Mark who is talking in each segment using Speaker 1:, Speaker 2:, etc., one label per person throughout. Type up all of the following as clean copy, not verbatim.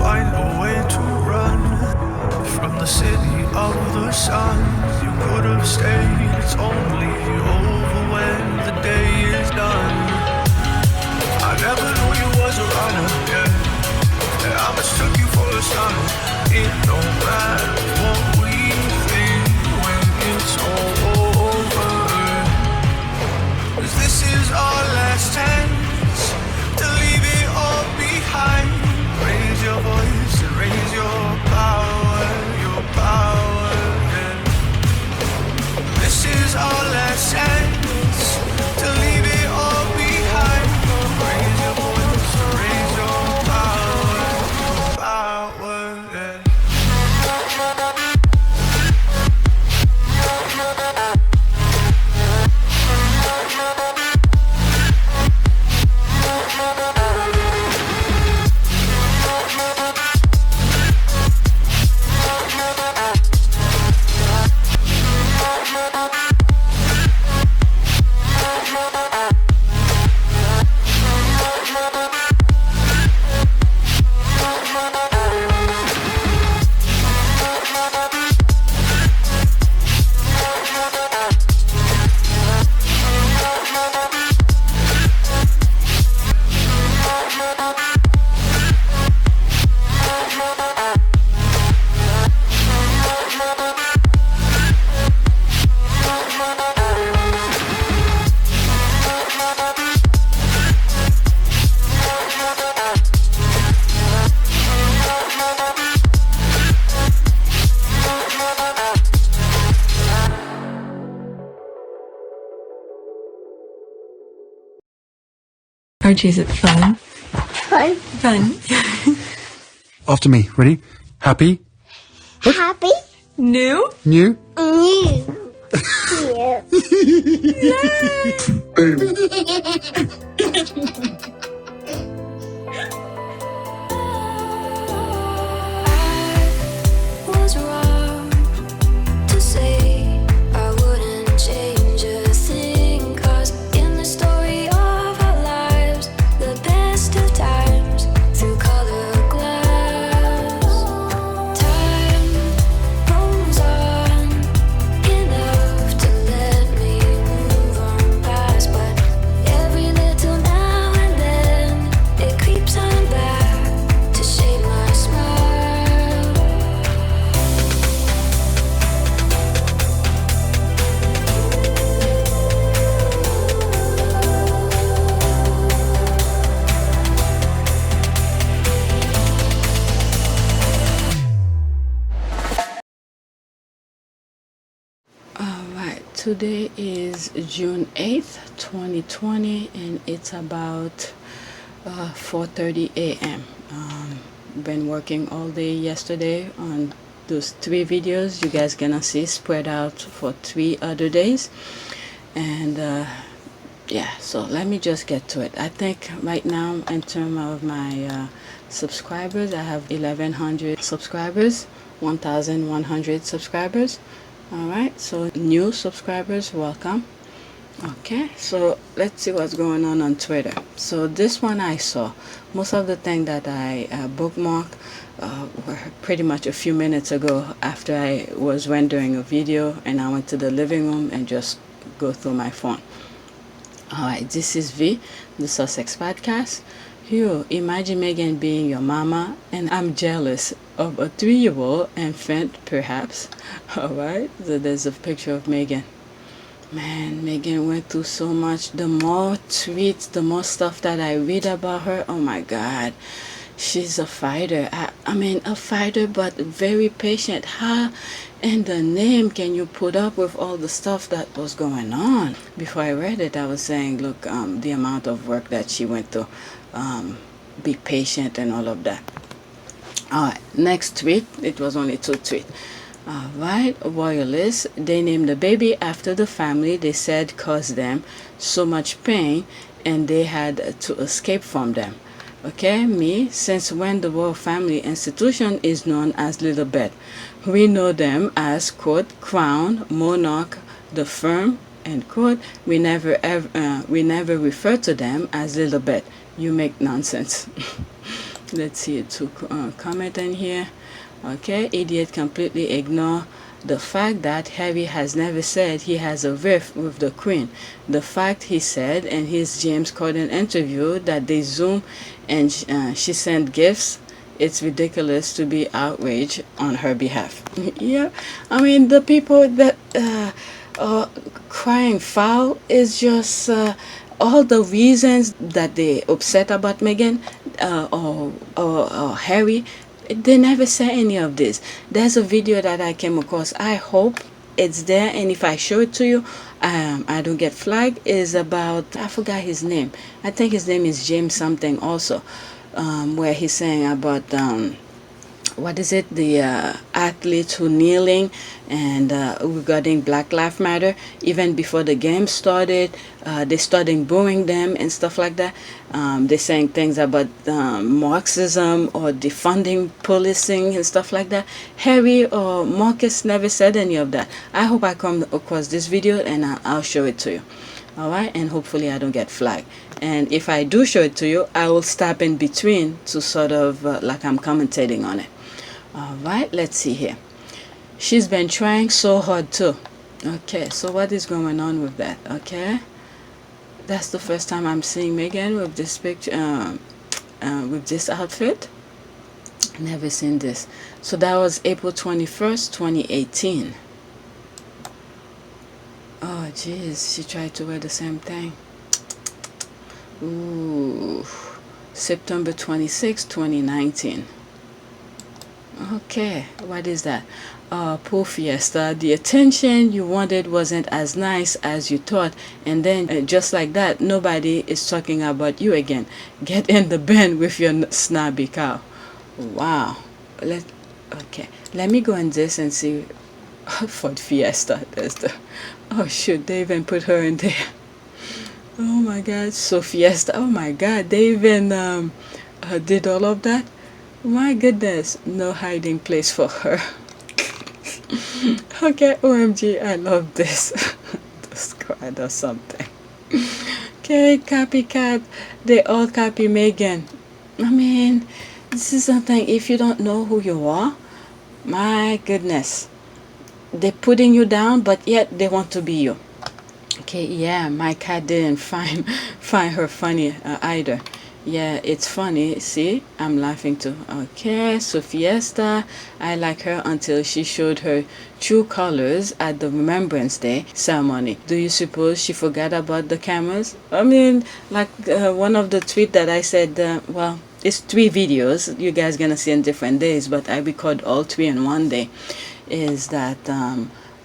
Speaker 1: find a way to run from the city of the sun. You could have stayed, it's only over when the day is done. I never knew you was a runner, yeah. I mistook you for a son. It don't matter what we think when it's all over. 'Cause this is our last chance to leave it all behind. Raise your voice and raise your power, yeah. This is our last chance to leave it all behind. Raise your voice and raise your power, yeah.
Speaker 2: Archie, is it fun?
Speaker 3: Fun.
Speaker 2: Fun.
Speaker 4: After me. Ready? Happy?
Speaker 3: Happy.
Speaker 2: New?
Speaker 4: New?
Speaker 3: New.
Speaker 5: Was wrong to say I wouldn't change a thing, 'cause in the story of our lives, the best of times through color glass, time rolls on enough to let me move on past, but every little now and then it creeps on back to shape my smile.
Speaker 6: Alright, today is June 8th, 2020, and it's about 4:30 a.m. Been working all day yesterday on those 3 videos you guys gonna see spread out for 3 other days. And yeah, so let me just get to it. I think right now, in terms of my subscribers, I have 1,100 subscribers, 1,100 subscribers. Alright, so new subscribers, welcome. Okay, so let's see what's going on Twitter. So this one I saw. Most of the thing that I bookmarked were pretty much a few minutes ago after I was rendering a video and I went to the living room and just go through my phone. Alright, this is V, the Sussex podcast. You imagine Meghan being your mama, and I'm jealous of a 3-year-old infant, perhaps. Alright, so there's a picture of Meghan. Man, Meghan went through so much. The more tweets, the more stuff that I read about her, oh my God. She's a fighter. I mean, a fighter, but very patient. How in the name can you put up with all the stuff that was going on? Before I read it, I was saying, look, the amount of work that she went through. Be patient and all of that. Alright, next tweet. It was only 2 tweets. Alright, royalists, they named the baby after the family they said caused them so much pain and they had to escape from them. Okay, me, since when the royal family institution is known as Lilibet? We know them as, quote, crown, monarch, the firm, end quote. We never refer to them as Lilibet. You make nonsense. Let's see it to comment in here. Okay, idiot completely ignore the fact that Harry has never said he has a rift with the Queen. The fact he said in his James Corden interview that they Zoom and she sent gifts, it's ridiculous to be outraged on her behalf. Yeah, I mean, the people that are crying foul is just all the reasons that they upset about Meghan or Harry. They never say any of this. There's a video that I came across. I hope it's there, and if I show it to you, I don't get flagged. Is about, I forgot his name. I think his name is James something also, where he's saying about what is it, the athletes who kneeling and regarding Black Lives Matter. Even before the game started, they started booing them and stuff like that. They're saying things about Marxism or defunding policing and stuff like that. Harry or Marcus never said any of that. I hope I come across this video and I'll show it to you. Alright, and hopefully I don't get flagged. And if I do show it to you, I will stop in between to sort of like I'm commentating on it. Alright, let's see here. She's been trying so hard too. Okay, so what is going on with that? Okay, that's the first time I'm seeing Meghan with this picture, with this outfit. Never seen this. So that was April 21st, 2018. Oh jeez, she tried to wear the same thing. Ooh, September 26, 2019. Okay, what is that? Poor Fiesta, the attention you wanted wasn't as nice as you thought, and then just like that, nobody is talking about you again. Get in the bin with your snobby cow. Wow. Okay, let me go in this and see. For Fiesta, there's the, oh shoot, they even put her in there. Oh my god, so Fiesta, oh my god, they even did all of that. My goodness, no hiding place for her. Okay, OMG, I love this. Just cried or something. Okay, copycat, they all copy Meghan. I mean, this is something, if you don't know who you are, my goodness, they're putting you down, but yet they want to be you. Okay, yeah, my cat didn't find her funny either. Yeah, it's funny. See, I'm laughing too. Okay, so Fiesta, I like her until she showed her true colors at the Remembrance Day ceremony. Do you suppose she forgot about the cameras? I mean, like one of the tweets that I said, well, it's 3 videos. You guys gonna see in different days, but I record all 3 in one day. Is that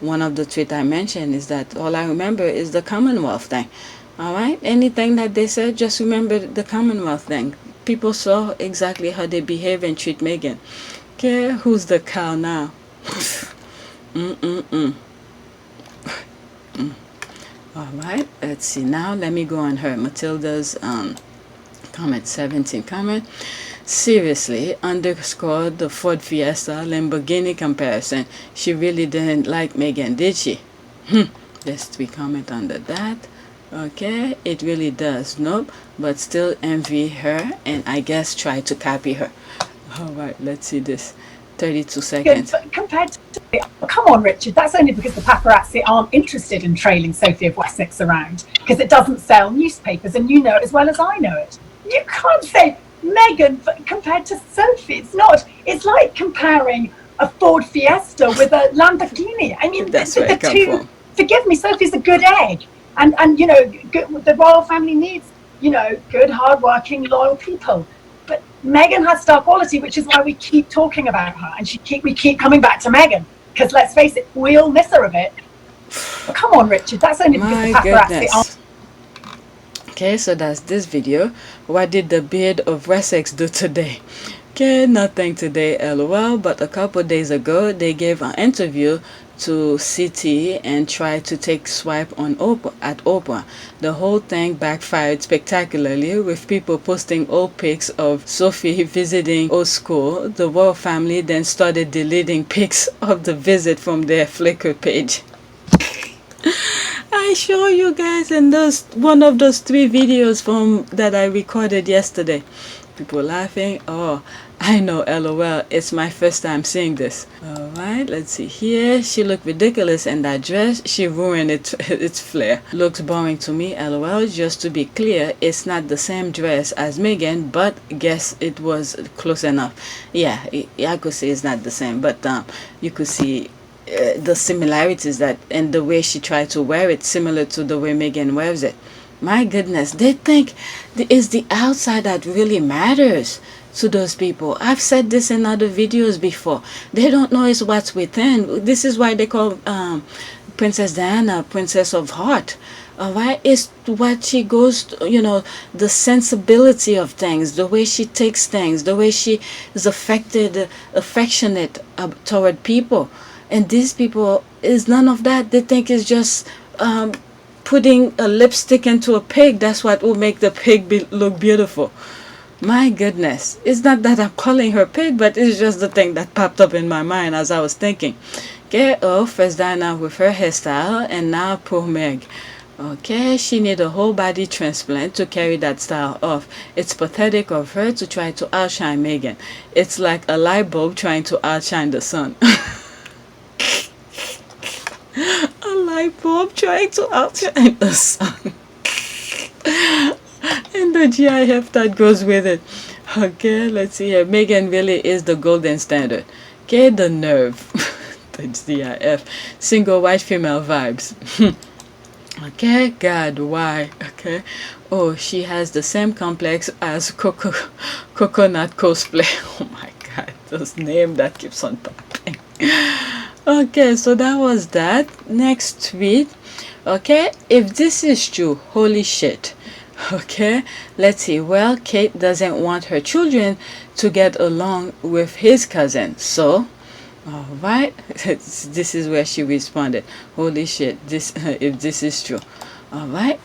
Speaker 6: one of the tweets I mentioned is that all I remember is the Commonwealth thing. Alright, anything that they said, just remember the Commonwealth thing. People saw exactly how they behave and treat Meghan. Okay, who's the cow now? Alright, let's see. Now let me go on her. Matilda's comment, 17 comment. Seriously, underscore the Ford Fiesta Lamborghini comparison. She really didn't like Meghan, did she? There's 3 comments under that. Okay, it really does. Nope, but still envy her and I guess try to copy her. Alright, let's see this. 32 seconds.
Speaker 7: Good, but compared to, come on, Richard, that's only because the paparazzi aren't interested in trailing Sophie of Wessex around, because it doesn't sell newspapers, and you know it as well as I know it. You can't say Meghan compared to Sophie. It's not. It's like comparing a Ford Fiesta with a Lamborghini. I mean,
Speaker 6: that's
Speaker 7: the two.
Speaker 6: from.
Speaker 7: Forgive me, Sophie's a good egg, and you know, the royal family needs, you know, good, hard-working, loyal people. But Meghan has star quality, which is why we keep talking about her, and we keep coming back to Meghan, because let's face it, we all miss her a bit. But come on, Richard, that's only because the paparazzi aren't.
Speaker 6: Okay, so that's this video. What did the beard of Wessex do today? Okay, nothing today, lol, but a couple days ago they gave an interview to CT and tried to take swipe on Oprah. The whole thing backfired spectacularly, with people posting old pics of Sophie visiting old school. The royal family then started deleting pics of the visit from their Flickr page. I show you guys in one of those 3 videos that I recorded yesterday. People laughing. Oh, I know, LOL. It's my first time seeing this. Alright, let's see here. She looked ridiculous in that dress. She ruined its flair. Looks boring to me, LOL. Just to be clear, it's not the same dress as Meghan, but guess it was close enough. Yeah, I could say it's not the same, but you could see the similarities that and the way she tried to wear it, similar to the way Meghan wears it. My goodness, they think it's the outside that really matters to those people. I've said this in other videos before. They don't know it's what's within. This is why they call Princess Diana Princess of Heart. Alright, it's what she goes to, the sensibility of things, the way she takes things, the way she is affectionate toward people. And these people is none of that. They think it's just putting a lipstick into a pig. That's what will make the pig look beautiful. My goodness, it's not that I'm calling her pig, but it's just the thing that popped up in my mind as I was thinking. Okay, first Diana with her hairstyle, and now poor Meg. Okay, she need a whole body transplant to carry that style off. It's pathetic of her to try to outshine Meghan. It's like a light bulb trying to outshine the sun. A light bulb trying to outshine the sun. And the GIF that goes with it. Okay, let's see here. Meghan really is the golden standard. Okay, the nerve. The GIF. Single white female vibes. Okay, God, why? Okay. Oh, she has the same complex as Coconut Cosplay. Oh my God, those names that keeps on popping. Okay, so that was that. Next tweet. Okay, if this is true, holy shit. Okay, let's see. Well, Kate doesn't want her children to get along with his cousin. So, all right, this is where she responded. Holy shit, if this is true. All right,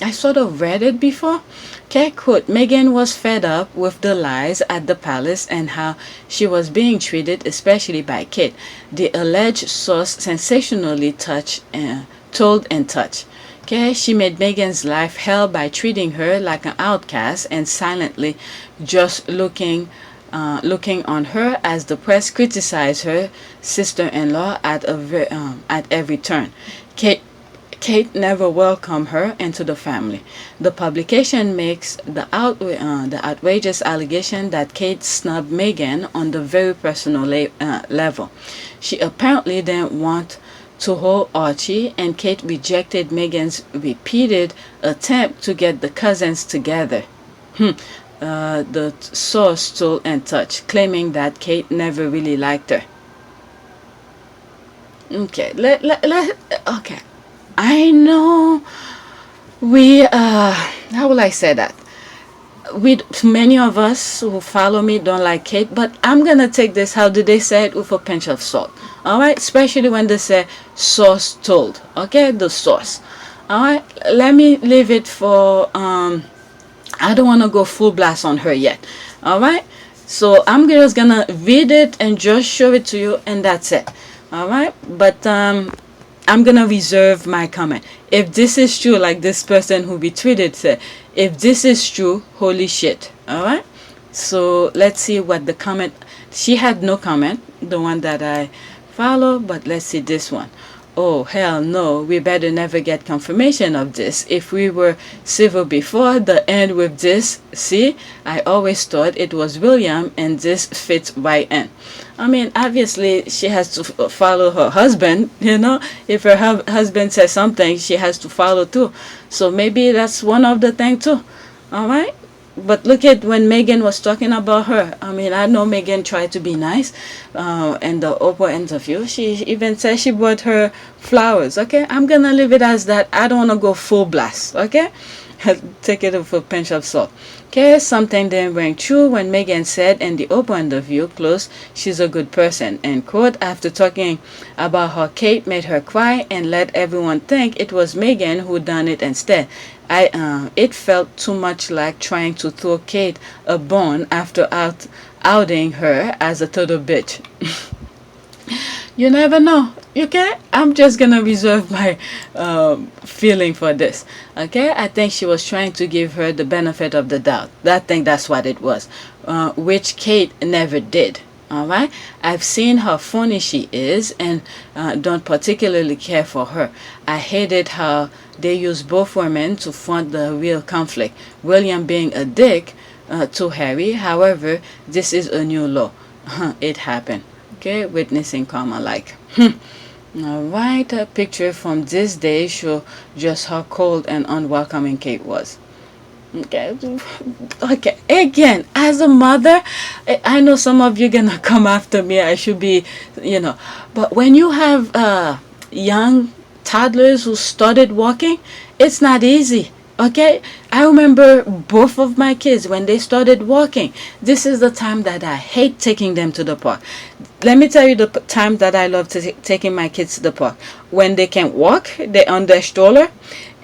Speaker 6: I sort of read it before. Okay, quote, Meghan was fed up with the lies at the palace and how she was being treated, especially by Kate. The alleged source sensationally told and touched. Okay, she made Meghan's life hell by treating her like an outcast and silently just looking on her as the press criticized her sister-in-law at every turn. Kate never welcomed her into the family. The publication makes the outrageous allegation that Kate snubbed Meghan on the very personal level. She apparently didn't want to hold Archie, and Kate rejected Meghan's repeated attempt to get the cousins together. The source told and touched, claiming that Kate never really liked her. Okay, okay. I know we how will I say that? Many of us who follow me don't like Kate, but I'm gonna take this, how do they say it, with a pinch of salt. Alright, especially when they say source told. Okay, the source. Alright, let me leave it for I don't want to go full blast on her yet. Alright, so I'm just gonna read it and just show it to you, and that's it. Alright, but I'm gonna reserve my comment. If this is true, like this person who retweeted said, if this is true, holy shit. Alright, so let's see what the comment. She had no comment, the one that I follow, but let's see this one. Oh, hell no, we better never get confirmation of this. If we were civil before, the end with this. See, I always thought it was William, and this fits right in. I mean, obviously, she has to follow her husband, If her husband says something, she has to follow too. So maybe that's one of the things too. All right? But look at when Meghan was talking about her. I mean, I know Meghan tried to be nice in the Oprah interview. She even said she bought her flowers. Okay, I'm going to leave it as that. I don't want to go full blast. Okay, take it with a pinch of salt. Okay, something didn't ring true when Meghan said in the Oprah interview, close, she's a good person, end quote, after talking about how Kate made her cry and let everyone think it was Meghan who done it instead. It felt too much like trying to throw Kate a bone after outing her as a total bitch. You never know. Okay, I'm just gonna reserve my feeling for this. Okay, I think she was trying to give her the benefit of the doubt. I think that's what it was, which Kate never did. All right, I've seen how phony she is, and don't particularly care for her. I hated how they used both women to front the real conflict. William being a dick to Harry. However, this is a new law. It happened. Okay, witnessing karma like. Alright, a picture from this day show just how cold and unwelcoming Kate was. Okay, okay. Again, as a mother, I know some of you gonna come after me. I should be, but when you have young toddlers who started walking, it's not easy. Okay, I remember both of my kids when they started walking. This is the time that I hate taking them to the park. Let me tell you the time that I love taking my kids to the park. When they can walk, they're on their stroller,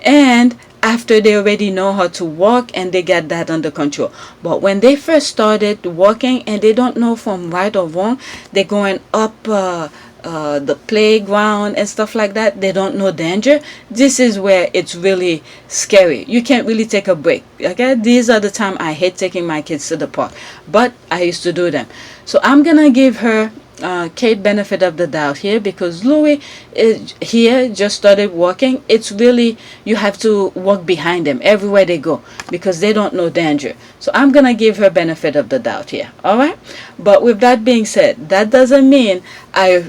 Speaker 6: and after they already know how to walk and they get that under control. But when they first started walking and they don't know from right or wrong, they're going up the playground and stuff like that, they don't know danger. This is where it's really scary. You can't really take a break. Okay, these are the time I hate taking my kids to the park, but I used to do them. So I'm gonna give her Kate benefit of the doubt here, because Louis is here just started walking. It's really, you have to walk behind them everywhere they go because they don't know danger. So I'm gonna give her benefit of the doubt here. All right, but with that being said, that doesn't mean I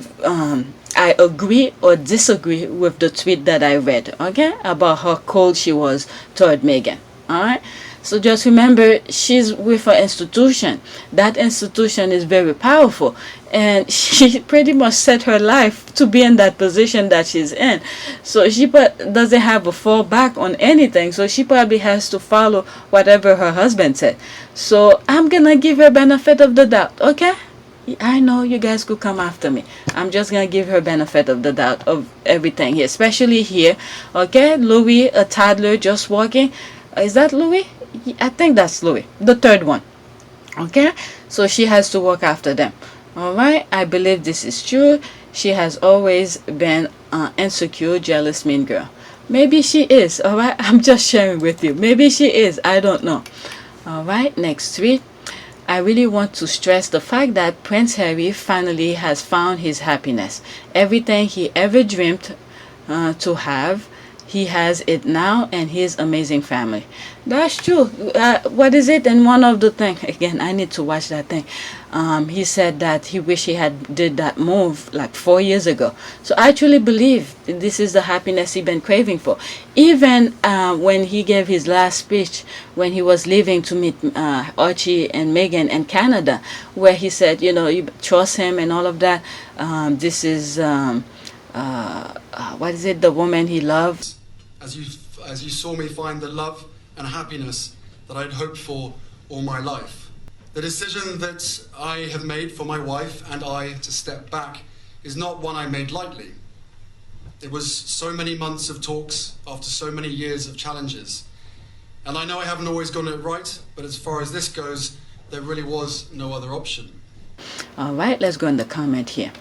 Speaker 6: agree or disagree with the tweet that I read, okay, about how cold she was toward Meghan. All right, so just remember, she's with her institution. That institution is very powerful, and she pretty much set her life to be in that position that she's in. So she doesn't have a fallback on anything, so she probably has to follow whatever her husband said. So I'm gonna give her benefit of the doubt. Okay, I know you guys could come after me. I'm just gonna give her benefit of the doubt of everything here, especially here. Okay, Louis, a toddler just walking. Is that Louis? I think that's Louis, the third one. Okay, so she has to walk after them. All right, I believe this is true. She has always been insecure, jealous, mean girl. Maybe she is. All right, I'm just sharing with you. Maybe she is. I don't know. All right, next tweet. I really want to stress the fact that Prince Harry finally has found his happiness. Everything he ever dreamed to have, he has it now, and his amazing family. That's true. What is it? And one of the thing, again, I need to watch that thing. He said that he wish he had did that move like 4 years ago. So I truly believe this is the happiness he's been craving for. Even when he gave his last speech, when he was leaving to meet Archie and Meghan in Canada, where he said, you trust him and all of that. This is what is it? The woman he loved.
Speaker 4: As you saw me find the love and happiness that I'd hoped for all my life. The decision that I have made for my wife and I to step back is not one I made lightly. It was so many months of talks after so many years of challenges. And I know I haven't always gotten it right, but as far as this goes, there really was no other option.
Speaker 6: All right, let's go in the comment here.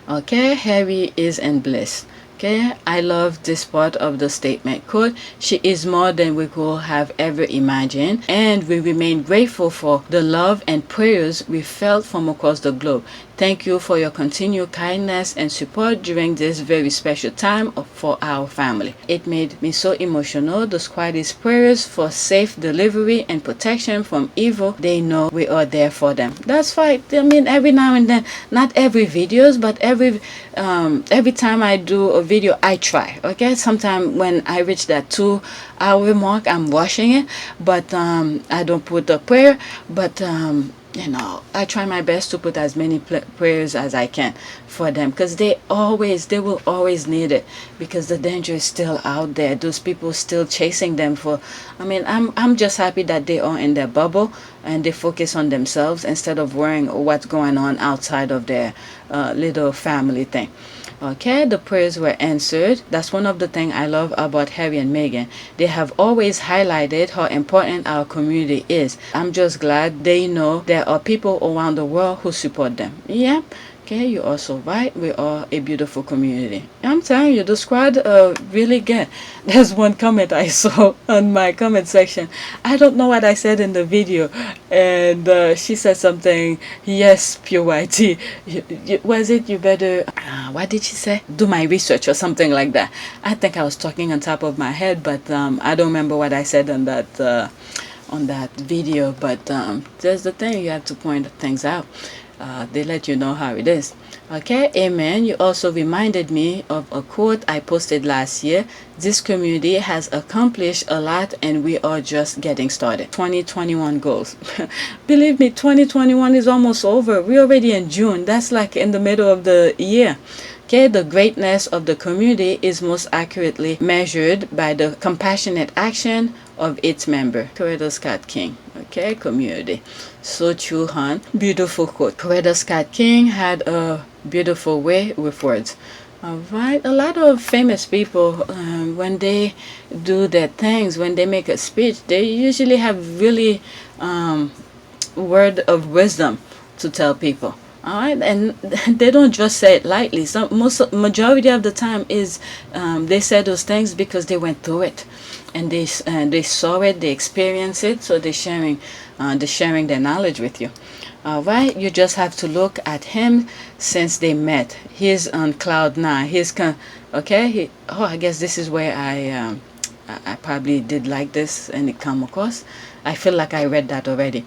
Speaker 6: Okay, Harry is in bliss. Okay, I love this part of the statement. Quote, she is more than we could have ever imagined, and we remain grateful for the love and prayers we felt from across the globe. Thank you for your continued kindness and support during this very special time for our family. It made me so emotional. The squad's prayers for safe delivery and protection from evil. They know we are there for them. That's right. I mean, every now and then, not every videos, but every time I do a video, I try. Okay, sometimes when I reach that 2-hour mark, I'm rushing it, but I don't put the prayer, but I try my best to put as many prayers as I can for them, because they will always need it, because the danger is still out there. Those people still chasing them for, I'm just happy that they are in their bubble and they focus on themselves instead of worrying what's going on outside of their little family thing. Okay, the prayers were answered. That's one of the things I love about Harry and Meghan. They have always highlighted how important our community is. I'm just glad they know there are people around the world who support them. Yeah, Okay, you're also right. We are a beautiful community. I'm telling you, the squad really good. There's one comment I saw on my comment section. I don't know what I said in the video, and she said something. Yes, pure YT. Was it you better? What did she say? Do my research or something like that. I think I was talking on top of my head, but I don't remember what I said on that video. But there's the thing, you have to point things out. They let you know how it is. Okay, amen. You also reminded me of a quote I posted last year. This community has accomplished a lot and we are just getting started. 2021 goals. Believe me, 2021 is almost over. We're already in June. That's like in the middle of the year. Okay, the greatness of the community is most accurately measured by the compassionate action of its member. Coretta Scott King. Okay, community. So true, hon. Beautiful quote. Coretta Scott King had a beautiful way with words. Alright, a lot of famous people, when they do their things, when they make a speech, they usually have really word of wisdom to tell people. Alright, and they don't just say it lightly. Majority of the time is they say those things because they went through it, and they saw it, they experienced it, so they're sharing their knowledge with you. Alright, you just have to look at him since they met. He's on cloud 9. I guess this is where I probably did like this and it come across. I feel like I read that already.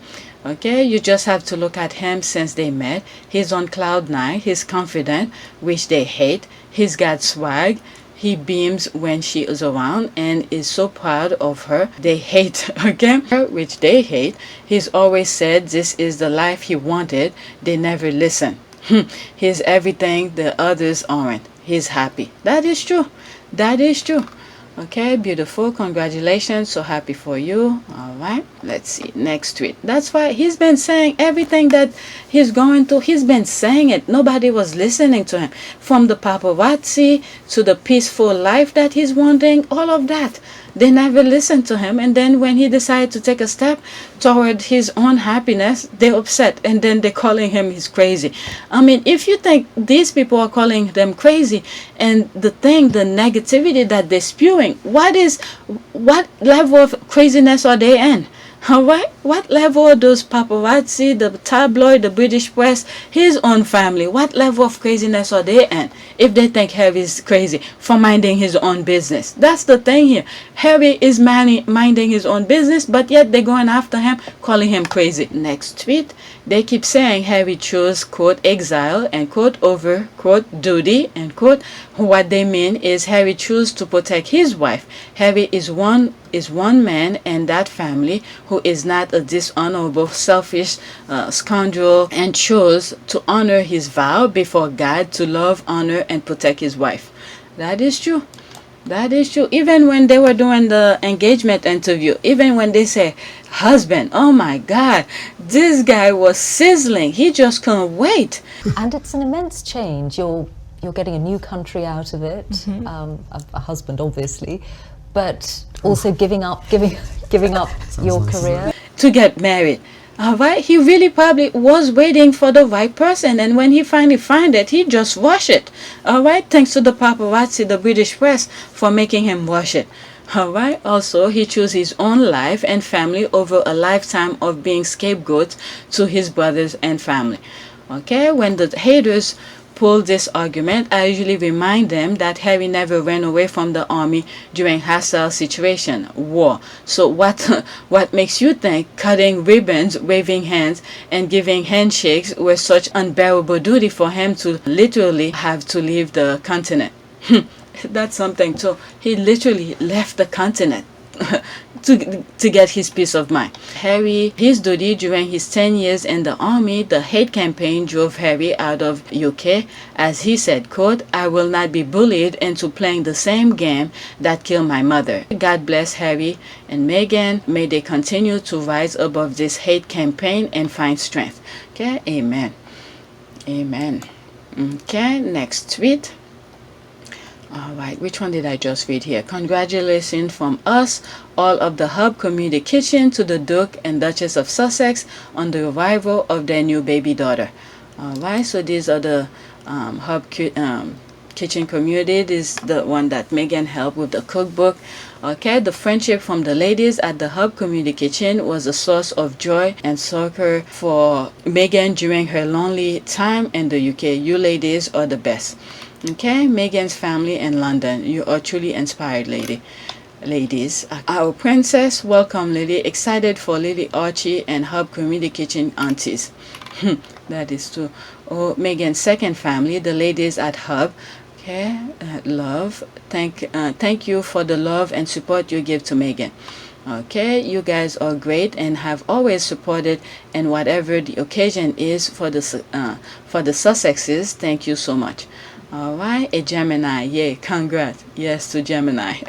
Speaker 6: Okay, you just have to look at him since they met. He's on cloud 9. He's confident, which they hate. He's got swag. He beams when she is around and is so proud of her. They hate, okay, which they hate. He's always said this is the life he wanted. They never listen. He's everything the others aren't. He's happy. That is true. That is true. Okay, beautiful. Congratulations. So happy for you. All right. Let's see. Next tweet. That's why he's been saying everything that he's going through. He's been saying it. Nobody was listening to him. From the paparazzi to the peaceful life that he's wanting, all of that. They never listened to him. And then when he decided to take a step toward his own happiness, they're upset. And then they're calling him he's crazy. I mean, if you think these people are calling them crazy and the negativity that they're spewing, what level of craziness are they in? Alright, what level are those paparazzi, the tabloid, the British press, his own family, what level of craziness are they in if they think Harry is crazy for minding his own business? That's the thing here. Harry is minding his own business, but yet they're going after him, calling him crazy. Next tweet, they keep saying Harry chose, quote, exile, and quote, over, quote, duty, and quote. What they mean is Harry chose to protect his wife. Harry is one man and that family who is not a dishonorable, selfish scoundrel, and chose to honor his vow before God to love, honor, and protect his wife. That is true. That is true. Even when they were doing the engagement interview, even when they say husband, oh my God, this guy was sizzling. He just couldn't wait.
Speaker 8: And it's an immense change. You're getting a new country out of it, a husband, obviously, but also giving up your career
Speaker 6: to get married. All right, he really probably was waiting for the right person, and when he finally found it, he just rushed it. All right, thanks to the paparazzi, the British press, for making him rush it. All right, also he chose his own life and family over a lifetime of being scapegoat to his brothers and family. Okay, when the haters pull this argument, I usually remind them that Harry never ran away from the army during hostile situation, war. So what makes you think cutting ribbons, waving hands, and giving handshakes were such unbearable duty for him to literally have to leave the continent? That's something too. He literally left the continent to get his peace of mind. Harry, his duty during his 10 years in the army, the hate campaign drove Harry out of UK. As he said, quote, I will not be bullied into playing the same game that killed my mother. God bless Harry and Meghan. May they continue to rise above this hate campaign and find strength. Okay, amen. Amen. Okay, next tweet. Alright, which one did I just read here? Congratulations from us, all of the Hubb community kitchen, to the Duke and Duchess of Sussex on the arrival of their new baby daughter. All right, so these are the Hubb kitchen community. This is the one that Meghan helped with the cookbook. Okay, the friendship from the ladies at the Hubb community kitchen was a source of joy and succor for Meghan during her lonely time in the UK. You ladies are the best. Okay, Meghan's family in London. You are truly inspired, ladies. Our princess, welcome Lily. Excited for Lily, Archie, and Hubb community kitchen aunties. That is true. Oh, Meghan's second family, the ladies at Hubb. Okay, love. Thank you for the love and support you give to Meghan. Okay, you guys are great and have always supported, and whatever the occasion is for the Sussexes. Thank you so much. All right, a Gemini. Yay, congrats. Yes to Gemini.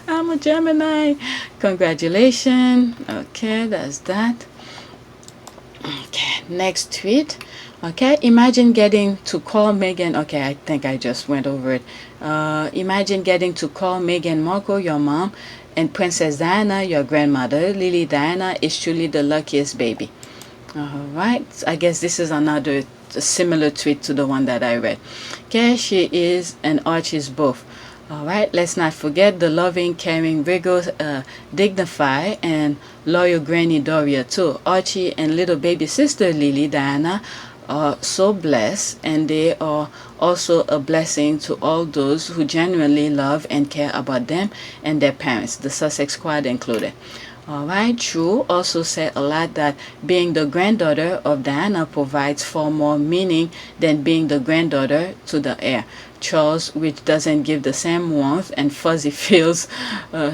Speaker 6: I'm a Gemini. Congratulations. Okay, that's that. Okay, next tweet. Okay, imagine getting to call Meghan. Okay, I think I just went over it. Imagine getting to call Meghan Markle your mom and Princess Diana your grandmother. Lily Diana is truly the luckiest baby. All right, I guess this is another similar tweet to the one that I read. Okay, she is and Archie's both. All right, let's not forget the loving, caring, rigorous, dignified, and loyal Granny Doria too. Archie and little baby sister Lily Diana are so blessed, and they are also a blessing to all those who genuinely love and care about them and their parents, the Sussex squad included. Alright, True also said a lot that being the granddaughter of Diana provides far more meaning than being the granddaughter to the heir. Charles, which doesn't give the same warmth and fuzzy feels,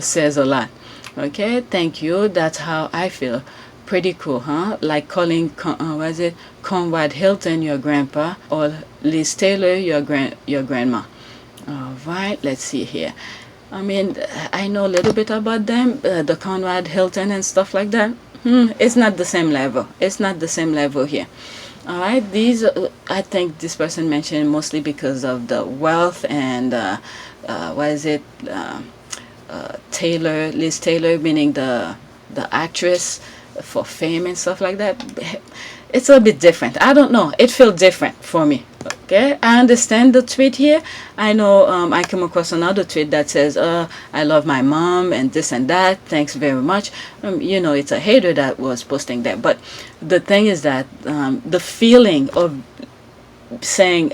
Speaker 6: says a lot. Okay, thank you. That's how I feel. Pretty cool, huh? Like calling, Conrad Hilton your grandpa or Liz Taylor your grandma. Alright, let's see here. I mean, I know a little bit about them, the Conrad Hilton and stuff like that. It's not the same level. It's not the same level here. All right, these I think this person mentioned mostly because of the wealth and Taylor, Liz Taylor, meaning the actress, for fame and stuff like that. It's a bit different. I don't know. It feels different for me. Okay, I understand the tweet here. I know I came across another tweet that says, I love my mom and this and that. Thanks very much. You know, it's a hater that was posting that. But the thing is that the feeling of saying,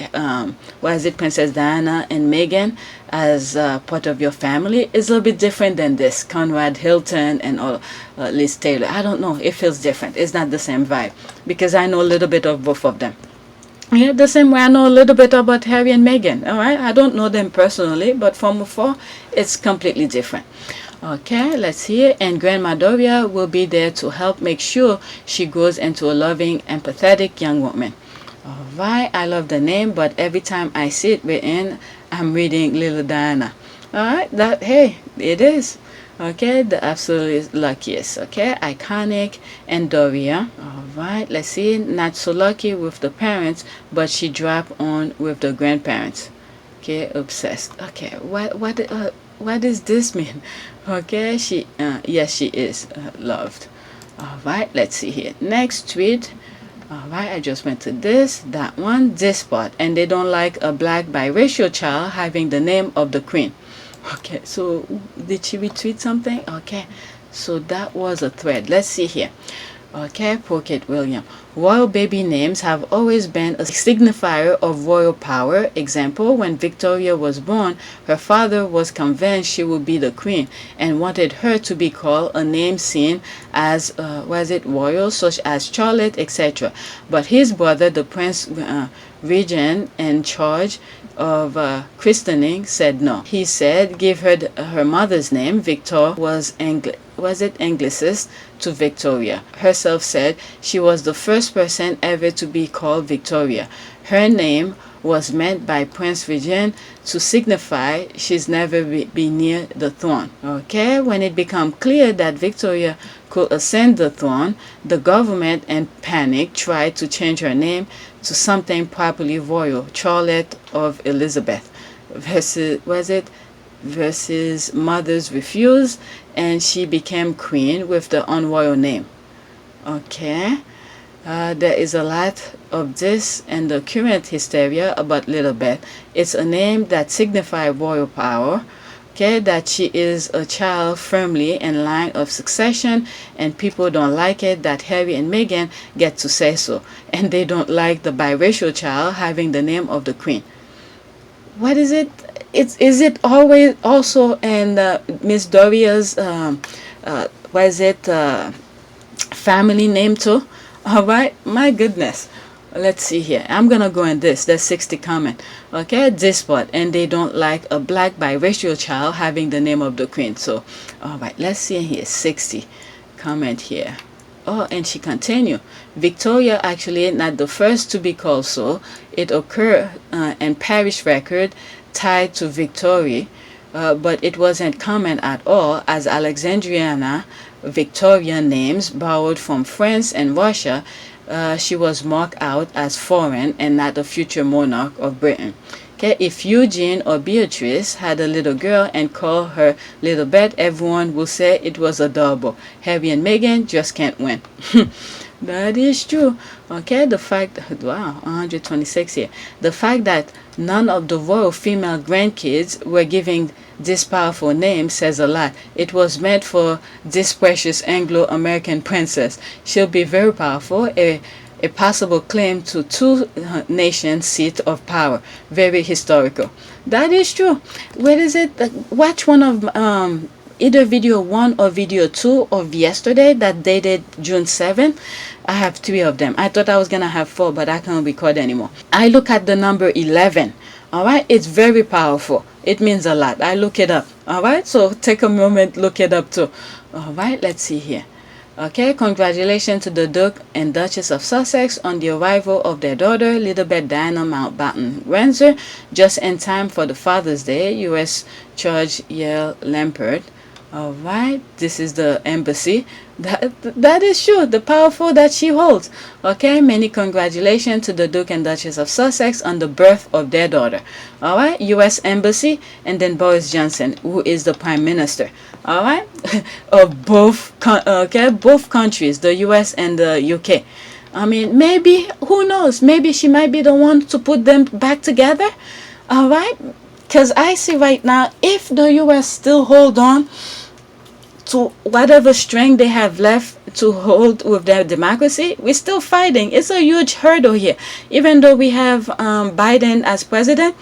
Speaker 6: Princess Diana and Meghan as part of your family is a bit different than this. Conrad Hilton and all, Liz Taylor. I don't know. It feels different. It's not the same vibe because I know a little bit of both of them. Yeah, the same way I know a little bit about Harry and Meghan. All right, I don't know them personally, but from afar, it's completely different. Okay, let's see. And Grandma Doria will be there to help make sure she grows into a loving, empathetic young woman. All right, I love the name, but every time I see it written, I'm reading Little Diana. All right, hey, it is. Okay, the absolute luckiest. Okay, iconic and Doria. All right, let's see. Not so lucky with the parents, but she dropped on with the grandparents. Okay, obsessed. Okay, what does this mean? Okay, yes, she is loved. All right, let's see here. Next tweet. All right, I just went to that one, this part, and they don't like a black biracial child having the name of the queen. Okay, so did she retweet something? Okay, so that was a thread. Let's see here. Okay, Pocket William. Royal baby names have always been a signifier of royal power. Example, when Victoria was born, her father was convinced she would be the queen and wanted her to be called a name seen as, royal, such as Charlotte, etc. But his brother, the Prince Regent in charge of christening, said no. He said give her her mother's name. Victor was Anglicist to Victoria. Herself said she was the first person ever to be called Victoria. Her name was meant by Prince Regent to signify she's never been near the throne. Okay, when it became clear that Victoria could ascend the throne, the government in panic tried to change her name to something properly royal, Charlotte of Elizabeth, versus mothers refused, and she became queen with the unroyal name. Okay, there is a lot of this and the current hysteria about Lilibet, it's a name that signifies royal power. Okay, that she is a child firmly in line of succession, and people don't like it that Harry and Meghan get to say so, and they don't like the biracial child having the name of the queen. What is it? Is it always also in Miss Doria's what is it, family name too? All right, my goodness. Let's see here. I'm gonna go in this. There's 60 comment. Okay, this part, and they don't like a black biracial child having the name of the queen. So, all right, let's see here. 60 comment here. Oh, and she continue. Victoria actually not the first to be called so. It occurred in parish record tied to Victoria, but it wasn't common at all, as Alexandriana Victorian names borrowed from France and Russia. She was marked out as foreign and not a future monarch of Britain. Okay, if Eugene or Beatrice had a little girl and called her Lilibet, everyone will say it was adorable. Harry and Meghan just can't win. That is true. Okay, the fact, wow, 126 here. The fact that none of the royal female grandkids were giving this powerful name says a lot. It was meant for this precious Anglo-American princess. She'll be very powerful, a possible claim to two nations' seat of power. Very historical. That is true. Where is it? Watch one of either video 1 or video 2 of yesterday that dated June 7. I have 3 of them. I thought I was gonna have 4, but I can't record anymore. I look at the number 11. All right, it's very powerful. It means a lot. I look it up. All right, so take a moment, look it up too. All right, let's see here. Okay, congratulations to the Duke and Duchess of Sussex on the arrival of their daughter, Lilibet Diana Mountbatten Windsor, just in time for the Father's Day. U.S. Judge Yael Lampert. All right, this is the embassy. That is true, the powerful that she holds. Okay, many congratulations to the Duke and Duchess of Sussex on the birth of their daughter. All right, U.S. Embassy, and then Boris Johnson, who is the Prime Minister. All right, of both countries, the U.S. and the U.K. I mean, maybe, who knows? Maybe she might be the one to put them back together. All right, because I see right now, if the U.S. still hold on to whatever strength they have left to hold with their democracy, we're still fighting. It's a huge hurdle here. Even though we have Biden as president,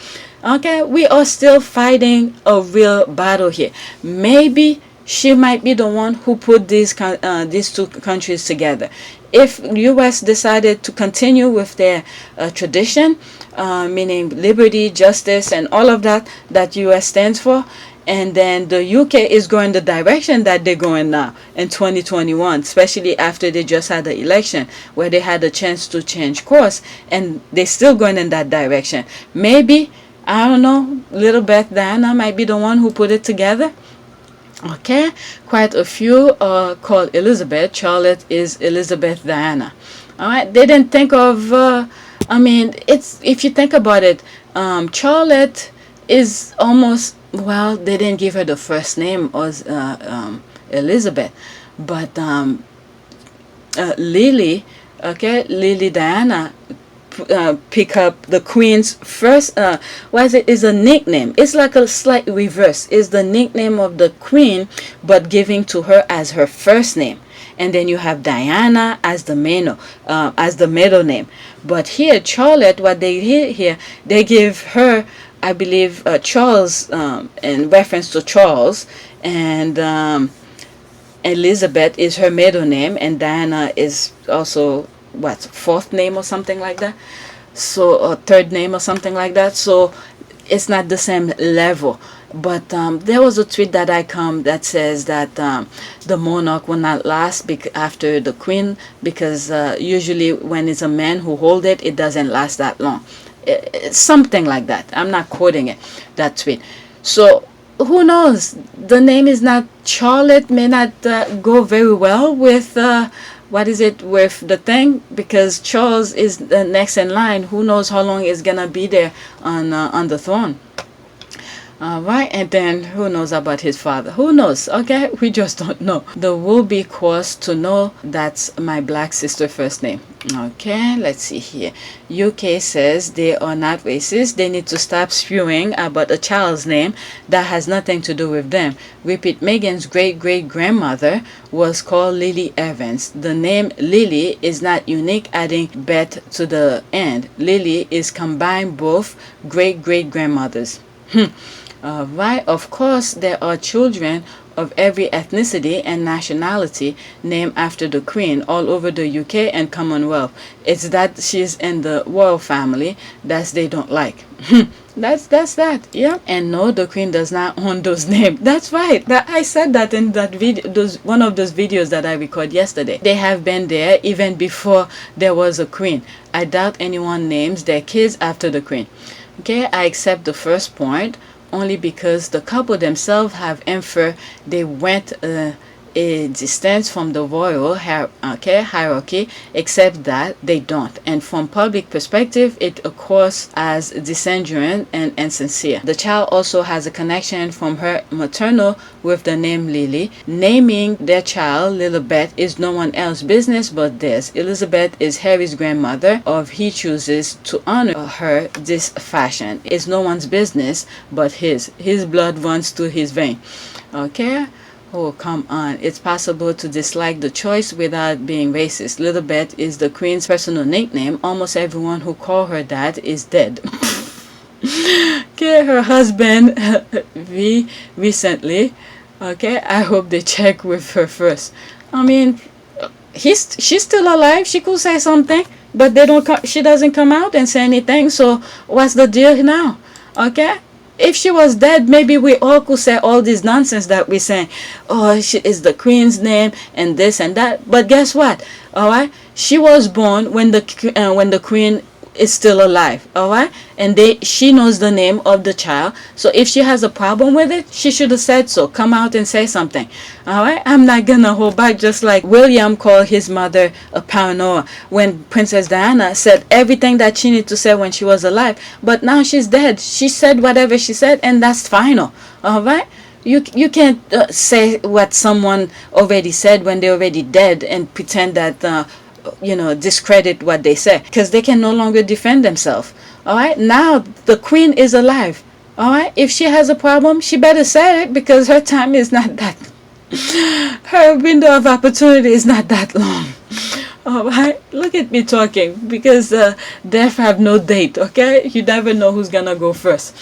Speaker 6: okay, we are still fighting a real battle here. Maybe she might be the one who put these two countries together. If U.S. decided to continue with their tradition, meaning liberty, justice, and all of that U.S. stands for, and then the UK is going the direction that they're going now in 2021, especially after they just had the election where they had a chance to change course, and they're still going in that direction. Maybe, I don't know, Lilibet Diana might be the one who put it together. Okay, quite a few are called Elizabeth. Charlotte is Elizabeth Diana. All right, they didn't think of, I mean, it's, if you think about it, Charlotte is almost, well, they didn't give her the first name as Elizabeth, but Lily, okay, Lily Diana, pick up the queen's first, what is it, is a nickname. It's like a slight reverse. It's the nickname of the queen, but giving to her as her first name. And then you have Diana as the middle name. But here, Charlotte, what they did here, they give her, I believe, Charles, in reference to Charles, and Elizabeth is her middle name, and Diana is also, what, fourth name or something like that, so, or third name or something like that. So it's not the same level. But there was a tweet that I come that says that the monarch will not last after the queen, because usually when it's a man who hold it, it doesn't last that long. Something like that. I'm not quoting it, that tweet. So who knows? The name is not, Charlotte may not go very well with what is it, with the thing, because Charles is the next in line. Who knows how long he's gonna be there on the throne. All right, and then who knows about his father? Who knows? Okay, we just don't know. The will be cause to know that's my black sister first name. Okay, let's see here. UK says they are not racist. They need to stop spewing about a child's name that has nothing to do with them. Repeat, Meghan's great-great-grandmother was called Lily Evans. The name Lily is not unique, adding Bet to the end. Lily is combined both great-great-grandmothers. Right, of course, there are children of every ethnicity and nationality named after the Queen all over the UK and Commonwealth. It's that she's in the royal family that they don't like. That's that, yeah. And no, the Queen does not own those names. That's right. I said that in that video, one of those videos that I recorded yesterday. They have been there even before there was a Queen. I doubt anyone names their kids after the Queen. Okay, I accept the first point, only because the couple themselves have inferred they went a distance from the royal hierarchy, except that they don't. And from public perspective, it occurs as disingenuous and insincere. The child also has a connection from her maternal with the name Lily. Naming their child Lilibet is no one else's business but theirs. Elizabeth is Harry's grandmother. If he chooses to honor her this fashion, it's no one's business but his. His blood runs to his vein. Okay? Oh, come on. It's possible to dislike the choice without being racist. Lilibet is the Queen's personal nickname. Almost everyone who call her that is dead. Okay, her husband, recently, okay, I hope they check with her first. I mean, she's still alive. She could say something, but she doesn't come out and say anything. So what's the deal now? Okay? If she was dead, maybe we all could say all this nonsense that we're saying. Oh, she is the Queen's name and this and that. But guess what? All right, she was born when the Queen is still alive. All right, and she knows the name of the child. So if she has a problem with it, she should have said so. Come out and say something. All right, I'm not gonna hold back. Just like William called his mother a paranoia when Princess Diana said everything that she needed to say when she was alive, but now she's dead. She said whatever she said, and that's final. All right. You can't say what someone already said when they're already dead and pretend that discredit what they say, because they can no longer defend themselves. All right, now the Queen is alive. All right, if she has a problem, she better say it, because her time is not that her window of opportunity is not that long. All right, look at me talking, because death have no date. Okay, you never know who's gonna go first.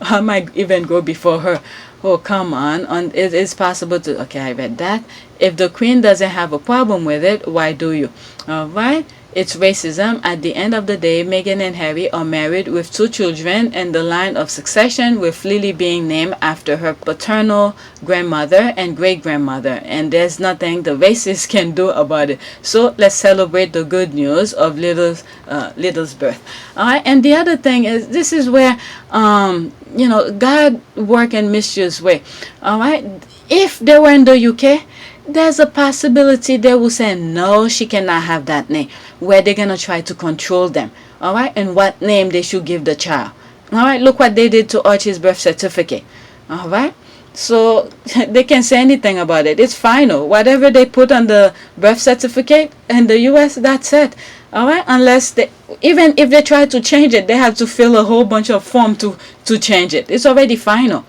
Speaker 6: I might even go before her. Oh, come on. It is possible to... Okay, I read that. If the Queen doesn't have a problem with it, why do you? All right. It's racism. At the end of the day, Meghan and Harry are married with 2 children in the line of succession, with Lily being named after her paternal grandmother and great-grandmother. And there's nothing the racists can do about it. So let's celebrate the good news of Little's birth. All right. And the other thing is, this is where, God work in mysterious way. All right. If they were in the UK, there's a possibility they will say, no, she cannot have that name, where they're going to try to control them. All right. And what name they should give the child. All right. Look what they did to Archie's birth certificate. All right. So they can say anything about it. It's final. Whatever they put on the birth certificate in the US, that's it. All right. Unless even if they try to change it, they have to fill a whole bunch of form to change it. It's already final.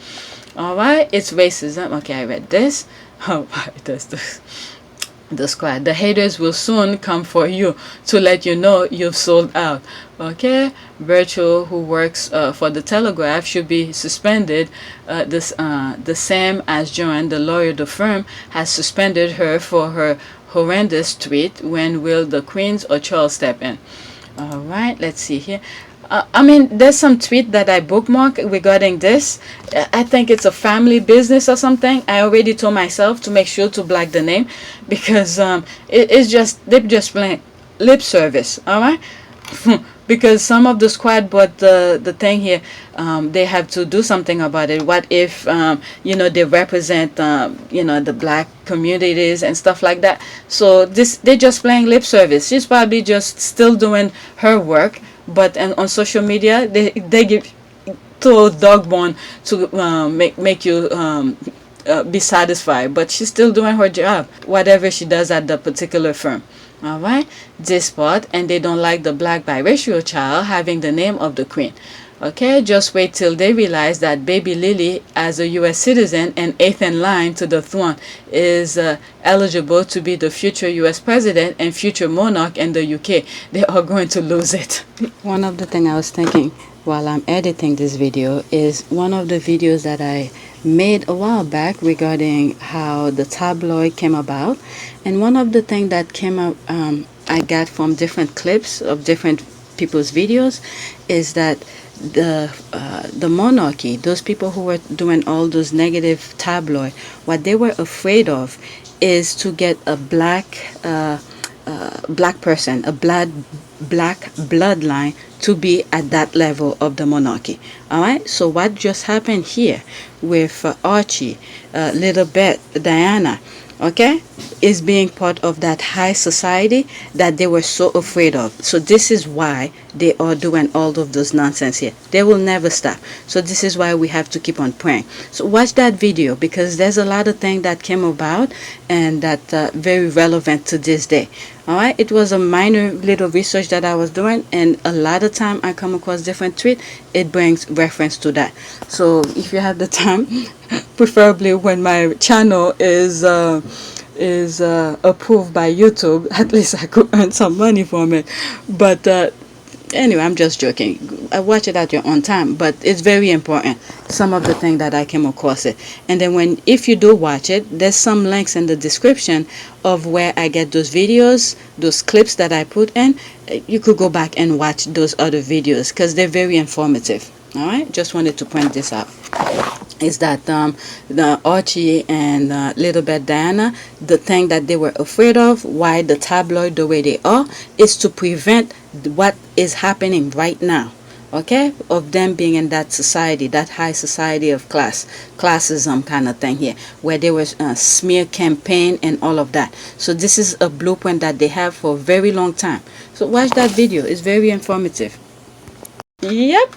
Speaker 6: All right. It's racism. Okay, I read this. Oh, that's the squad. The haters will soon come for you to let you know you've sold out. Okay, Virtual, who works for the Telegraph, should be suspended. The same as Joanne, the lawyer, the firm has suspended her for her horrendous tweet. When will the Queens or Charles step in? All right, let's see here. I mean, there's some tweet that I bookmarked regarding this. I think it's a family business or something. I already told myself to make sure to black the name, because they're just playing lip service. All right. Because some of the squad bought the thing here, they have to do something about it. What if they represent the black communities and stuff like that? So they're just playing lip service. She's probably just still doing her work, but on social media they give too dog bone to make you be satisfied, but she's still doing her job, whatever she does at the particular firm. All right, this part, and they don't like the black biracial child having the name of the queen. Okay, just wait till they realize that baby Lily, as a U.S. citizen and eighth in line to the throne, is eligible to be the future U.S. president and future monarch in the UK. They are going to lose it. One of the things I was thinking while I'm editing this video is one of the videos that I made a while back regarding how the tabloid came about, and one of the things that came up, I got from different clips of different people's videos, is that the monarchy, those people who were doing all those negative tabloid, what they were afraid of is to get a black person, a black bloodline to be at that level of the monarchy. All right, so what just happened here with Archie, Lilibet, Diana, okay, is being part of that high society that they were so afraid of. So this is why they are doing all of those nonsense here. They will never stop. So this is why we have to keep on praying. So watch that video, because there's a lot of things that came about and that very relevant to this day. All right, it was a minor little research that I was doing, and a lot of time I come across different tweets, it brings reference to that. So if you have the time, preferably when my channel is approved by YouTube, at least I could earn some money from it. But anyway, I'm just joking. I watch it at your own time, but it's very important, some of the things that I came across it. And then if you do watch it, there's some links in the description of where I get those videos, those clips that I put in. You could go back and watch those other videos because they're very informative. All right, just wanted to point this out. Is that the Archie and Lilibet Diana, the thing that they were afraid of, why the tabloid the way they are, is to prevent what is happening right now, okay, of them being in that society, that high society of classism kind of thing here, where there was a smear campaign and all of that. So this is a blueprint that they have for a very long time. So watch that video, it's very informative. Yep,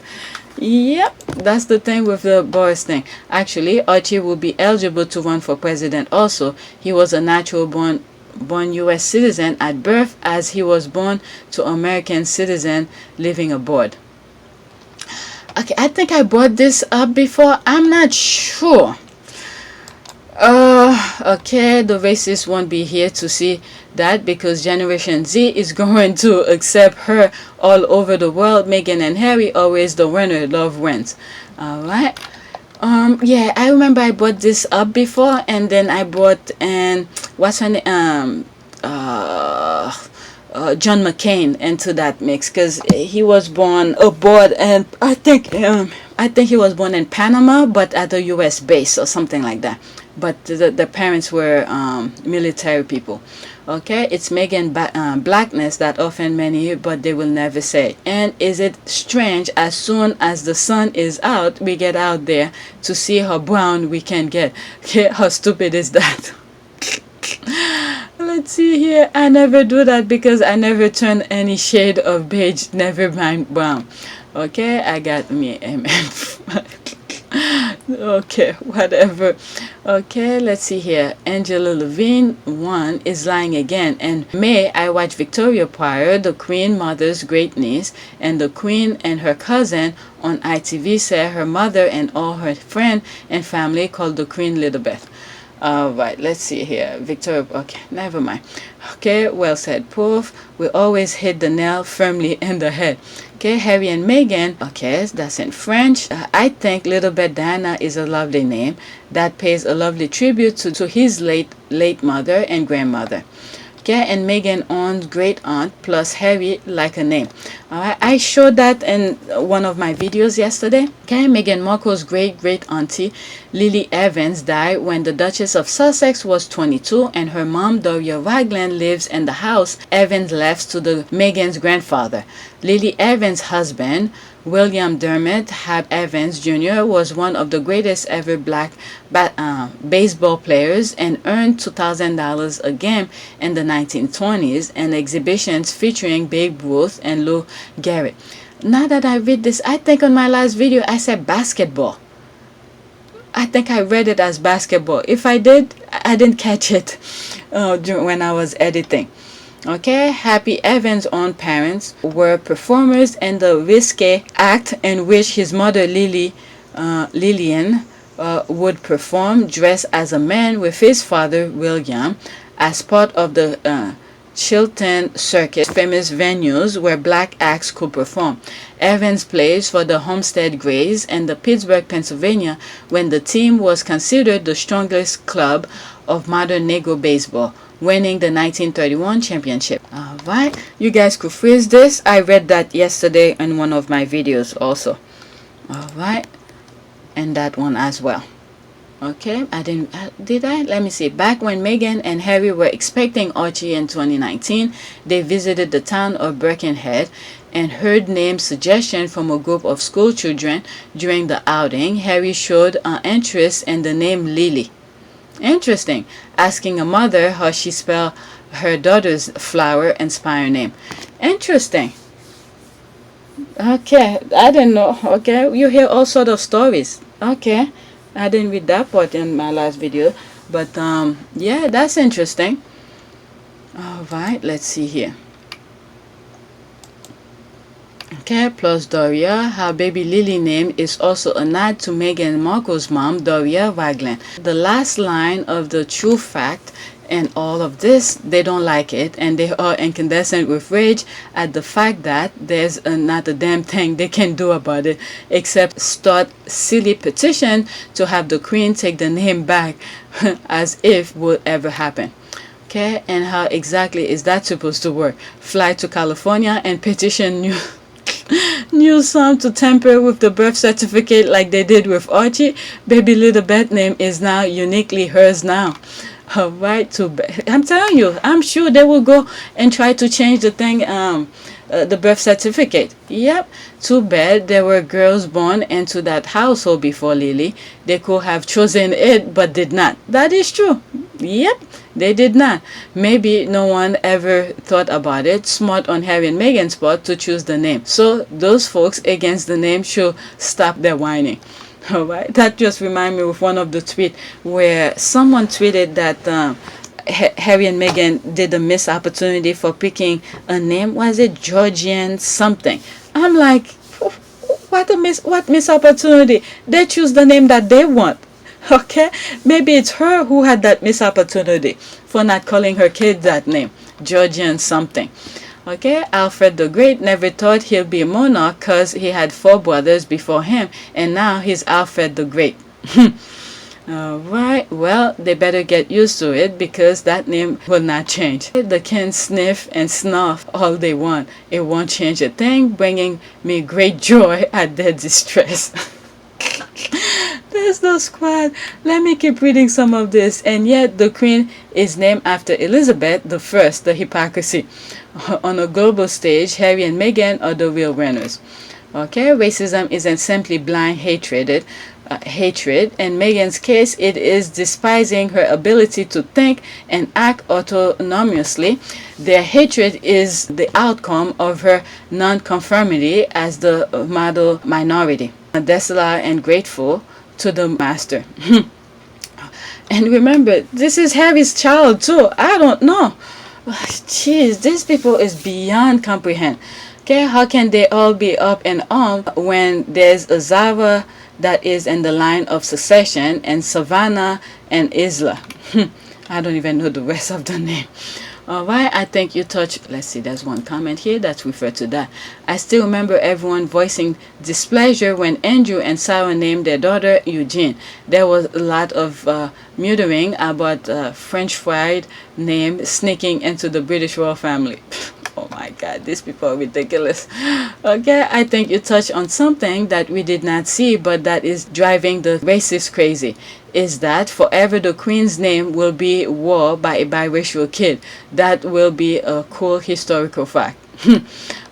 Speaker 6: that's the thing with the Boris thing. Actually, Archie will be eligible to run for president also. He was a natural born U.S. citizen at birth, as he was born to American citizen living abroad. Okay, I think I brought this up before. I'm not sure. Okay, the racists won't be here to see that because Generation Z is going to accept her all over the world. Meghan and Harry, always the winner, love wins. All right. Yeah, I remember I brought this up before, and then I brought what's her name, John McCain into that mix, because he was born abroad, and I think he was born in Panama, but at a U.S. base or something like that. But the parents were military people. Okay, it's Meghan blackness that offend many, but they will never say. And is it strange, as soon as the sun is out, we get out there to see how brown we can get? Okay, how stupid is that? Let's see here. I never do that because I never turn any shade of beige, never mind brown. Okay, I got me, amen. Okay, whatever. Okay, let's see here. Angela Levine 1 is lying again. And May, I watched Victoria Pryor, the Queen Mother's great niece, and the Queen and her cousin on ITV said her mother and all her friends and family called the Queen Lilibet. Right, let's see here. Victoria, okay, never mind. Okay, well said. Proof, we always hit the nail firmly in the head. Okay, Harry and Meghan, okay, that's in French. I think Lilibet Diana is a lovely name that pays a lovely tribute to his late mother and grandmother. Okay, and Meghan owns great aunt plus Harry like a name. Alright, I showed that in one of my videos yesterday. Okay, Meghan Markle's great auntie Lily Evans died when the Duchess of Sussex was 22, and her mom Doria Ragland lives in the house Evans left to the Meghan's grandfather. Lily Evans' husband William Dermot Hubb Evans Jr. was one of the greatest ever black baseball players and earned $2,000 a game in the 1920s and exhibitions featuring Babe Ruth and Lou Gehrig. Now that I read this, I think on my last video I said basketball. I think I read it as basketball. If I did, I didn't catch it when I was editing. Okay, Happy Evans' own parents were performers in the risque act in which his mother Lillian would perform dressed as a man with his father William as part of the Chilton Circus, famous venues where black acts could perform. Evans plays for the Homestead Grays in the Pittsburgh, Pennsylvania, when the team was considered the strongest club of modern Negro baseball, winning the 1931 championship. Alright, you guys could freeze this. I read that yesterday in one of my videos also. Alright, and that one as well. Okay, did I? Let me see. Back when Meghan and Harry were expecting Archie in 2019, they visited the town of Birkenhead and heard name suggestion from a group of school children. During the outing, Harry showed an interest in the name Lily. Interesting. Asking a mother how she spelled her daughter's flower-inspired name. Interesting. Okay, I didn't know. Okay, you hear all sort of stories. Okay. I didn't read that part in my last video, but yeah, that's interesting. All right, let's see here. Okay, plus Doria, her baby Lily name is also a nod to Meghan Markle's mom, Doria Ragland. The last line of the true fact and all of this, they don't like it, and they are incandescent with rage at the fact that there's not a damn thing they can do about it except start silly petition to have the Queen take the name back as if would ever happen. Okay, and how exactly is that supposed to work? Fly to California and petition new some to tamper with the birth certificate like they did with Archie? Baby Lilibet name is now uniquely hers now. Alright, too bad. I'm telling you, I'm sure they will go and try to change the thing, the birth certificate. Yep, too bad there were girls born into that household before Lily. They could have chosen it, but did not. That is true. Yep, they did not. Maybe no one ever thought about it. Smart on Harry and Meghan's part to choose the name. So those folks against the name should stop their whining. Alright, that just reminded me of one of the tweets where someone tweeted that Harry and Meghan did a missed opportunity for picking a name. Was it Georgian something? I'm like, what missed opportunity? They choose the name that they want. Okay, maybe it's her who had that missed opportunity for not calling her kid that name, Georgian something. Okay, Alfred the Great never thought he'll be a monarch because he had 4 brothers before him, and now he's Alfred the Great. Alright, well, they better get used to it because that name will not change. They can sniff and snuff all they want. It won't change a thing, bringing me great joy at their distress. There's no squad. Let me keep reading some of this. And yet the Queen is named after Elizabeth I, the Hypocrisy. On a global stage, Harry and Meghan are the real winners. Okay, racism isn't simply blind hatred. In Meghan's case, it is despising her ability to think and act autonomously. Their hatred is the outcome of her non-conformity as the model minority, desolate and grateful to the master. And remember, this is Harry's child too. I don't know. Jeez, these people is beyond comprehend. Okay, how can they all be up and on when there's a Zara that is in the line of succession and Savannah and Isla? I don't even know the rest of the name. Alright, I think you touched. Let's see, there's one comment here that's referred to that. I still remember everyone voicing displeasure when Andrew and Sarah named their daughter Eugene. There was a lot of muttering about French fried name sneaking into the British royal family. Oh my God, these people are ridiculous. Okay, I think you touched on something that we did not see, but that is driving the racists crazy. Is that forever the Queen's name will be wore by a biracial kid. That will be a cool historical fact.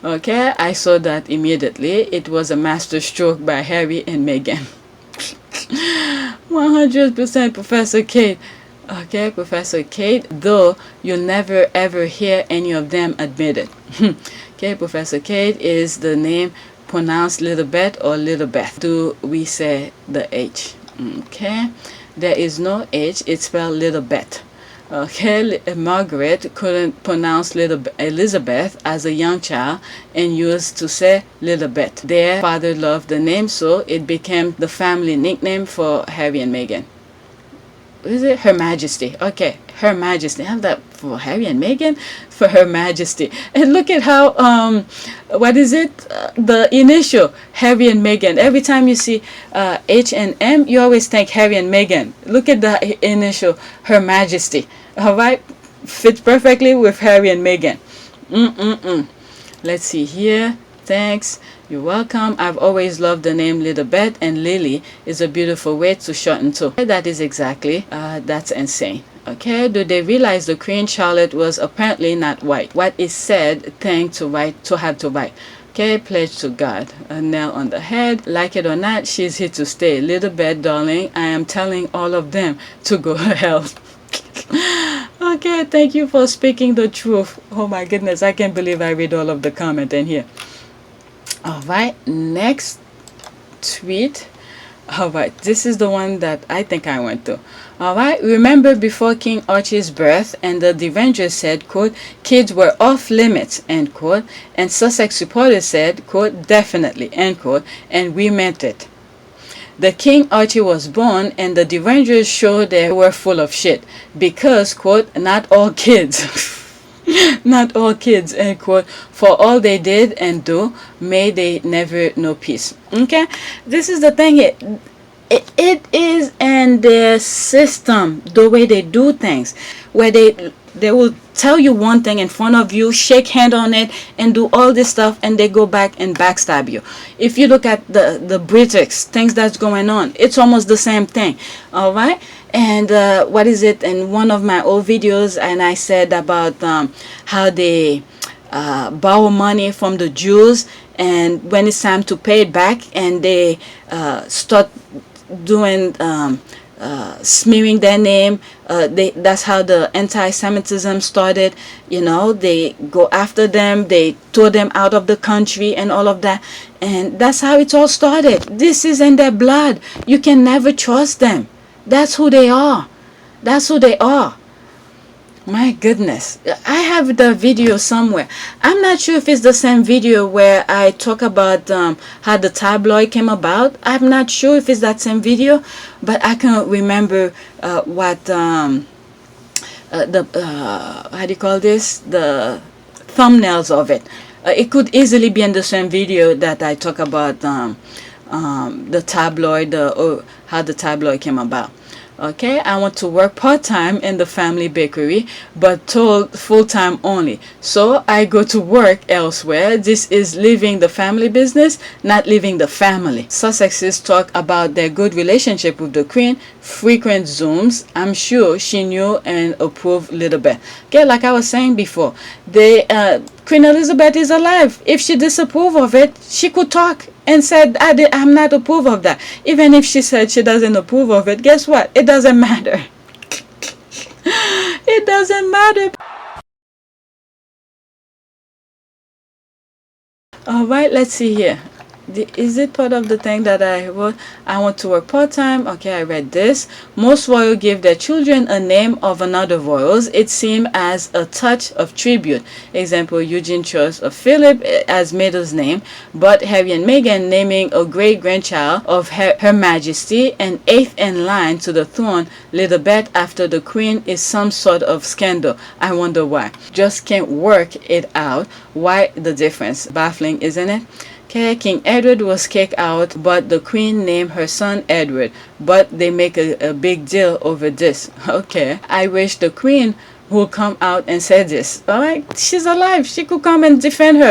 Speaker 6: Okay, I saw that immediately. It was a master stroke by Harry and Meghan. 100% Professor Kate. Okay, Professor Kate, though you'll never ever hear any of them admit it. Okay, Professor Kate is the name pronounce Lilibet or Lilibet? Do we say the H? Okay, there is no H, it's spelled Lilibet. Okay, Margaret couldn't pronounce Elizabeth as a young child and used to say Lilibet. Their father loved the name, so it became the family nickname for Harry and Meghan. Is it Her Majesty? Okay, Her Majesty. Have that for Harry and Meghan, for Her Majesty. And look at how what is it? The initial Harry and Meghan. Every time you see H and M, you always think Harry and Meghan. Look at the initial Her Majesty. All right, fits perfectly with Harry and Meghan. Let's see here. Thanks. You're welcome. I've always loved the name Lilibet, and Lily is a beautiful way to shorten to. That is exactly, that's insane. Okay, do they realize the Queen Charlotte was apparently not white? What is said thing to have to write? Okay, pledge to God. A nail on the head. Like it or not, she's here to stay. Lilibet, darling, I am telling all of them to go to hell. Okay, thank you for speaking the truth. Oh my goodness, I can't believe I read all of the comment in here. All right, next tweet. All right, this is the one that I think I went to. All right, remember before King Archie's birth, and the Avenger said, quote, kids were off limits, end quote, and Sussex supporters said, quote, definitely, end quote, and we meant it. The King Archie was born, and the Avengers showed they were full of shit because, quote, not all kids. Not all kids, end quote, for all they did and do, may they never know peace. Okay, this is the thing. It is in their system, the way they do things, where they will tell you one thing in front of you, shake hand on it, and do all this stuff, and they go back and backstab you. If you look at the British things that's going on, it's almost the same thing. All right. And what is it, in one of my old videos, and I said about how they borrow money from the Jews, and when it's time to pay it back, and they start doing smearing their name, that's how the anti-Semitism started. You know, they go after them, they throw them out of the country and all of that, and that's how it all started. This is in their blood. You can never trust them. That's who they are. That's who they are. My goodness. I have the video somewhere. I'm not sure if it's the same video where I talk about how the tabloid came about. I'm not sure if it's that same video, but I can't remember what how do you call this? The thumbnails of it. It could easily be in the same video that I talk about the tabloid, how the tabloid came about. Okay, I want to work part-time in the family bakery, but told full-time only. So I go to work elsewhere. This is leaving the family business, not leaving the family. Sussexes talk about their good relationship with the Queen, frequent Zooms. I'm sure she knew and approved Lilibet. Okay, like I was saying before, Queen Elizabeth is alive. If she disapproved of it, she could talk and said, I'm not approve of that. Even if she said she doesn't approve of it, guess what? It doesn't matter. It doesn't matter. All right, let's see here. Is it part of the thing that I wrote? I want to work part-time. Okay, I read this. Most royals give their children a name of another royals. It seems as a touch of tribute. Example, Eugene chose of Philip as middle name, but Harry and Meghan naming a great-grandchild of Her Majesty, and eighth in line to the throne, Lilibet after the Queen, is some sort of scandal. I wonder why. Just can't work it out. Why the difference? Baffling, isn't it? Okay, King Edward was kicked out, but the Queen named her son Edward. But they make a big deal over this. Okay, I wish the Queen would come out and say this. All right, she's alive. She could come and defend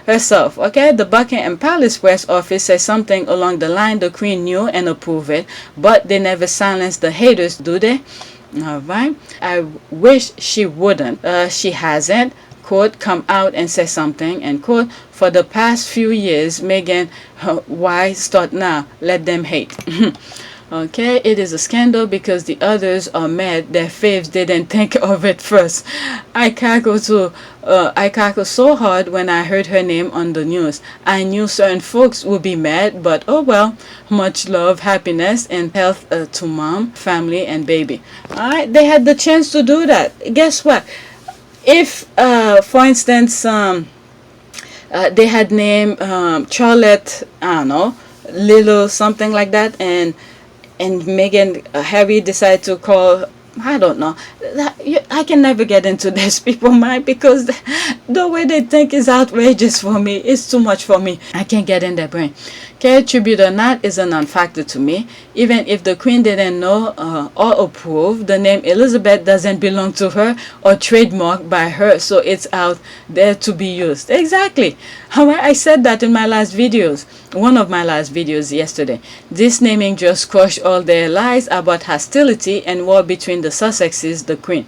Speaker 6: herself. Okay, the Buckingham Palace press office says something along the line the Queen knew and approved it, but they never silence the haters, do they? All right, I wish she wouldn't. She hasn't. Quote, come out and say something, and quote, for the past few years, Meghan, why start now? Let them hate. Okay, it is a scandal because the others are mad their faves didn't think of it first. I cackled so hard when I heard her name on the news. I knew certain folks would be mad, but oh well. Much love, happiness, and health to mom, family, and baby. Alright, they had the chance to do that. Guess what? If, for instance, they had named Charlotte, I don't know, Lilo, something like that, and Meghan, Harry decided to call, I don't know. I can never get into this people mind because the way they think is outrageous for me. It's too much for me. I can't get in their brain. Okay, tribute or not is a non-factor to me. Even if the Queen didn't know or approve, the name Elizabeth doesn't belong to her or trademarked by her, so it's out there to be used. Exactly. However, I said that in my last videos, one of my last videos yesterday. This naming just crushed all their lies about hostility and war between the Sussexes, the Queen.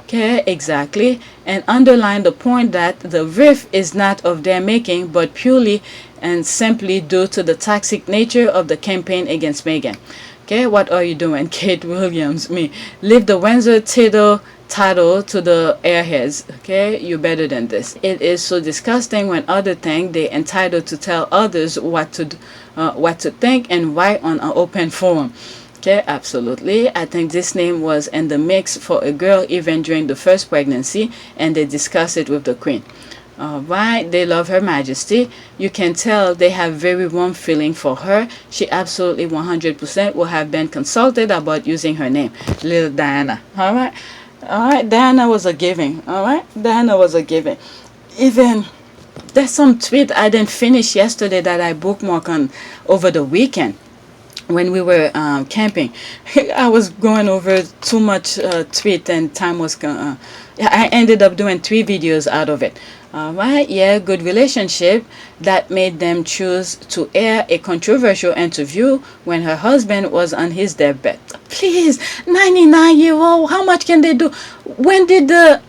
Speaker 6: Okay, exactly. And underline the point that the rift is not of their making, but purely and simply due to the toxic nature of the campaign against Meghan. Okay, what are you doing, Kate Williams? Me. Leave the Windsor title to the airheads. Okay, you're better than this. It is so disgusting when others think they're entitled to tell others what to think and why on an open forum. Okay, absolutely. I think this name was in the mix for a girl even during the first pregnancy, and they discussed it with the Queen. Alright, they love Her Majesty. You can tell they have very warm feeling for her. She absolutely 100% will have been consulted about using her name, Little Diana. Alright, Diana was a giving. Alright, Diana was a giving. Even there's some tweet I didn't finish yesterday that I bookmarked on over the weekend. When we were camping, I was going over too much tweet and time was gone. I ended up doing 3 videos out of it. Alright, yeah, good relationship that made them choose to air a controversial interview when her husband was on his deathbed. Please, 99-year-old, how much can they do? When did the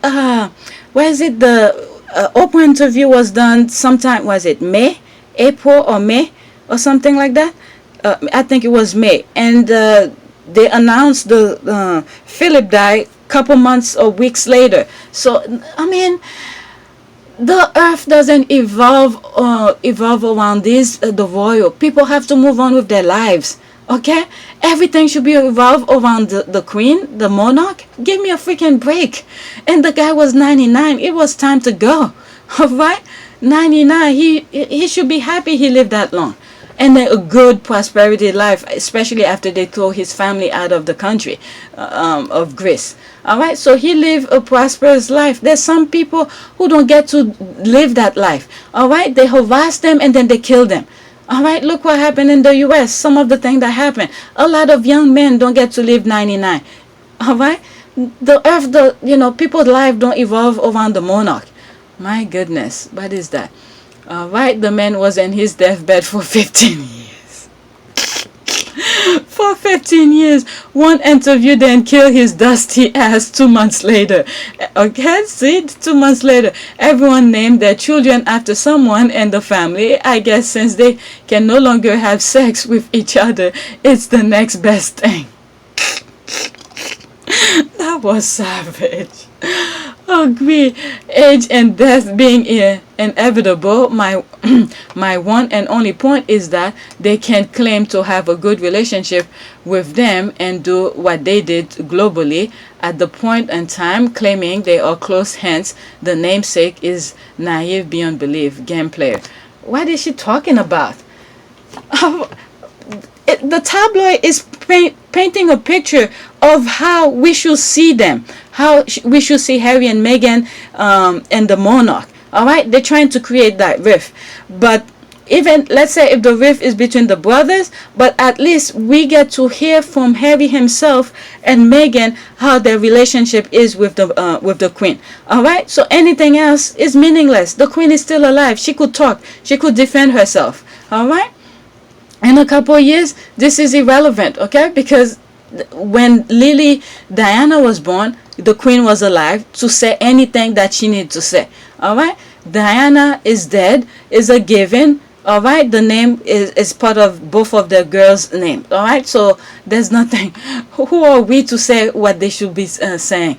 Speaker 6: Oprah interview was done? Sometime, was it April or May or something like that? I think it was May, and they announced the Philip died couple months or weeks later. So I mean, the earth doesn't evolve around the royal. People have to move on with their lives. Okay, everything should be evolved around the Queen, the monarch. Give me a freaking break. And the guy was 99. It was time to go. All right, 99. He should be happy he lived that long. And a good prosperity life, especially after they throw his family out of the country of Greece. All right, so he lived a prosperous life. There's some people who don't get to live that life. All right, they harass them and then they kill them. All right, look what happened in the U.S. Some of the things that happened. A lot of young men don't get to live 99. All right, the earth, people's life don't evolve around the monarch. My goodness, what is that? Alright, the man was in his deathbed for 15 years. For 15 years. One interview then killed his dusty ass 2 months later. Okay, see, 2 months later. Everyone named their children after someone in the family. I guess since they can no longer have sex with each other, it's the next best thing. That was savage. Agree. Age and death being inevitable, my one and only point is that they can claim to have a good relationship with them and do what they did globally at the point in time, claiming they are close. Hence, the namesake is naive beyond belief. Game player. What is she talking about? The tabloid is painting a picture of how we should see them, how we should see Harry and Meghan and the monarch. All right, they're trying to create that rift. But even, let's say, if the rift is between the brothers, but at least we get to hear from Harry himself and Meghan how their relationship is with the Queen. All right, so anything else is meaningless. The Queen is still alive. She could talk. She could defend herself. All right. In a couple of years, this is irrelevant, okay? Because when Diana was born, the Queen was alive to say anything that she needed to say, all right? Diana is dead, is a given, All right, the name is part of both of the girls' names. All right, so there's nothing. Who are we to say what they should be saying?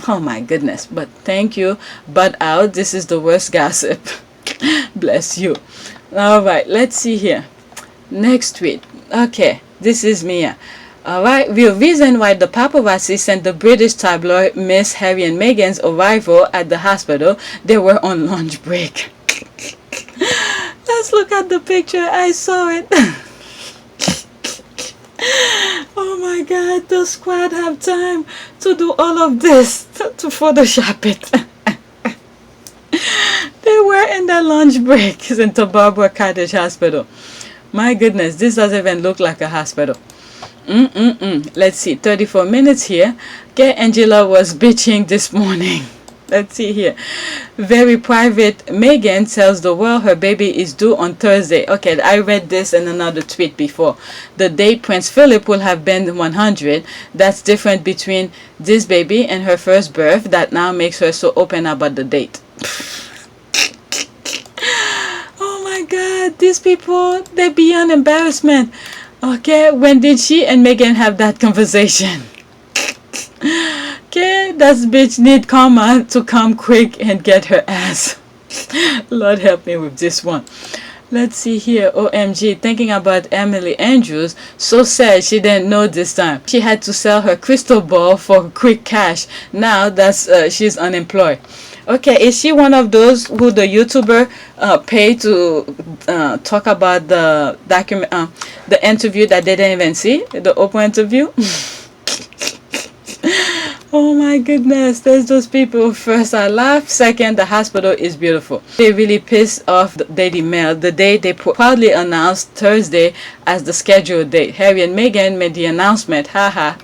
Speaker 6: Oh my goodness! But thank you, but out. This is the worst gossip. Bless you. All right, let's see here. Next tweet. Okay, this is Mia. All right, the reason why the paparazzi sent the British tabloid Miss Harry and Meghan's arrival at the hospital, they were on lunch break. Let's look at the picture. I saw it. Oh my God, the squad have time to do all of this, to Photoshop it. They were in their lunch break in the Barbara Cottage Hospital. My goodness, this doesn't even look like a hospital. Let's see, 34 minutes here. Okay, Angela was bitching this morning. Let's see here. Very private. Meghan tells the world her baby is due on Thursday. Okay, I read this in another tweet before. The date Prince Philip will have been 100. That's different between this baby and her first birth. That now makes her so open about the date. Oh my God, these people, they're beyond embarrassment. Okay, when did she and Meghan have that conversation? Okay, that bitch need karma to come quick and get her ass. Lord help me with this one. Let's see here. OMG, thinking about Emily Andrews. So sad she didn't know this time. She had to sell her crystal ball for quick cash. Now that's she's unemployed. Okay, is she one of those who the YouTuber paid to talk about the document, the interview that they didn't even see, the Oprah interview? Oh my goodness, there's those people. First I laugh, second the hospital is beautiful. They really pissed off the Daily Mail the day they proudly announced Thursday as the scheduled date. Harry and Meghan made the announcement, haha.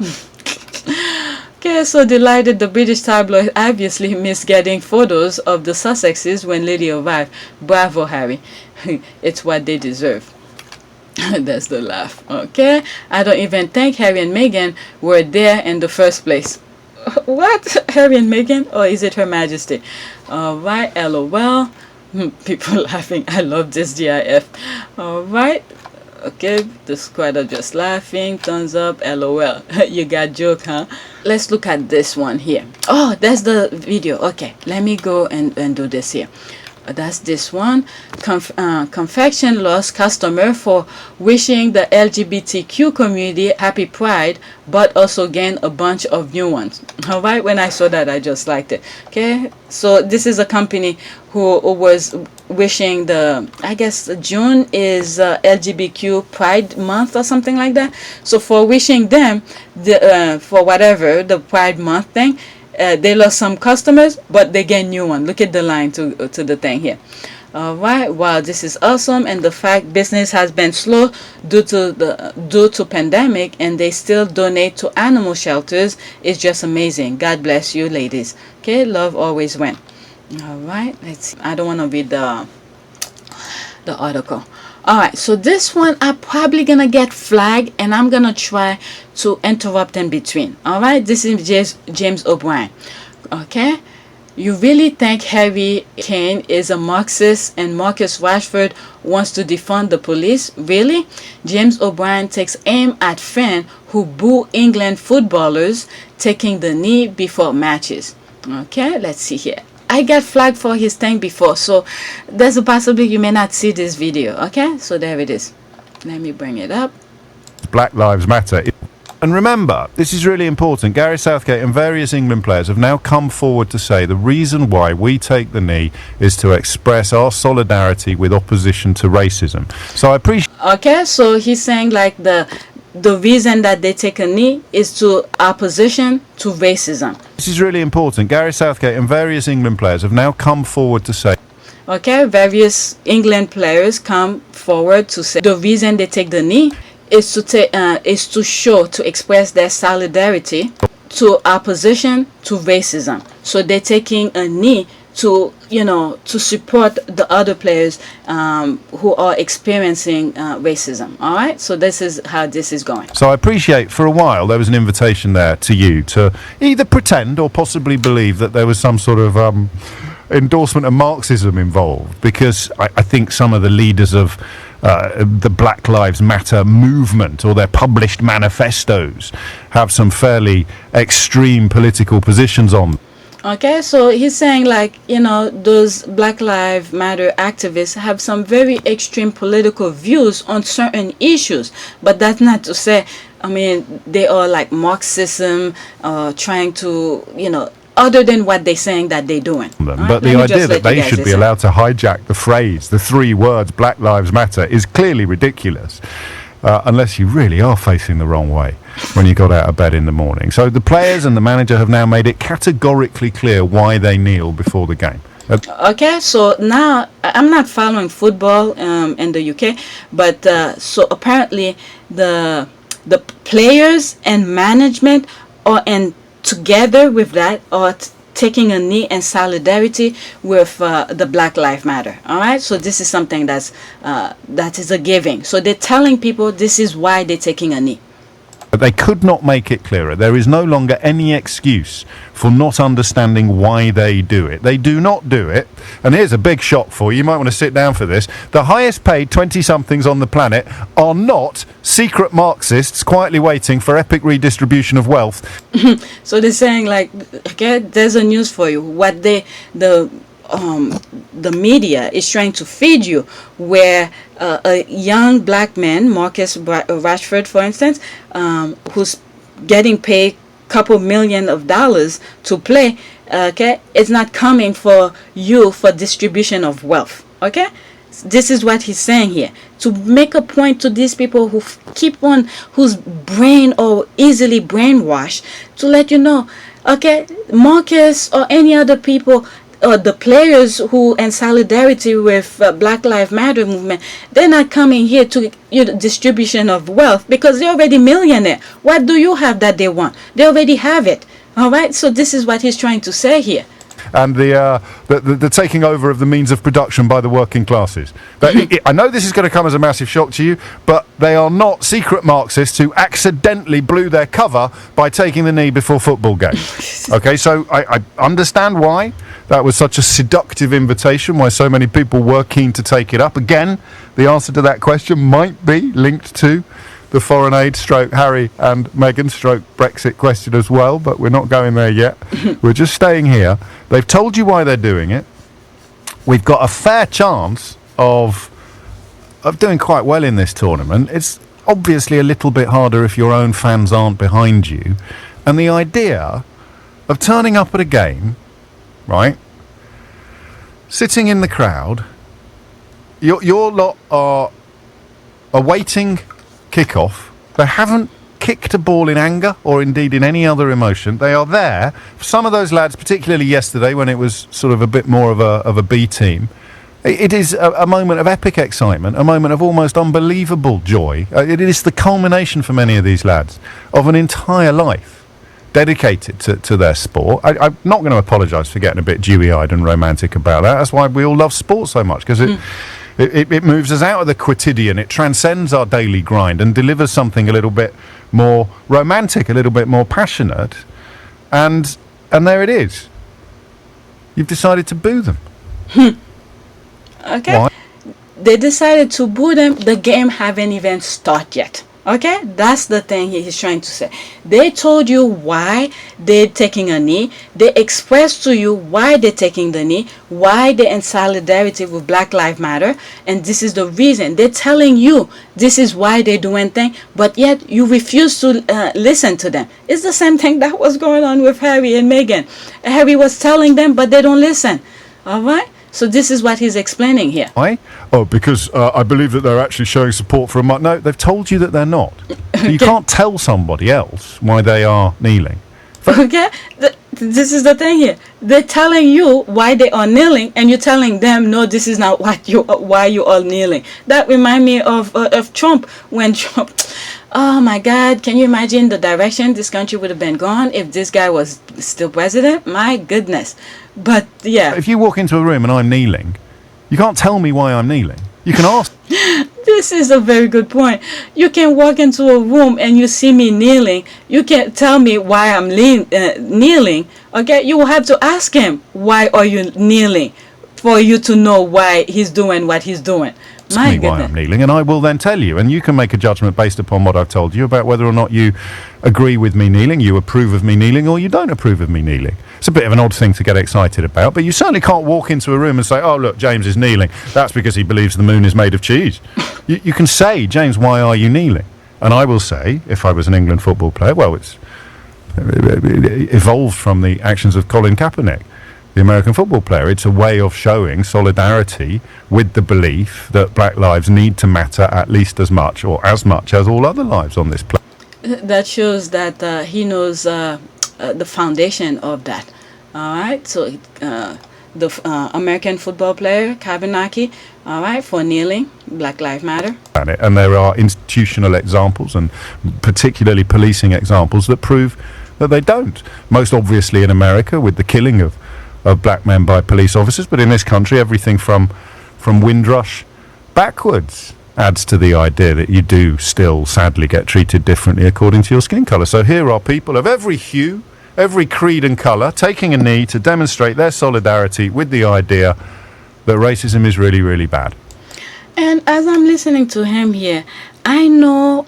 Speaker 6: Okay, so delighted the British tabloid obviously missed getting photos of the Sussexes when Lily arrived. Bravo, Harry. It's what they deserve. That's the laugh. Okay, I don't even think Harry and Meghan were there in the first place. What? Harry and Meghan? Or is it Her Majesty? Alright, LOL. People laughing. I love this GIF. Alright. Okay, the squad are just laughing. Thumbs up, LOL. You got joke, huh? Let's look at this one here. Oh, that's the video. Okay, let me go and do this here. That's this one. Confection lost customer for wishing the LGBTQ community happy pride, but also gained a bunch of new ones. All right, when I saw that, I just liked it. Okay, so this is a company who was wishing the, I guess June is LGBTQ Pride Month or something like that. So for wishing them the for whatever the Pride Month thing, they lost some customers, but they gain new one. Look at the line to the thing here. All right, wow, this is awesome. And the fact business has been slow due to pandemic, and they still donate to animal shelters is just amazing. God bless you, ladies. Okay, love always win. All right, let's see. I don't want to read the article. All right, so this one I'm probably gonna get flagged, and I'm gonna try to interrupt in between. All right, this is James O'Brien. Okay, you really think Harry Kane is a Marxist and Marcus Rashford wants to defund the police? Really? James O'Brien takes aim at fans who boo England footballers taking the knee before matches. Okay, let's see here. I got flagged for his thing before, so there's a possibility you may not see this video. Okay, so there it is. Let me bring it up.
Speaker 9: Black Lives Matter. And remember, this is really important. Gary Southgate and various England players have now come forward to say the reason why we take the knee is to express our solidarity with opposition to racism. So I appreciate.
Speaker 6: Okay, so he's saying like the reason that they take a knee is to opposition to racism.
Speaker 9: This is really important. Gary Southgate and various England players have now come forward to say.
Speaker 6: Okay, various England players come forward to say the reason they take the knee is to express their solidarity to opposition to racism. So they're taking a knee to, to support the other players who are experiencing racism. All right, so this is how this is going.
Speaker 9: So I appreciate for a while there was an invitation there to you to either pretend or possibly believe that there was some sort of endorsement of Marxism involved, because I think some of the leaders of the Black Lives Matter movement or their published manifestos have some fairly extreme political positions on.
Speaker 6: Okay, so he's saying, like, you know, those Black Lives Matter activists have some very extreme political views on certain issues, but that's not to say, I mean, they are like Marxism, trying to, you know, other than what they're saying that they're doing.
Speaker 9: But the idea that they should be allowed to hijack the phrase, the 3 words Black Lives Matter, is clearly ridiculous, unless you really are facing the wrong way when you got out of bed in the morning. So the players and the manager have now made it categorically clear why they kneel before the game.
Speaker 6: Okay, so now I'm not following football in the UK, but so apparently the players and management are together with that, are taking a knee in solidarity with the Black Lives Matter. All right, so this is something that is a giving. So they're telling people this is why they're taking a knee.
Speaker 9: But they could not make it clearer. There is no longer any excuse for not understanding why they do it. They do not do it. And here's a big shock for you. You might want to sit down for this. The highest paid 20-somethings on the planet are not secret Marxists quietly waiting for epic redistribution of wealth.
Speaker 6: So they're saying, like, okay, there's a news for you. What the media is trying to feed you, where a young black man, Marcus Rashford, for instance, who's getting paid couple $million to play, okay, it's not coming for you for distribution of wealth. Okay, this is what he's saying here, to make a point to these people who whose brain are easily brainwashed, to let you know, okay, Marcus or any other people, the players who in solidarity with Black Lives Matter movement, they're not coming here to distribution of wealth, because they're already millionaire. What do you have that they want? They already have it. All right, so this is what he's trying to say here.
Speaker 9: And the taking over of the means of production by the working classes. I know this is going to come as a massive shock to you, but they are not secret Marxists who accidentally blew their cover by taking the knee before football games. Okay, so I understand why that was such a seductive invitation, why so many people were keen to take it up. Again, the answer to that question might be linked to the foreign aid stroke Harry and Meghan stroke Brexit question as well, but we're not going there yet. We're just staying here. They've told you why they're doing it. We've got a fair chance of doing quite well in this tournament. It's obviously a little bit harder if your own fans aren't behind you. And the idea of turning up at a game, right, sitting in the crowd, your lot are awaiting kick-off. They haven't kicked a ball in anger or indeed in any other emotion. They are there. Some of those lads, particularly yesterday when it was sort of a bit more of a B team, it is a moment of epic excitement, a moment of almost unbelievable joy. It is the culmination for many of these lads of an entire life dedicated to their sport. I'm not going to apologise for getting a bit dewy-eyed and romantic about that. That's why we all love sport so much, because it moves us out of the quotidian. It transcends our daily grind and delivers something a little bit more romantic, a little bit more passionate. And there it is. You've decided to boo them.
Speaker 6: Okay.
Speaker 9: Why?
Speaker 6: They decided to boo them. The game haven't even started yet. Okay, that's the thing he's trying to say. They told you why they're taking a knee. They expressed to you why they're taking the knee, why they're in solidarity with Black Lives Matter, and this is the reason. They're telling you this is why they're doing things, but yet you refuse to listen to them. It's the same thing that was going on with Harry and Meghan. Harry was telling them, but they don't listen. All right? So this is what he's explaining here.
Speaker 9: Why? Oh, because I believe that they're actually showing support for a... No, they've told you that they're not. So you can't tell somebody else why they are kneeling.
Speaker 6: Okay? This is the thing here. They're telling you why they are kneeling, and you're telling them, no, this is not why you are kneeling. That reminds me of Trump, when Trump... Oh my God, can you imagine the direction this country would have been gone if this guy was still president? My goodness. But yeah.
Speaker 9: If you walk into a room and I'm kneeling, you can't tell me why I'm kneeling. You can ask.
Speaker 6: this is a very good point. You can walk into a room and you see me kneeling. You can't tell me why I'm kneeling. Okay, you will have to ask him, why are you kneeling? For you to know why he's doing what he's doing.
Speaker 9: Ask me why I'm kneeling, and I will then tell you, and you can make a judgment based upon what I've told you about whether or not you agree with me kneeling, you approve of me kneeling, or you don't approve of me kneeling. It's a bit of an odd thing to get excited about, but you certainly can't walk into a room and say, oh, look, James is kneeling. That's because he believes the moon is made of cheese. You can say, James, why are you kneeling? And I will say, if I was an England football player, well, it's evolved from the actions of Colin Kaepernick, the American football player. It's a way of showing solidarity with the belief that black lives need to matter at least as much or as much as all other lives on this planet.
Speaker 6: That shows that he knows the foundation of that. All right, so the American football player Kaepernick, all right, for kneeling, Black Lives Matter.
Speaker 9: And there are institutional examples and particularly policing examples that prove that they don't. Most obviously in America with the killing of black men by police officers, but in this country everything from Windrush backwards adds to the idea that you do still sadly get treated differently according to your skin colour. So here are people of every hue, every creed and colour taking a knee to demonstrate their solidarity with the idea that racism is really, really bad.
Speaker 6: And as I'm listening to him here, I know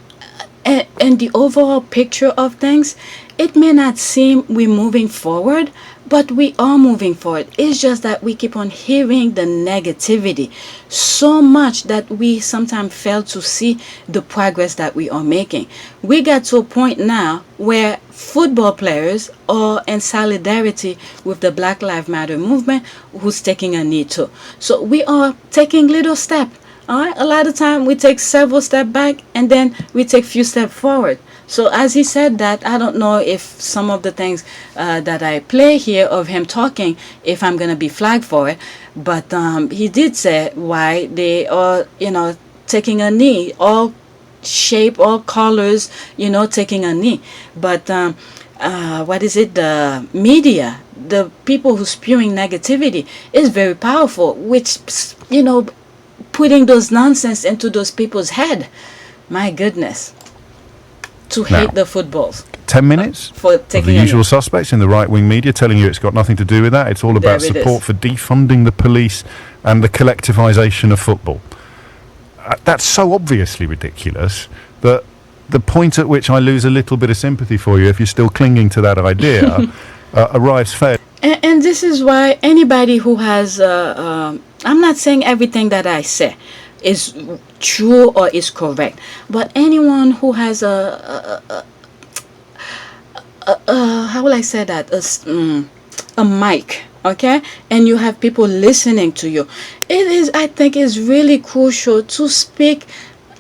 Speaker 6: in the overall picture of things, it may not seem we're moving forward, but we are moving forward. It's just that we keep on hearing the negativity so much that we sometimes fail to see the progress that we are making. We got to a point now where football players are in solidarity with the Black Lives Matter movement who's taking a knee too. So we are taking little steps. All right? A lot of time we take several steps back and then we take few steps forward. So as he said that, I don't know if some of the things that I play here of him talking, if I'm going to be flagged for it. But he did say why they are, taking a knee, all shape, all colors, taking a knee. But what is it? The media, the people who spewing negativity is very powerful, which, putting those nonsense into those people's head. My goodness. To hate the footballs.
Speaker 9: 10 minutes
Speaker 6: for
Speaker 9: taking the usual suspects in the right-wing media telling you it's got nothing to do with that. It's all about support for defunding the police and the collectivisation of football. That's so obviously ridiculous that the point at which I lose a little bit of sympathy for you, if you're still clinging to that idea, arrives fair.
Speaker 6: And this is why anybody who has, I'm not saying everything that I say is true or is correct, but anyone who has how will I say that, a mic, okay, and you have people listening to you, I think is really crucial to speak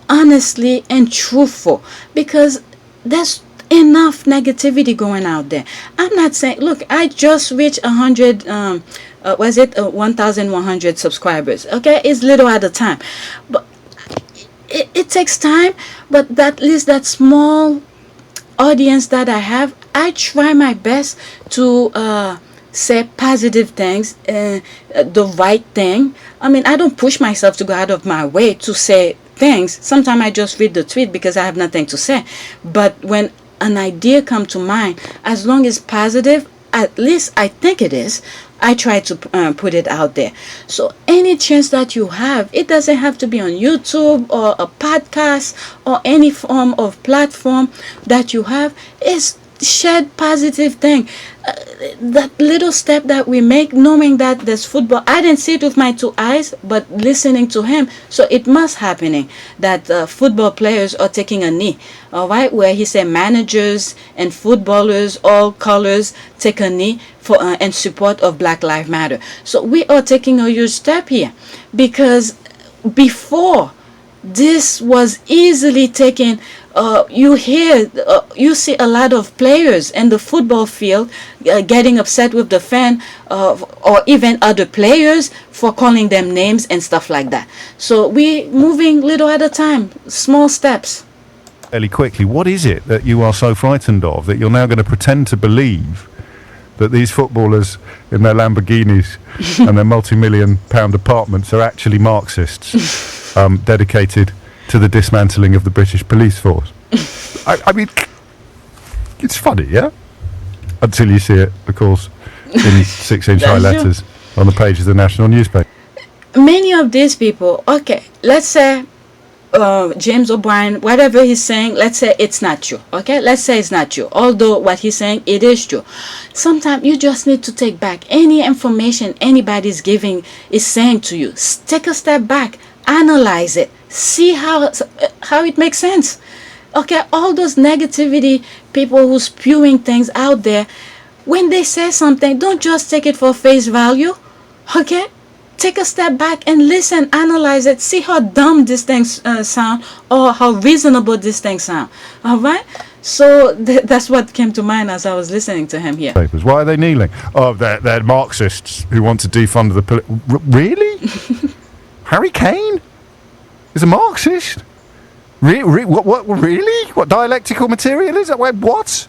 Speaker 6: honestly and truthful, because there's enough negativity going out there. I'm not saying, look, I just reached 1,100 subscribers. Okay, it's little at a time, but it takes time. But at least that small audience that I have, I try my best to say positive things, the right thing. I mean, I don't push myself to go out of my way to say things. Sometimes I just read the tweet because I have nothing to say. But when an idea comes to mind, as long as positive, at least I think it is, I try to put it out there. So any chance that you have, it doesn't have to be on YouTube or a podcast or any form of platform that you have, is shed positive thing. That little step that we make, knowing that there's football, I didn't see it with my two eyes, but listening to him, so it must happening that football players are taking a knee, all right, where he said managers and footballers, all colors, take a knee for in support of Black Lives Matter. So we are taking a huge step here, because before this was easily taken. You see a lot of players in the football field getting upset with the fan or even other players for calling them names and stuff like that. So we moving little at a time, small steps.
Speaker 9: Fairly quickly, what is it that you are so frightened of that you're now going to pretend to believe that these footballers in their Lamborghinis and their multi-million-pound apartments are actually Marxists dedicated to the dismantling of the British police force. I mean, it's funny, yeah? Until you see it, of course, in 6-inch high letters on the page of the national newspaper.
Speaker 6: Many of these people, okay, let's say James O'Brien, whatever he's saying, let's say it's not true. Okay, let's say it's not true. Although what he's saying, it is true. Sometimes you just need to take back any information anybody's giving is saying to you. Take a step back, analyze it, see how it makes sense. Okay, all those negativity people who spewing things out there, when they say something, don't just take it for face value. Okay, take a step back and listen, analyze it, see how dumb these things sound or how reasonable these things sound. All right, so that's what came to mind as I was listening to him here.
Speaker 9: Why are they kneeling? Oh, they're Marxists who want to defund the police. Really? Harry Kane is a Marxist? What? Really? What dialectical material is that? What?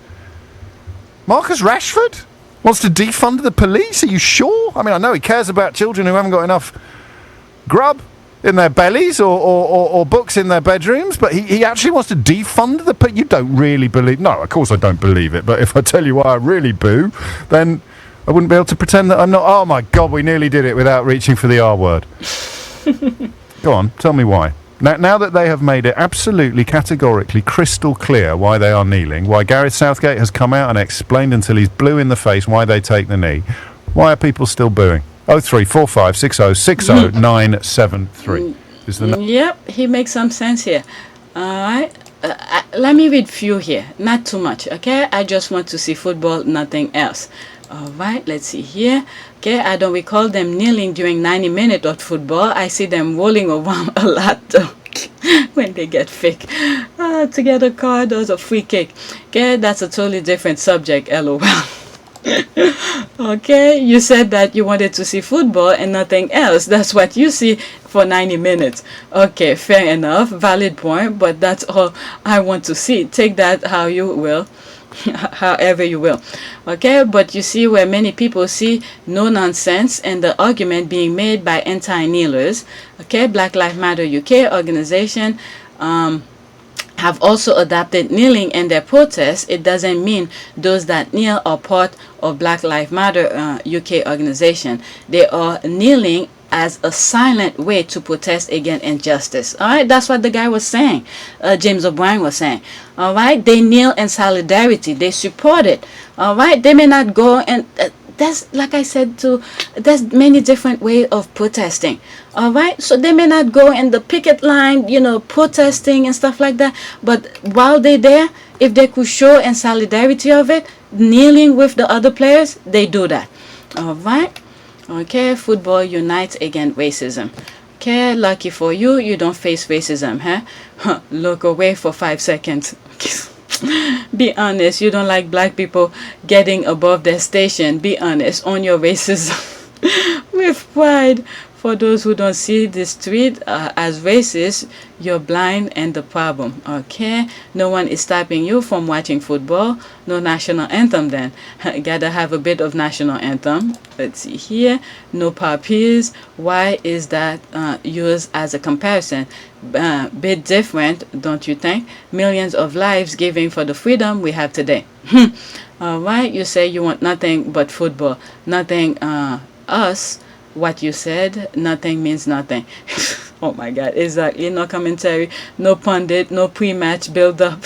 Speaker 9: Marcus Rashford wants to defund the police? Are you sure? I mean, I know he cares about children who haven't got enough grub in their bellies or books in their bedrooms, but he actually wants to defund the police. You don't really believe... No, of course I don't believe it, but if I tell you why I really boo, then I wouldn't be able to pretend that I'm not... Oh, my God, we nearly did it without reaching for the R word. Go on, tell me why. Now that they have made it absolutely categorically crystal clear why they are kneeling, why Gareth Southgate has come out and explained until he's blue in the face why they take the knee, why are people still booing? 03456060973 is the
Speaker 6: Yep, he makes some sense here. All right, let me read few here, not too much. Okay, I just want to see football, nothing else. All right, let's see here. Okay, I don't recall them kneeling during 90 minutes of football. I see them rolling around a lot though. When they get fake. To get a card or a free kick. Okay, that's a totally different subject, lol. Okay, you said that you wanted to see football and nothing else. That's what you see for 90 minutes. Okay, fair enough, valid point, but that's all I want to see. Take that how you will. However you will. Okay, but you see where many people see no nonsense and the argument being made by anti-kneelers. Okay, Black Lives Matter UK organization have also adopted kneeling in their protests. It doesn't mean those that kneel are part of Black Lives Matter UK organization. They are kneeling as a silent way to protest against injustice. All right, that's what the guy was saying. James O'Brien was saying. All right, they kneel in solidarity. They support it. All right, they may not go and that's like I said too. There's many different ways of protesting. All right, so they may not go in the picket line, you know, protesting and stuff like that. But while they're there, if they could show in solidarity of it, kneeling with the other players, they do that. All right. Okay, football unites against racism. Okay, lucky for you, you don't face racism, huh? Look away for 5 seconds. Be honest, you don't like black people getting above their station. Be honest, own your racism with pride. For those who don't see the street as racist, you're blind and the problem. Okay, no one is stopping you from watching football. No national anthem then. Gotta have a bit of national anthem. Let's see here. No puppies. Why is that used as a comparison? Bit different, don't you think? Millions of lives giving for the freedom we have today. All right, you say you want nothing but football. Nothing us. What you said, nothing means nothing. Oh my God, exactly. No commentary, no pundit, no pre-match build-up.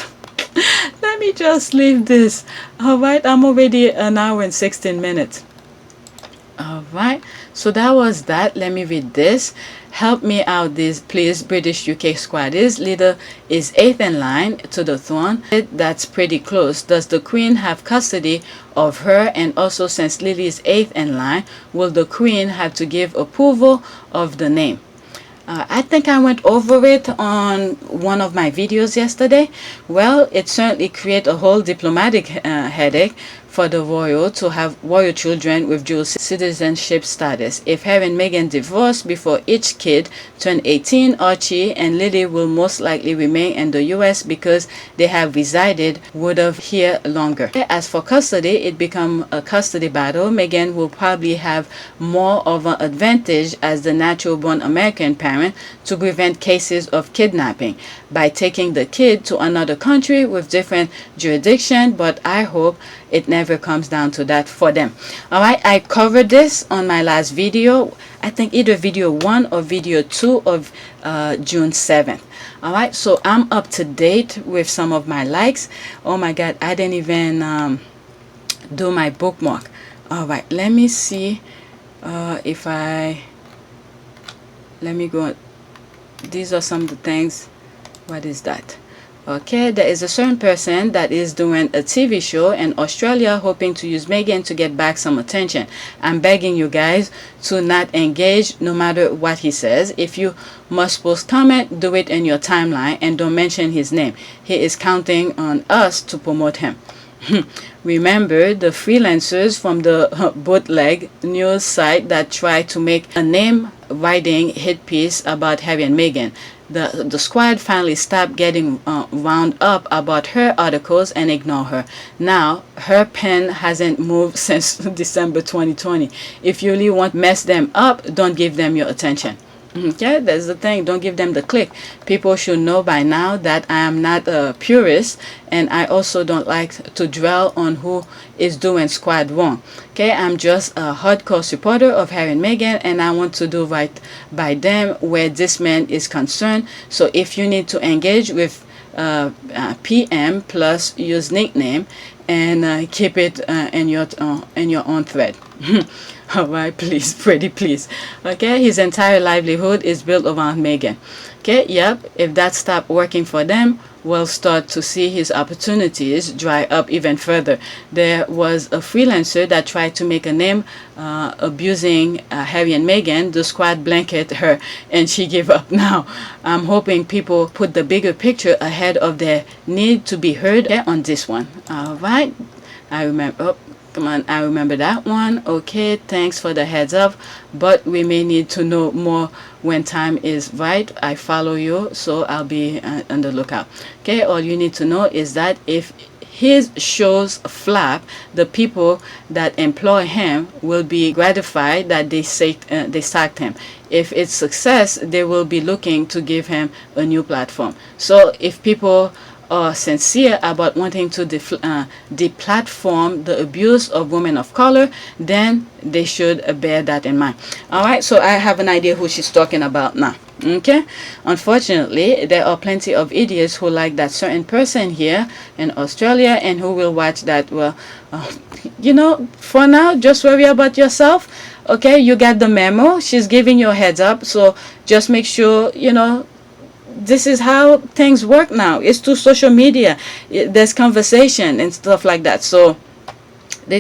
Speaker 6: Let me just leave this. All right, I'm already an hour and 16 minutes. All right, so that was that. Let me read this. Help me out, this please. British UK squad is leader is 8th in line to the throne. That's pretty close. Does the Queen have custody of her? And also, since Lily is 8th in line, will the Queen have to give approval of the name? I think I went over it on one of my videos yesterday. Well, it certainly creates a whole diplomatic headache for the royal to have royal children with dual citizenship status. If Harry and Meghan divorce before each kid turn 18, Archie and Lily will most likely remain in the US because they have resided would have here longer. As for custody, it become a custody battle. Meghan will probably have more of an advantage as the natural born American parent to prevent cases of kidnapping by taking the kid to another country with different jurisdiction, but I hope it never comes down to that for them. All right, I covered this on my last video, I think either video 1 or video 2 of June 7th. All right, so I'm up to date with some of my likes. Oh my god, I didn't even do my bookmark. All right, let me see if I let me go. These are some of the things. What is that? Okay, there is a certain person that is doing a TV show in Australia hoping to use Meghan to get back some attention. I'm begging you guys to not engage no matter what he says. If you must post comment, do it in your timeline and don't mention his name. He is counting on us to promote him. Remember the freelancers from the bootleg news site that tried to make a name writing hit piece about Harry and Meghan. The squad finally stopped getting wound up about her articles and ignore her. Now her pen hasn't moved since December 2020. If you really want to mess them up, don't give them your attention. Okay, that's the thing. Don't give them the click. People should know by now that I am not a purist, and I also don't like to dwell on who is doing squad wrong. Okay, I'm just a hardcore supporter of Harry and Meghan, and I want to do right by them where this man is concerned. So if you need to engage with PM plus use nickname and keep it in your own thread. All right, please, Freddie, please. Okay, his entire livelihood is built around Meghan. Okay, yep, if that stopped working for them, we'll start to see his opportunities dry up even further. There was a freelancer that tried to make a name abusing Harry and Meghan. The squad blanket her and she gave up now. I'm hoping people put the bigger picture ahead of their need to be heard on this one. All right, I remember. Oh, come on, I remember that one. Okay, thanks for the heads up, but we may need to know more when time is right. I follow you, so I'll be on the lookout. Okay, all you need to know is that if his shows flap, the people that employ him will be gratified that they sacked him. If it's success, they will be looking to give him a new platform. So if people are sincere about wanting to deplatform the abuse of women of color, then they should bear that in mind. All right, so I have an idea who she's talking about now. Okay, unfortunately there are plenty of idiots who like that certain person here in Australia and who will watch that. Well, you know, for now just worry about yourself. Okay, you got the memo. She's giving you a heads up, so just make sure, you know, this is how things work now. It's through social media. There's conversation and stuff like that. So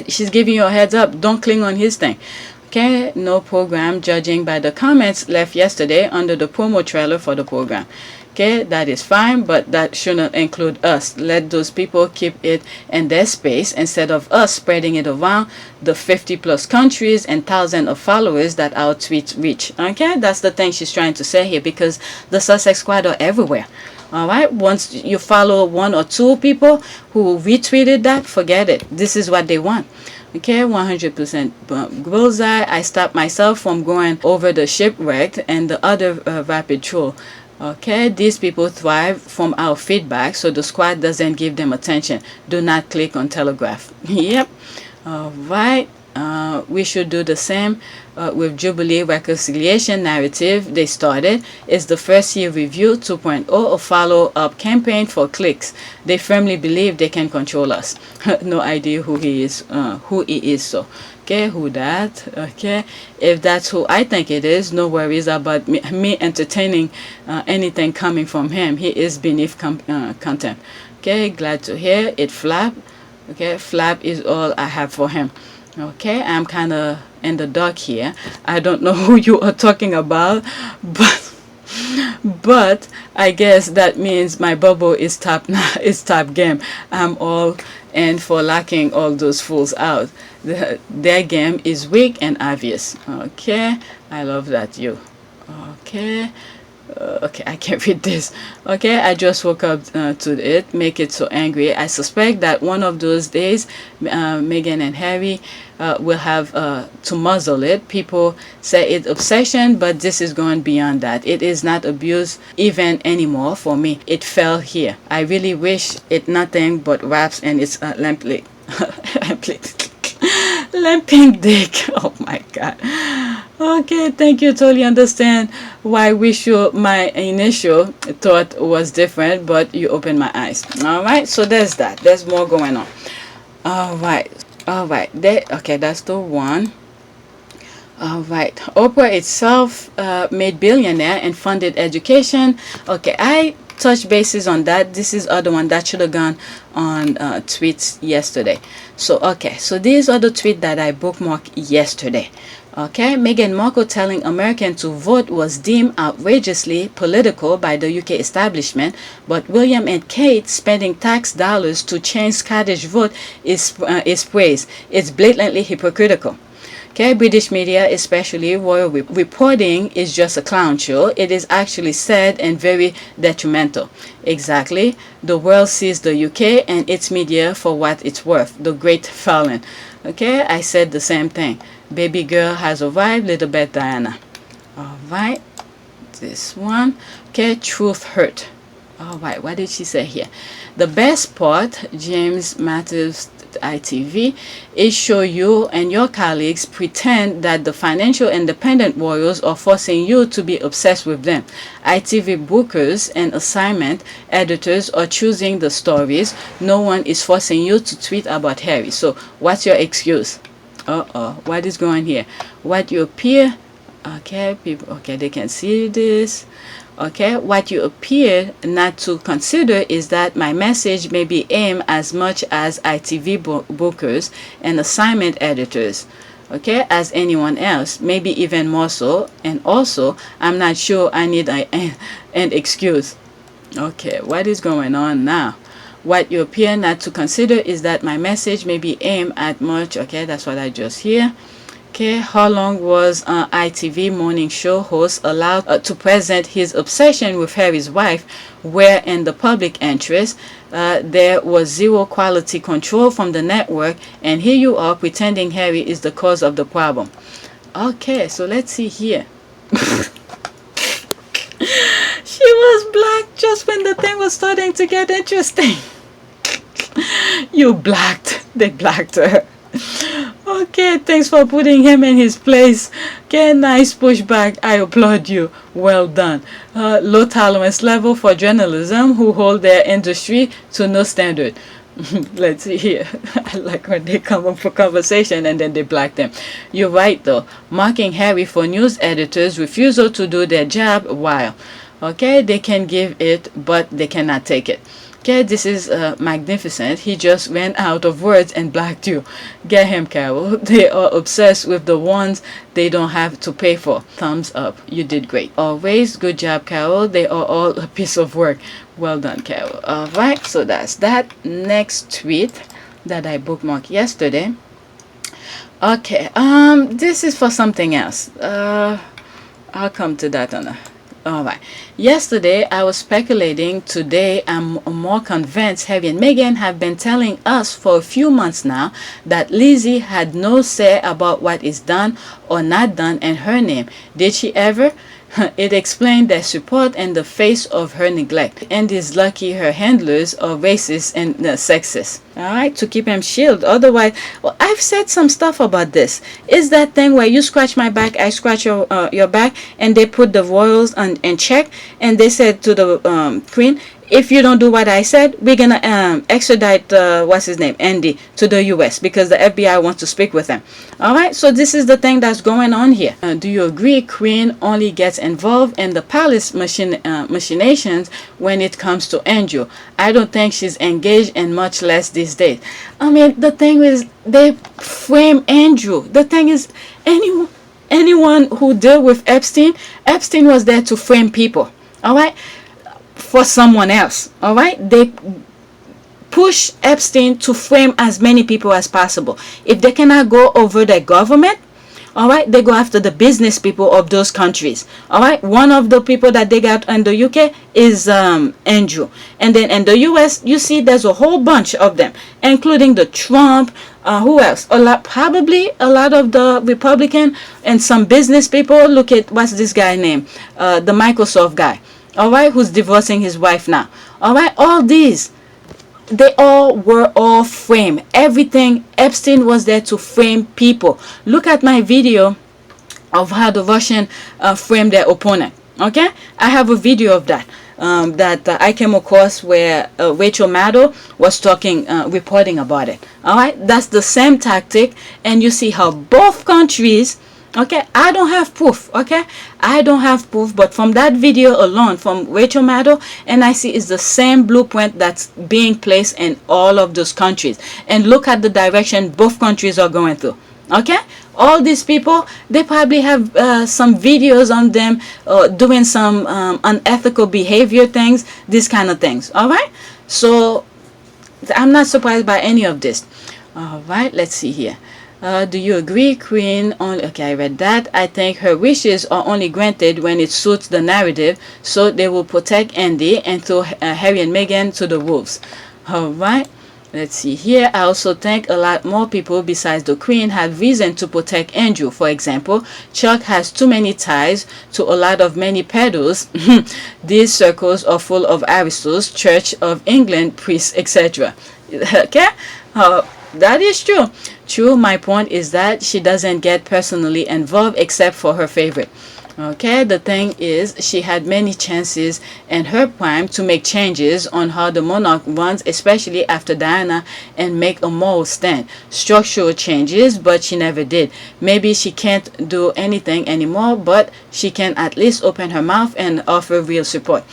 Speaker 6: she's giving you a heads up. Don't cling on his thing. Okay, no program judging by the comments left yesterday under the promo trailer for the program. Okay, that is fine, but that shouldn't include us. Let those people keep it in their space instead of us spreading it around the 50 plus countries and thousands of followers that our tweets reach. Okay, that's the thing she's trying to say here, because the Sussex squad are everywhere. All right, once you follow 1 or 2 people who retweeted that, forget it. This is what they want. Okay, 100% bullseye. I stopped myself from going over the shipwrecked and the other rapid troll. Okay, these people thrive from our feedback, so the squad doesn't give them attention. Do not click on Telegraph. Yep. All right. We should do the same with Jubilee reconciliation narrative they started. It's the first year review 2.0, a follow-up campaign for clicks. They firmly believe they can control us. No idea who he is. So okay, who that? Okay, if that's who I think it is, no worries about me entertaining anything coming from him. He is beneath contempt. Okay, glad to hear it. Flap. Okay, flap is all I have for him. Okay, I'm kind of in the dark here. I don't know who you are talking about, but I guess that means my bubble is top is top game. I'm all in for locking all those fools out. Their game is weak and obvious. Okay, I love that you. Okay. Okay, I can't read this. Okay, I just woke up to it, make it so angry. I suspect that one of those days, Meghan and Harry will have to muzzle it. People say it's obsession, but this is going beyond that. It is not abuse even anymore for me. It fell here. I really wish it nothing but raps and it's lamplit. Lamping dick. Oh my god. Okay, thank you. Totally understand why my initial thought was different, but you opened my eyes. All right, so there's that. There's more going on. All right. Okay, that's the one. All right. Oprah itself made billionaire and funded education. Okay, I touched bases on that. This is other one that should have gone on tweets yesterday. So these are the tweets that I bookmarked yesterday. Okay, Meghan Markle telling Americans to vote was deemed outrageously political by the UK establishment, but William and Kate spending tax dollars to change Scottish vote is praised. It's blatantly hypocritical. Okay, British media, especially royal reporting, is just a clown show. It is actually sad and very detrimental. Exactly. The world sees the UK and its media for what it's worth. The great fallen. Okay, I said the same thing. Baby girl has arrived, Lilibet Diana. All right, this one. Okay, truth hurt. All right, what did she say here? The best part, James Matthews ITV, is show you and your colleagues pretend that the financial independent royals are forcing you to be obsessed with them. ITV bookers and assignment editors are choosing the stories. No one is forcing you to tweet about Harry. So what's your excuse? What is going here? What you appear, okay, people, okay, they can see this. Okay, what you appear not to consider is that my message may be aimed as much as ITV bookers and assignment editors, okay, as anyone else, maybe even more so. And also, I'm not sure I need an excuse. Okay, what is going on now? What you appear not to consider is that my message may be aimed at much. Okay, that's what I just hear. Okay, how long was ITV morning show host allowed to present his obsession with Harry's wife, where in the public interest there was zero quality control from the network, and here you are pretending Harry is the cause of the problem. Okay, so let's see here. She was black just when the thing was starting to get interesting. You blacked. They blacked her. Okay, thanks for putting him in his place. Okay, nice pushback. I applaud you. Well done. Low tolerance level for journalism who hold their industry to no standard. Let's see here. I like when they come up for conversation and then they black them. You're right though. Mocking Harry for news editors' refusal to do their job while. Okay, they can give it, but they cannot take it. Okay, this is magnificent. He just ran out of words and blacked you. Get him, Carol. They are obsessed with the ones they don't have to pay for. Thumbs up. You did great. Always. Good job, Carol. They are all a piece of work. Well done, Carol. All right, so that's that. Next tweet that I bookmarked yesterday. Okay, this is for something else. I'll come to that on a... All right. Yesterday, I was speculating. Today, I'm more convinced Harry and Meghan have been telling us for a few months now that Lizzie had no say about what is done or not done in her name. Did she ever? It explained their support in the face of her neglect, and is lucky her handlers are racist and sexist. All right, to keep him shielded. Otherwise, well, I've said some stuff about this. Is that thing where you scratch my back, I scratch your back, and they put the royals in check, and they said to the queen, if you don't do what I said, we're gonna extradite what's his name, Andy, to the US because the FBI wants to speak with him. All right, so this is the thing that's going on here. Do you agree Queen only gets involved in the palace machinations when it comes to Andrew? I don't think she's engaged in much less these days. I mean, the thing is, they frame Andrew. The thing is, anyone who dealt with Epstein was there to frame people. All right. for someone else. All right, they push Epstein to frame as many people as possible. If they cannot go over the government, all right, they go after the business people of those countries. All right, one of the people that they got in the UK is Andrew, and then in the US, you see, there's a whole bunch of them, including the Trump. Who else? Probably a lot of the Republican and some business people. Look at what's this guy name? The Microsoft guy. All right, who's divorcing his wife now. All right, all these. They were all framed. Everything, Epstein was there to frame people. Look at my video of how the Russian framed their opponent. Okay, I have a video of that that I came across where Rachel Maddow was reporting about it. All right, that's the same tactic, and you see how both countries. Okay, I don't have proof. Okay, I don't have proof, but from that video alone, from Rachel Maddow, and I see it's the same blueprint that's being placed in all of those countries. And look at the direction both countries are going through. Okay, all these people, they probably have some videos on them doing some unethical behavior things, these kind of things. All right, so I'm not surprised by any of this. All right, let's see here. Do you agree, Queen? Okay, I read that. I think her wishes are only granted when it suits the narrative, so they will protect Andy and throw Harry and Meghan to the wolves. All right, let's see here. I also think a lot more people besides the Queen have reason to protect Andrew. For example, Chuck has too many ties to a lot of many peddlers. These circles are full of aristos, Church of England priests, etc. Okay. That is true. True, my point is that she doesn't get personally involved except for her favorite. Okay, the thing is, she had many chances in her prime to make changes on how the monarch runs, especially after Diana, and make a moral stand. Structural changes, but she never did. Maybe she can't do anything anymore, but she can at least open her mouth and offer real support.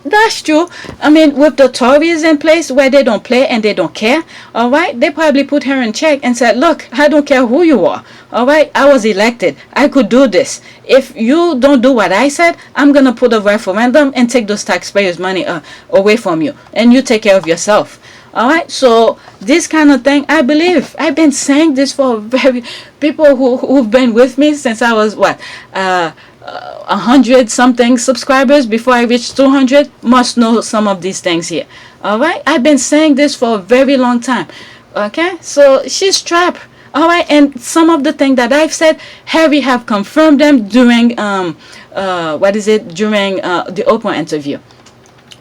Speaker 6: That's true. I mean, with the Tories in place where they don't play and they don't care, all right, they probably put her in check and said, look, I don't care who you are, all right, I was elected, I could do this. If you don't do what I said, I'm gonna put a referendum and take those taxpayers' money away from you, and you take care of yourself. All right, so this kind of thing, I believe, I've been saying this for people who've been with me since I was 100 something subscribers before I reached 200 must know some of these things here. All right, I've been saying this for a very long time. Okay, so she's trapped. All right, and some of the things that I've said, Harry have confirmed them during during the Oprah interview.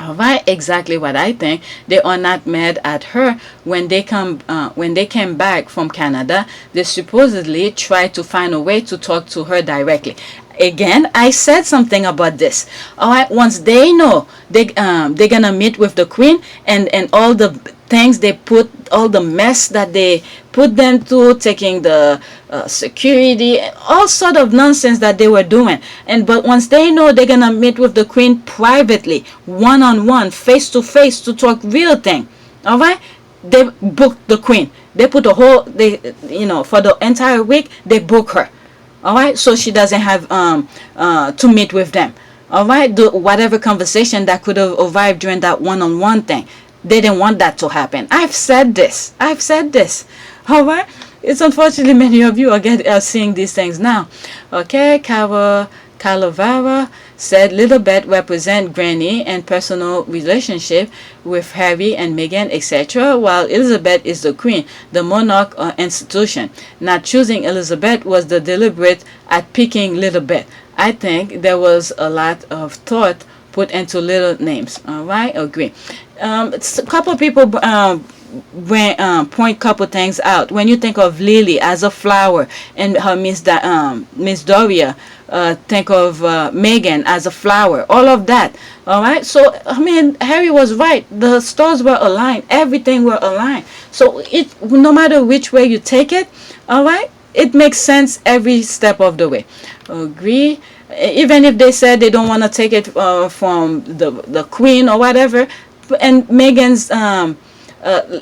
Speaker 6: All right, exactly what I think. They are not mad at her when they came back from Canada. They supposedly tried to find a way to talk to her directly. Again, I said something about this. All right, once they know they're gonna meet with the Queen and all the things they put, all the mess that they put them through, taking the security, all sort of nonsense that they were doing. But once they know they're gonna meet with the Queen privately, one-on-one, face-to-face, to talk real thing, all right, they booked the Queen. They put a whole, for the entire week, they book her. All right, so she doesn't have to meet with them. All right, whatever conversation that could have arrived during that one-on-one thing, they didn't want that to happen. I've said this. All right, it's unfortunately many of you are seeing these things now. Okay, Calavera said Lilibet represent Granny and personal relationship with Harry and Meghan, etc., while Elizabeth is the Queen, the monarch institution. Not choosing Elizabeth was the deliberate at picking Lilibet. I think there was a lot of thought put into little names. All right, agree. A couple people point couple things out. When you think of Lily as a flower and her Miss Doria, think of Meghan as a flower, all of that. All right, so I mean, Harry was right. The stars were aligned, everything were aligned. So no matter which way you take it, all right, it makes sense every step of the way. Agree. Even if they said they don't want to take it from the Queen or whatever, and Meghan's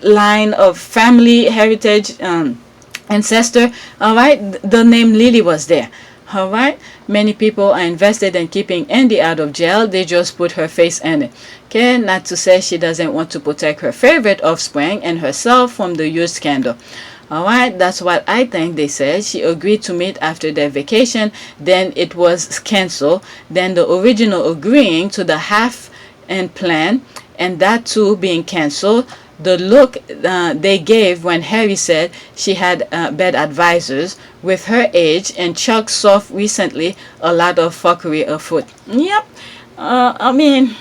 Speaker 6: line of family heritage, ancestor, all right, the name Lily was there. All right, many people are invested in keeping Andy out of jail. They just put her face in it. Okay, not to say she doesn't want to protect her favorite offspring and herself from the huge scandal. All right, that's what I think. They said she agreed to meet after their vacation, then it was canceled. Then the original agreeing to the half and plan, and that too being canceled. The look they gave when Harry said she had bad advisors with her age, and Chuck saw recently a lot of fuckery afoot. Yep. I mean,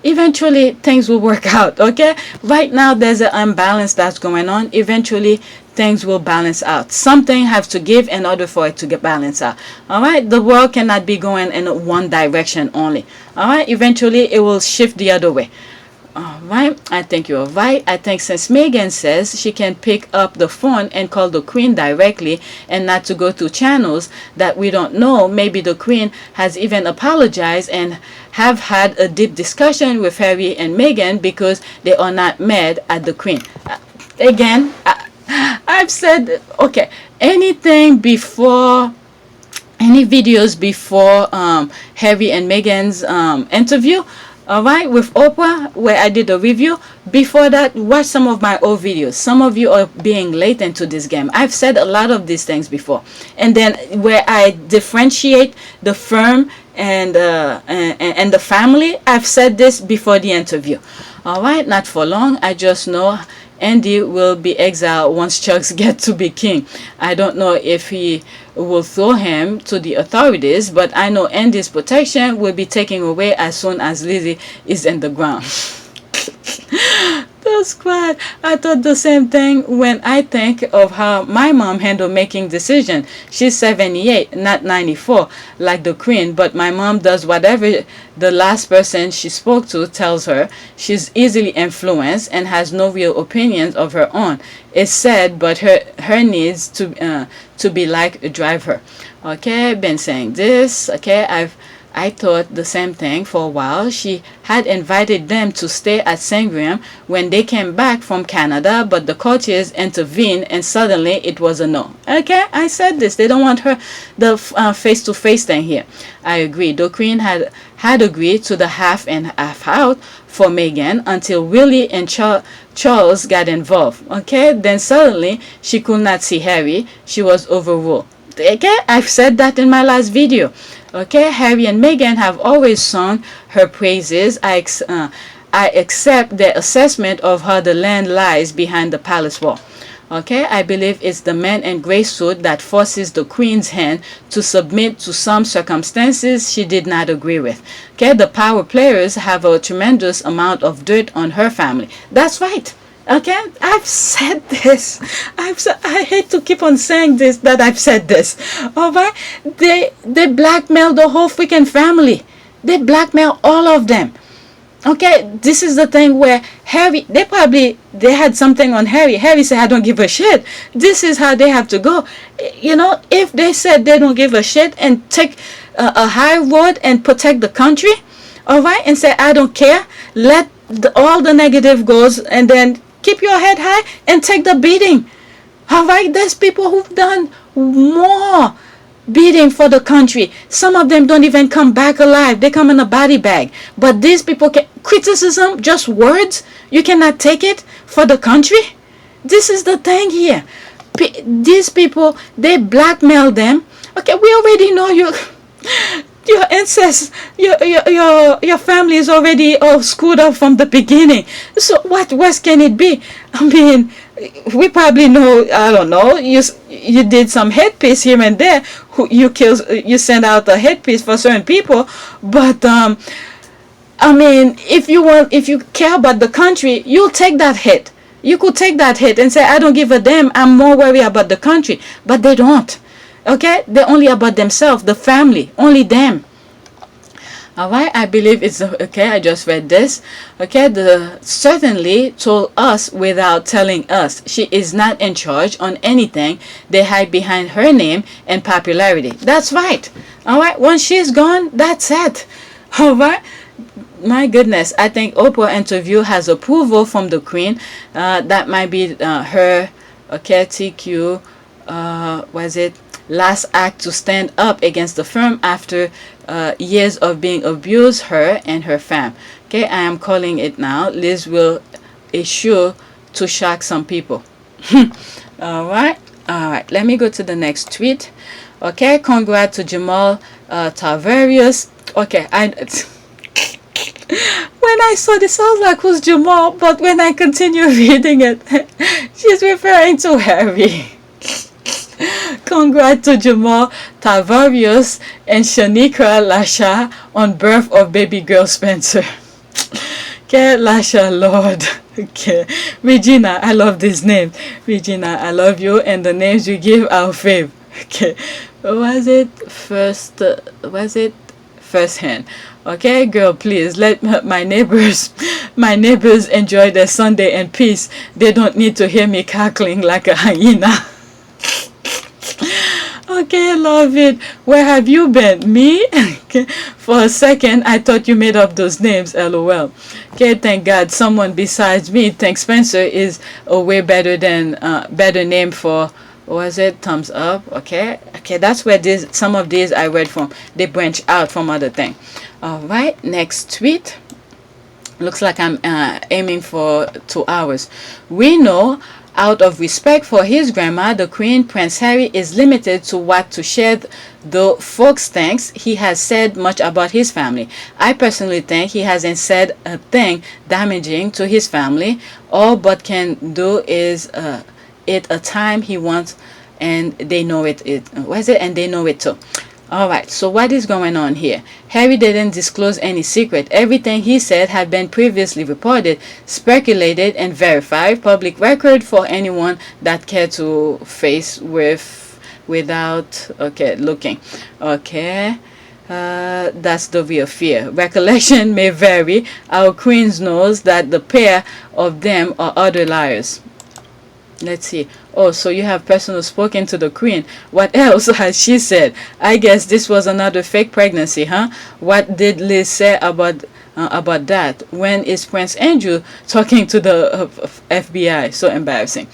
Speaker 6: eventually things will work out. Okay, right now there's an imbalance that's going on. Eventually things will balance out. Something has to give in order for it to get balanced out. All right, the world cannot be going in one direction only. All right, eventually it will shift the other way. All right, I think you're right. I think since Meghan says she can pick up the phone and call the Queen directly and not to go through channels that we don't know, maybe the Queen has even apologized and have had a deep discussion with Harry and Meghan because they are not mad at the Queen. Again, I've said, okay, anything before, any videos before Harry and Meghan's interview, all right, with Oprah, where I did a review. Before that, watch some of my old videos. Some of you are being late into this game. I've said a lot of these things before. And then where I differentiate the firm and the family, I've said this before the interview. All right, not for long. I just know Andy will be exiled once Chucks get to be king. I don't know if he will throw him to the authorities, but I know Andy's protection will be taken away as soon as Lizzie is in the ground. That's quiet. I thought the same thing when I think of how my mom handled making decisions. She's 78, not 94, like the Queen, but my mom does whatever the last person she spoke to tells her. She's easily influenced and has no real opinions of her own. It's sad, but her needs to be like drive her. Okay, been saying this. Okay, I thought the same thing for a while. She had invited them to stay at Sangrium when they came back from Canada, but the courtiers intervened and suddenly it was a no. Okay, I said this. They don't want her the face-to-face thing here. I agree. The Queen had agreed to the half and half out for Meghan until Willie and Charles got involved. Okay, then suddenly she could not see Harry. She was overruled. Okay, I've said that in my last video. Okay, Harry and Meghan have always sung her praises. I accept their assessment of how the land lies behind the palace wall. Okay, I believe it's the man in grey suit that forces the Queen's hand to submit to some circumstances she did not agree with. Okay, the power players have a tremendous amount of dirt on her family. That's right. Okay, I've said this. I hate to keep on saying this, that I've said this. All right, they blackmail the whole freaking family. They blackmail all of them. Okay, this is the thing where Harry, they had something on Harry. Harry said, I don't give a shit. This is how they have to go. You know, if they said they don't give a shit and take a high road and protect the country, all right, and say, I don't care, let all the negative goes, and then keep your head high and take the beating. All right, there's people who've done more beating for the country. Some of them don't even come back alive. They come in a body bag. But these people can criticism, just words, you cannot take it for the country. This is the thing here. These people, they blackmail them. Okay, we already know your ancestors, your family is already all screwed up from the beginning. So what worse can it be? I mean, we probably know, I don't know, you did some headpiece here and there. You send out a headpiece for certain people, but I mean, if you care about the country, you'll take that hit. You could take that hit and say, I don't give a damn, I'm more worried about the country. But they don't. Okay, they're only about themselves, the family, only them. All right, I believe it's okay. I just read this. Okay, the certainly told us without telling us. She is not in charge on anything. They hide behind her name and popularity. That's right. All right, once she's gone, that's it. All right. My goodness, I think Oprah interview has approval from the Queen. That might be her. Okay, TQ. Was it last act to stand up against the firm after years of being abused, her and her fam. Okay, I am calling it now. Liz will issue to shock some people. All right. Let me go to the next tweet. Okay, congrats to Jamal Tavarius. Okay, when I saw this, I was like, who's Jamal? But when I continue reading it, she's referring to Harry. Congrats to Jamal Tavarius and Shanika Lasha on birth of baby girl Spencer. Okay, Lasha, Lord. Okay, Regina, I love this name. Regina, I love you, and the names you give our fave. Okay, was it first hand? Okay, girl, please let my neighbors enjoy their Sunday in peace. They don't need to hear me cackling like a hyena. Okay, love it. Where have you been? Me? Okay. For a second, I thought you made up those names. LOL. Okay, thank God someone besides me thinks Spencer is a way better name for, was it thumbs up? Okay, that's where some of these I read from. They branch out from other things. All right, next tweet. Looks like I'm aiming for 2 hours. We know, out of respect for his grandma, the Queen, Prince Harry is limited to what to share, though folks thinks he has said much about his family. I personally think he hasn't said a thing damaging to his family. All but can do is it a time he wants, and they know it. And they know it too. Alright, so what is going on here? Harry didn't disclose any secret. Everything he said had been previously reported, speculated, and verified. Public record for anyone that cared to face without looking. Okay. That's the real fear. Recollection may vary. Our queens knows that the pair of them are utter liars. Let's see. Oh, so you have personally spoken to the Queen. What else has she said? I guess this was another fake pregnancy, huh? What did Liz say about that? When is Prince Andrew talking to the FBI? So embarrassing.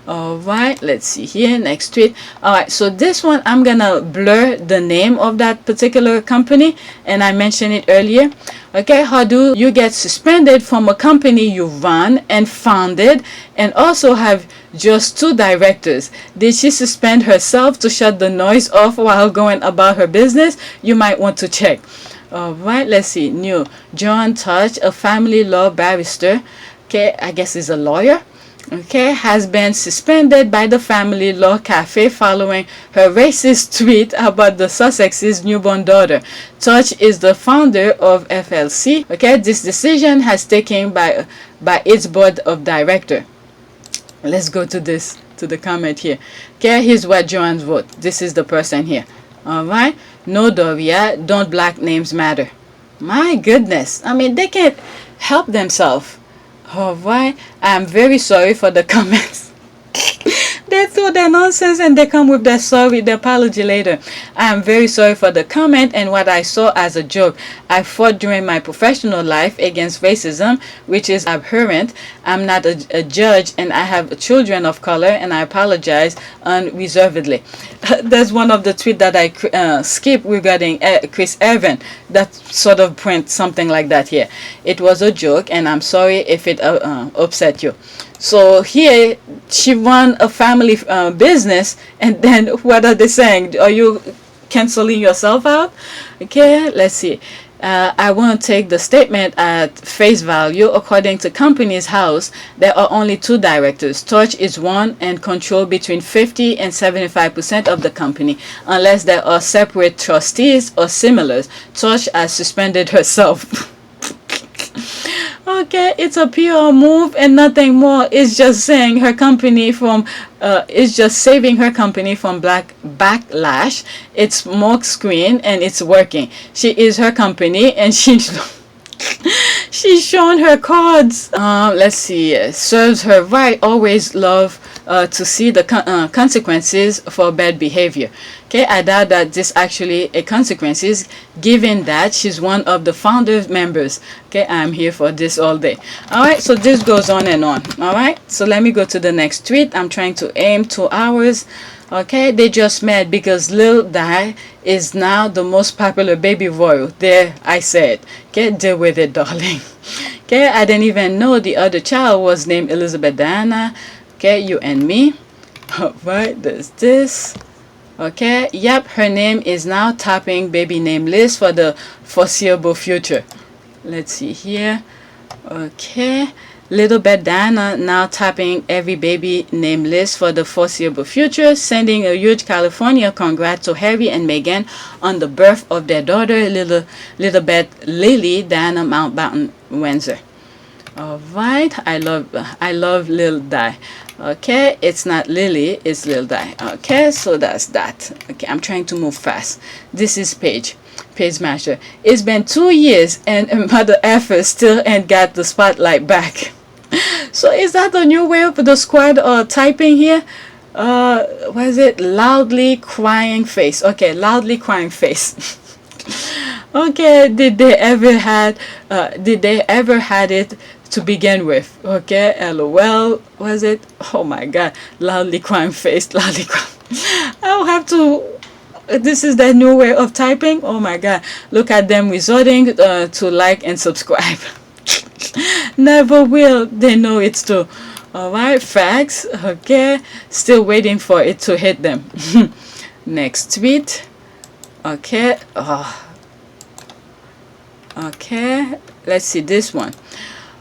Speaker 6: All right, let's see here. Next tweet. All right, so this one I'm gonna blur the name of that particular company, and I mentioned it earlier. Okay, how do you get suspended from a company you run and founded and also have just 2 directors? Did she suspend herself to shut the noise off while going about her business? You might want to check. All right, let's see. New. John Touch, a family law barrister, okay, I guess is a lawyer, okay, has been suspended by the Family Law Cafe following her racist tweet about the Sussex's newborn daughter. Touch is the founder of FLC. Okay, this decision has taken by its board of director. Let's go to the comment here. Okay, here's what Joanne wrote. This is the person here. All right. No, Doria, don't black names matter. My goodness. I mean, they can't help themselves. All right. I'm very sorry for the comments. They throw their nonsense and they come with their sorry, the apology later. I am very sorry for the comment and what I saw as a joke. I fought during my professional life against racism, which is abhorrent. I'm not a judge and I have children of color, and I apologize unreservedly. There's one of the tweets that I skipped regarding Chris Evan that sort of print something like that here. It was a joke and I'm sorry if it upset you. So here she run a family business, and then what are they saying? Are you canceling yourself out? Okay, let's see. I want to take the statement at face value. According to Companies House, there are only 2 directors. Touch is one and control between 50 and 75% of the company, unless there are separate trustees or similars. Touch has suspended herself. Okay, it's a PR move and nothing more. It's just saying her company from it's just saving her company from backlash. It's smoke screen and it's working. She is her company and she's shown her cards. Let's see. Serves her right. Always love to see the consequences for bad behavior. Okay, I doubt that this actually a consequences, given that she's one of the founder members. Okay, I'm here for this all day. All right, so this goes on and on. All right, so let me go to the next tweet. I'm trying to aim 2 hours. Okay, they just met because Lil Di is now the most popular baby royal. There, I said. Okay, deal with it, darling. Okay, I didn't even know the other child was named Elizabeth Diana. Okay, you and me. Alright, there's this. Okay, yep, her name is now topping baby name list for the foreseeable future. Let's see here. Okay, Lilibet Diana now topping every baby name list for the foreseeable future, sending a huge California congrats to Harry and Meghan on the birth of their daughter, Lilibet Lily Diana Mountbatten Windsor. Alright, I love Lil Di. Okay, it's not Lily, it's Lil Di. Okay, so that's that. Okay, I'm trying to move fast. This is Page Master. It's been 2 years and Mother Effer still ain't got the spotlight back. So is that the new way of the squad typing here? What is it? Loudly crying face. Okay, loudly crying face. Okay, did they ever had it to begin with? Okay, LOL, was it? Oh my god, loudly crying face, loudly crying. I'll have to. This is the new way of typing. Oh my god, look at them resorting to like and subscribe. Never will. They know it's true. Alright, facts. Okay, still waiting for it to hit them. Next tweet. Okay. Okay, let's see this one.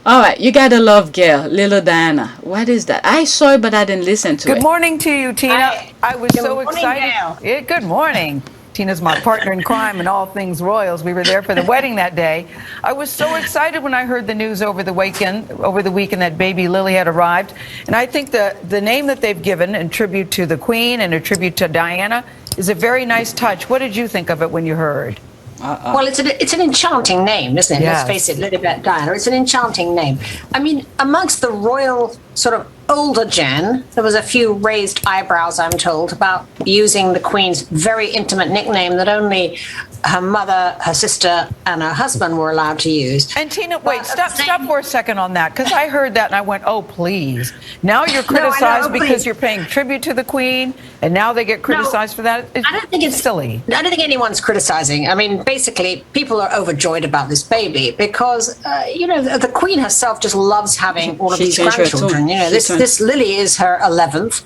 Speaker 6: Alright, you gotta love Gail, Little Diana. What is that? I saw it, but I didn't listen to it.
Speaker 10: Good morning to you, Tina. I was so
Speaker 7: morning,
Speaker 10: excited.
Speaker 7: Gail.
Speaker 10: Yeah, good morning. Tina's my partner in crime in all things royals. We were there for the wedding that day. I was so excited when I heard the news over the weekend that baby Lily had arrived. And I think the name that they've given in tribute to the Queen and a tribute to Diana is a very nice touch. What did you think of it when you heard?
Speaker 11: Well, it's an enchanting name, isn't it?
Speaker 10: Yes.
Speaker 11: Let's face it, Lilibet Diana. It's an enchanting name. I mean, amongst the royal sort of older gen, there was a few raised eyebrows, I'm told, about using the Queen's very intimate nickname that only her mother, her sister, and her husband were allowed to use.
Speaker 10: And Tina, wait, stop for a second on that, because I heard that and I went, oh, please. Now you're criticized because you're paying tribute to the Queen, and now they get criticized for that?
Speaker 11: I don't think it's
Speaker 10: silly.
Speaker 11: I don't think anyone's criticizing. I mean, basically, people are overjoyed about this baby because, the Queen herself just loves having all of these grandchildren. You know, this Lily is her 11th,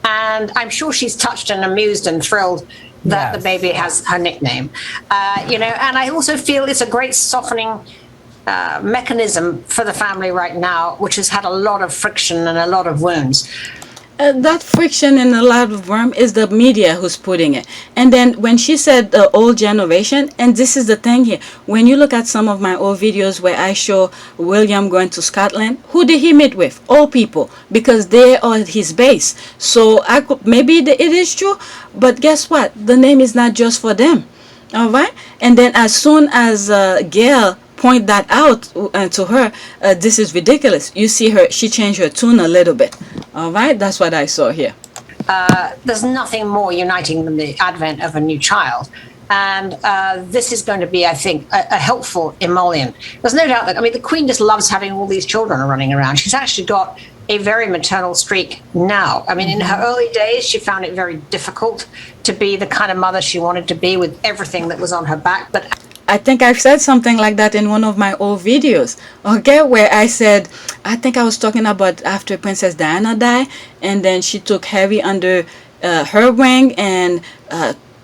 Speaker 11: and I'm sure she's touched and amused and thrilled that the baby has her nickname. And I also feel it's a great softening mechanism for the family right now, which has had a lot of friction and a lot of wounds.
Speaker 6: That friction and a lot of worm is the media who's putting it. And then when she said the old generation, and this is the thing here, when you look at some of my old videos where I show William going to Scotland, who did he meet with? Old people, because they are his base. So maybe it is true, but guess what? The name is not just for them. All right. And then as soon as Gail point that out to her, this is ridiculous. You see her, she changed her tune a little bit. All right, that's what I saw here.
Speaker 11: There's nothing more uniting than the advent of a new child. And this is going to be, I think, a helpful emollient. There's no doubt that, I mean, the Queen just loves having all these children running around. She's actually got a very maternal streak now. I mean, in her early days, she found it very difficult to be the kind of mother she wanted to be with everything that was on her back. But
Speaker 6: I think I've said something like that in one of my old videos, okay, where I said, I think I was talking about after Princess Diana died, and then she took Harry under her wing and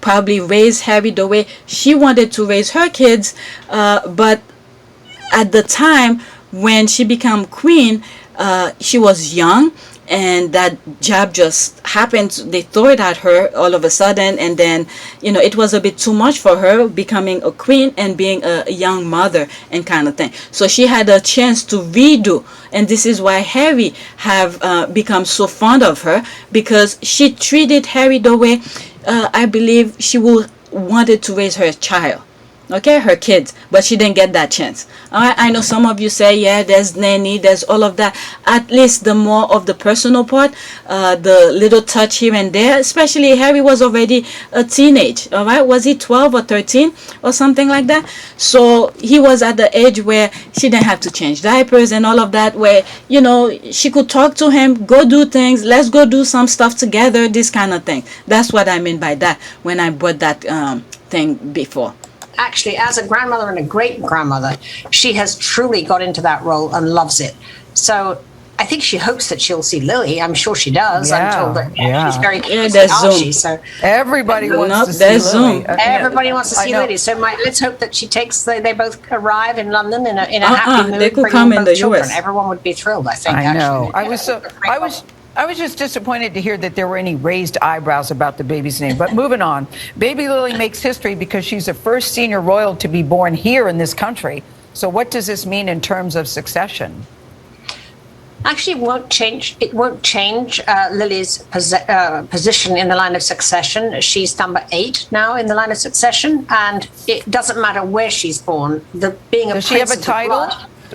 Speaker 6: probably raised Harry the way she wanted to raise her kids, but at the time when she became queen, she was young, and that job just happened. They threw it at her all of a sudden, and then it was a bit too much for her, becoming a queen and being a young mother and kind of thing. So she had a chance to redo, and this is why Harry have become so fond of her, because she treated Harry the way I believe she would wanted to raise her child. Okay, her kids, but she didn't get that chance. All right, I know some of you say, yeah, there's nanny, there's all of that. At least the more of the personal part, the little touch here and there. Especially Harry was already a teenage. All right, was he 12 or 13 or something like that? So he was at the age where she didn't have to change diapers and all of that. Where she could talk to him, go do things. Let's go do some stuff together. This kind of thing. That's what I mean by that when I brought that thing before.
Speaker 11: Actually, as a grandmother and a great-grandmother, she has truly got into that role and loves it. So I think she hopes that she'll see Lily. I'm sure she does. I'm told that she's very curious.
Speaker 6: There's
Speaker 11: Archie,
Speaker 6: Zoom.
Speaker 11: so
Speaker 10: everybody wants to see Lily.
Speaker 11: Everybody wants to see Lily. So let's hope that she takes. They both arrive in London in a happy mood.
Speaker 6: They could come in the
Speaker 11: children.
Speaker 6: US.
Speaker 11: Everyone would be thrilled. I think.
Speaker 10: I know.
Speaker 11: Actually.
Speaker 10: I was just disappointed to hear that there were any raised eyebrows about the baby's name. But moving on, baby Lily makes history because she's the first senior royal to be born here in this country. So what does this mean in terms of succession?
Speaker 11: Actually, it won't change Lily's position in the line of succession. She's number 8 now in the line of succession, and it doesn't matter where she's born. Being a
Speaker 10: Does she have a title?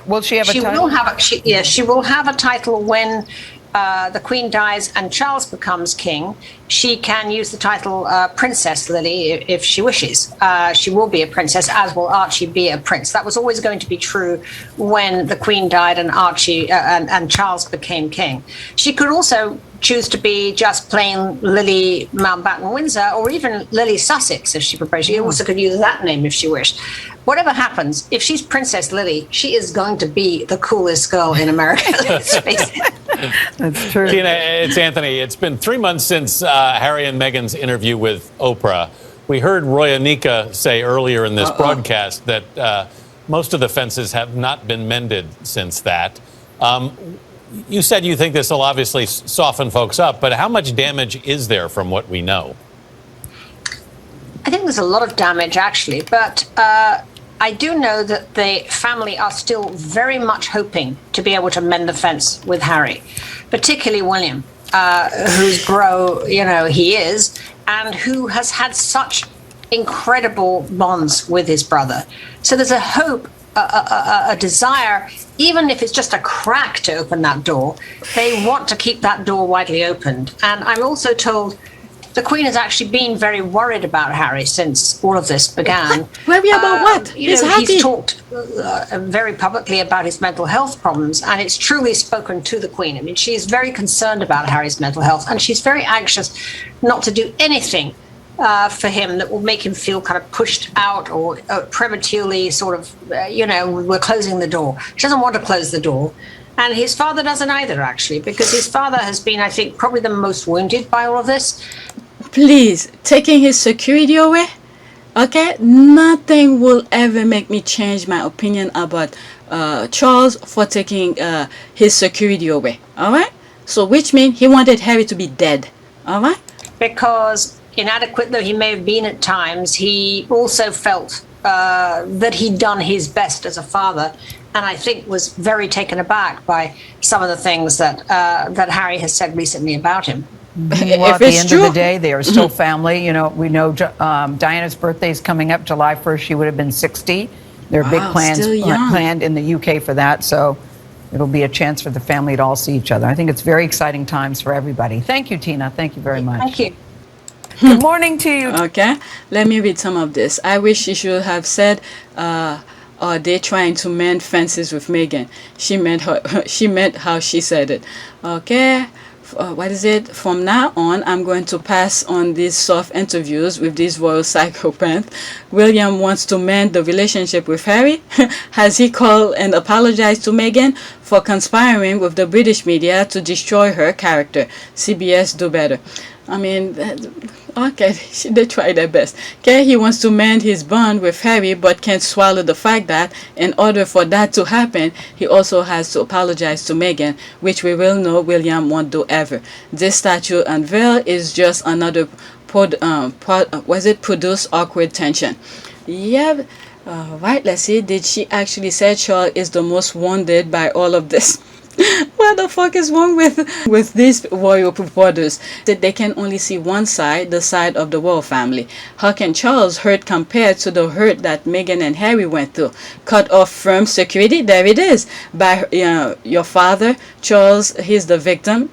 Speaker 10: Will she have a title?
Speaker 11: She will have a title when the Queen dies and Charles becomes king. She can use the title Princess Lily if she wishes. She will be a princess, as will Archie be a prince. That was always going to be true when the Queen died and Archie and Charles became king. She could also choose to be just plain Lily Mountbatten Windsor, or even Lily Sussex if she prefers. She also could use that name if she wished. Whatever happens, if she's Princess Lily, she is going to be the coolest girl in America. Let's face it.
Speaker 10: That's true.
Speaker 12: Tina, it's Anthony. It's been 3 months since Harry and Meghan's interview with Oprah. We heard Roy Anika say earlier in this broadcast that most of the fences have not been mended since that. You said you think this will obviously soften folks up, but how much damage is there from what we know?
Speaker 11: I think there's a lot of damage, actually, but I do know that the family are still very much hoping to be able to mend the fence with Harry, particularly William, whose he is, and who has had such incredible bonds with his brother. So there's a hope, a desire, even if it's just a crack to open that door. They want to keep that door widely opened. And I'm also told the Queen has actually been very worried about Harry since all of this began.
Speaker 6: Worried about what? He's happy.
Speaker 11: He's talked very publicly about his mental health problems, and it's truly spoken to the Queen. I mean, she's very concerned about Harry's mental health, and she's very anxious not to do anything for him that will make him feel kind of pushed out or prematurely sort of, we're closing the door. She doesn't want to close the door. And his father doesn't either, actually, because his father has been, I think, probably the most wounded by all of this.
Speaker 6: Please, taking his security away, okay? Nothing will ever make me change my opinion about Charles for taking his security away, all right? So which means he wanted Harry to be dead, all right?
Speaker 11: Because inadequate though he may have been at times, he also felt that he'd done his best as a father, and I think was very taken aback by some of the things that Harry has said recently about him.
Speaker 10: Well, at the end of the day, they are still family. You know, we know Diana's birthday is coming up July 1st. She would have been 60. There are big plans planned in the UK for that, so it'll be a chance for the family to all see each other. I think it's very exciting times for everybody. Thank you, Tina. Thank you very much.
Speaker 11: Thank you.
Speaker 10: Good morning to you.
Speaker 6: Okay, let me read some of this. I wish she should have said, are they trying to mend fences with Meghan? She meant how she said it. Okay. What is it? From now on, I'm going to pass on these soft interviews with these royal psychopaths. William wants to mend the relationship with Harry. Has he called and apologized to Meghan for conspiring with the British media to destroy her character? CBS, do better. I mean, okay, they try their best. Okay, he wants to mend his bond with Harry, but can't swallow the fact that in order for that to happen, he also has to apologize to Meghan, which we will know William won't do ever. This statue unveil is just another produce awkward tension. Yeah, right, let's see. Did she actually say Charles is the most wounded by all of this? What the fuck is wrong with these royal reporters? That they can only see one side, the side of the royal family. How can Charles hurt compared to the hurt that Meghan and Harry went through? Cut off from security, there it is. By your father, Charles, he's the victim.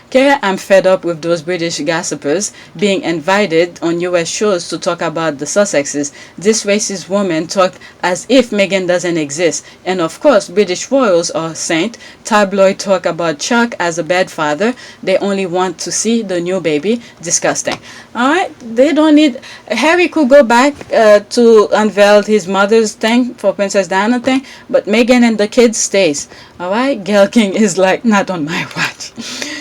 Speaker 6: Okay, I'm fed up with those British gossipers being invited on US shows to talk about the Sussexes. This racist woman talked as if Meghan doesn't exist. And of course, British royals are saint. Tabloid talk about Chuck as a bad father. They only want to see the new baby. Disgusting. Alright, they don't need... Harry could go back to unveil his mother's thing for Princess Diana thing, but Meghan and the kids stays. Alright, Gayle King is like, not on my watch.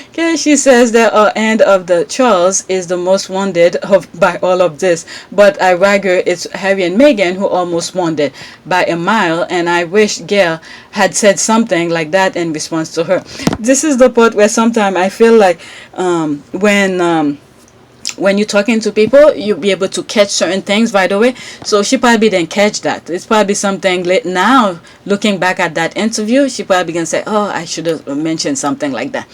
Speaker 6: Okay, she says the end of the Charles is the most wounded by all of this, but I rather it's Harry and Meghan who almost wounded by a mile, and I wish Gayle had said something like that in response to her. This is the part where sometimes I feel like when you're talking to people, you'll be able to catch certain things right away. So she probably didn't catch that. It's probably something late now, looking back at that interview, she probably gonna say, oh, I should have mentioned something like that.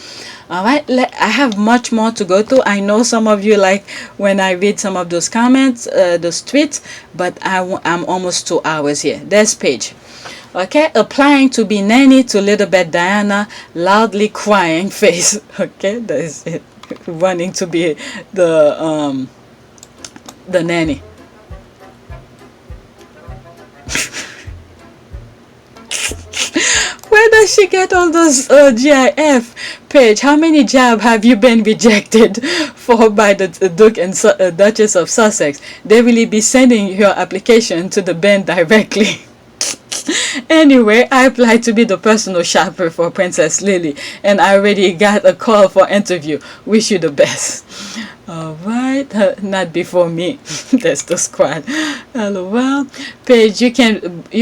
Speaker 6: All right, I have much more to go through. I know some of you like when I read some of those comments, those tweets, but I'm almost 2 hours here. There's Paige. Okay, applying to be nanny to Lilibet Diana, loudly crying face. Okay, that is it. Running to be the nanny. Where does she get all those GIF? Paige, how many jobs have you been rejected for by the Duke and Duchess of Sussex? They will be sending your application to the band directly. Anyway, I applied to be the personal shopper for Princess Lily, and I already got a call for interview. Wish you the best. Alright, not before me. That's the squad. Well, Paige, you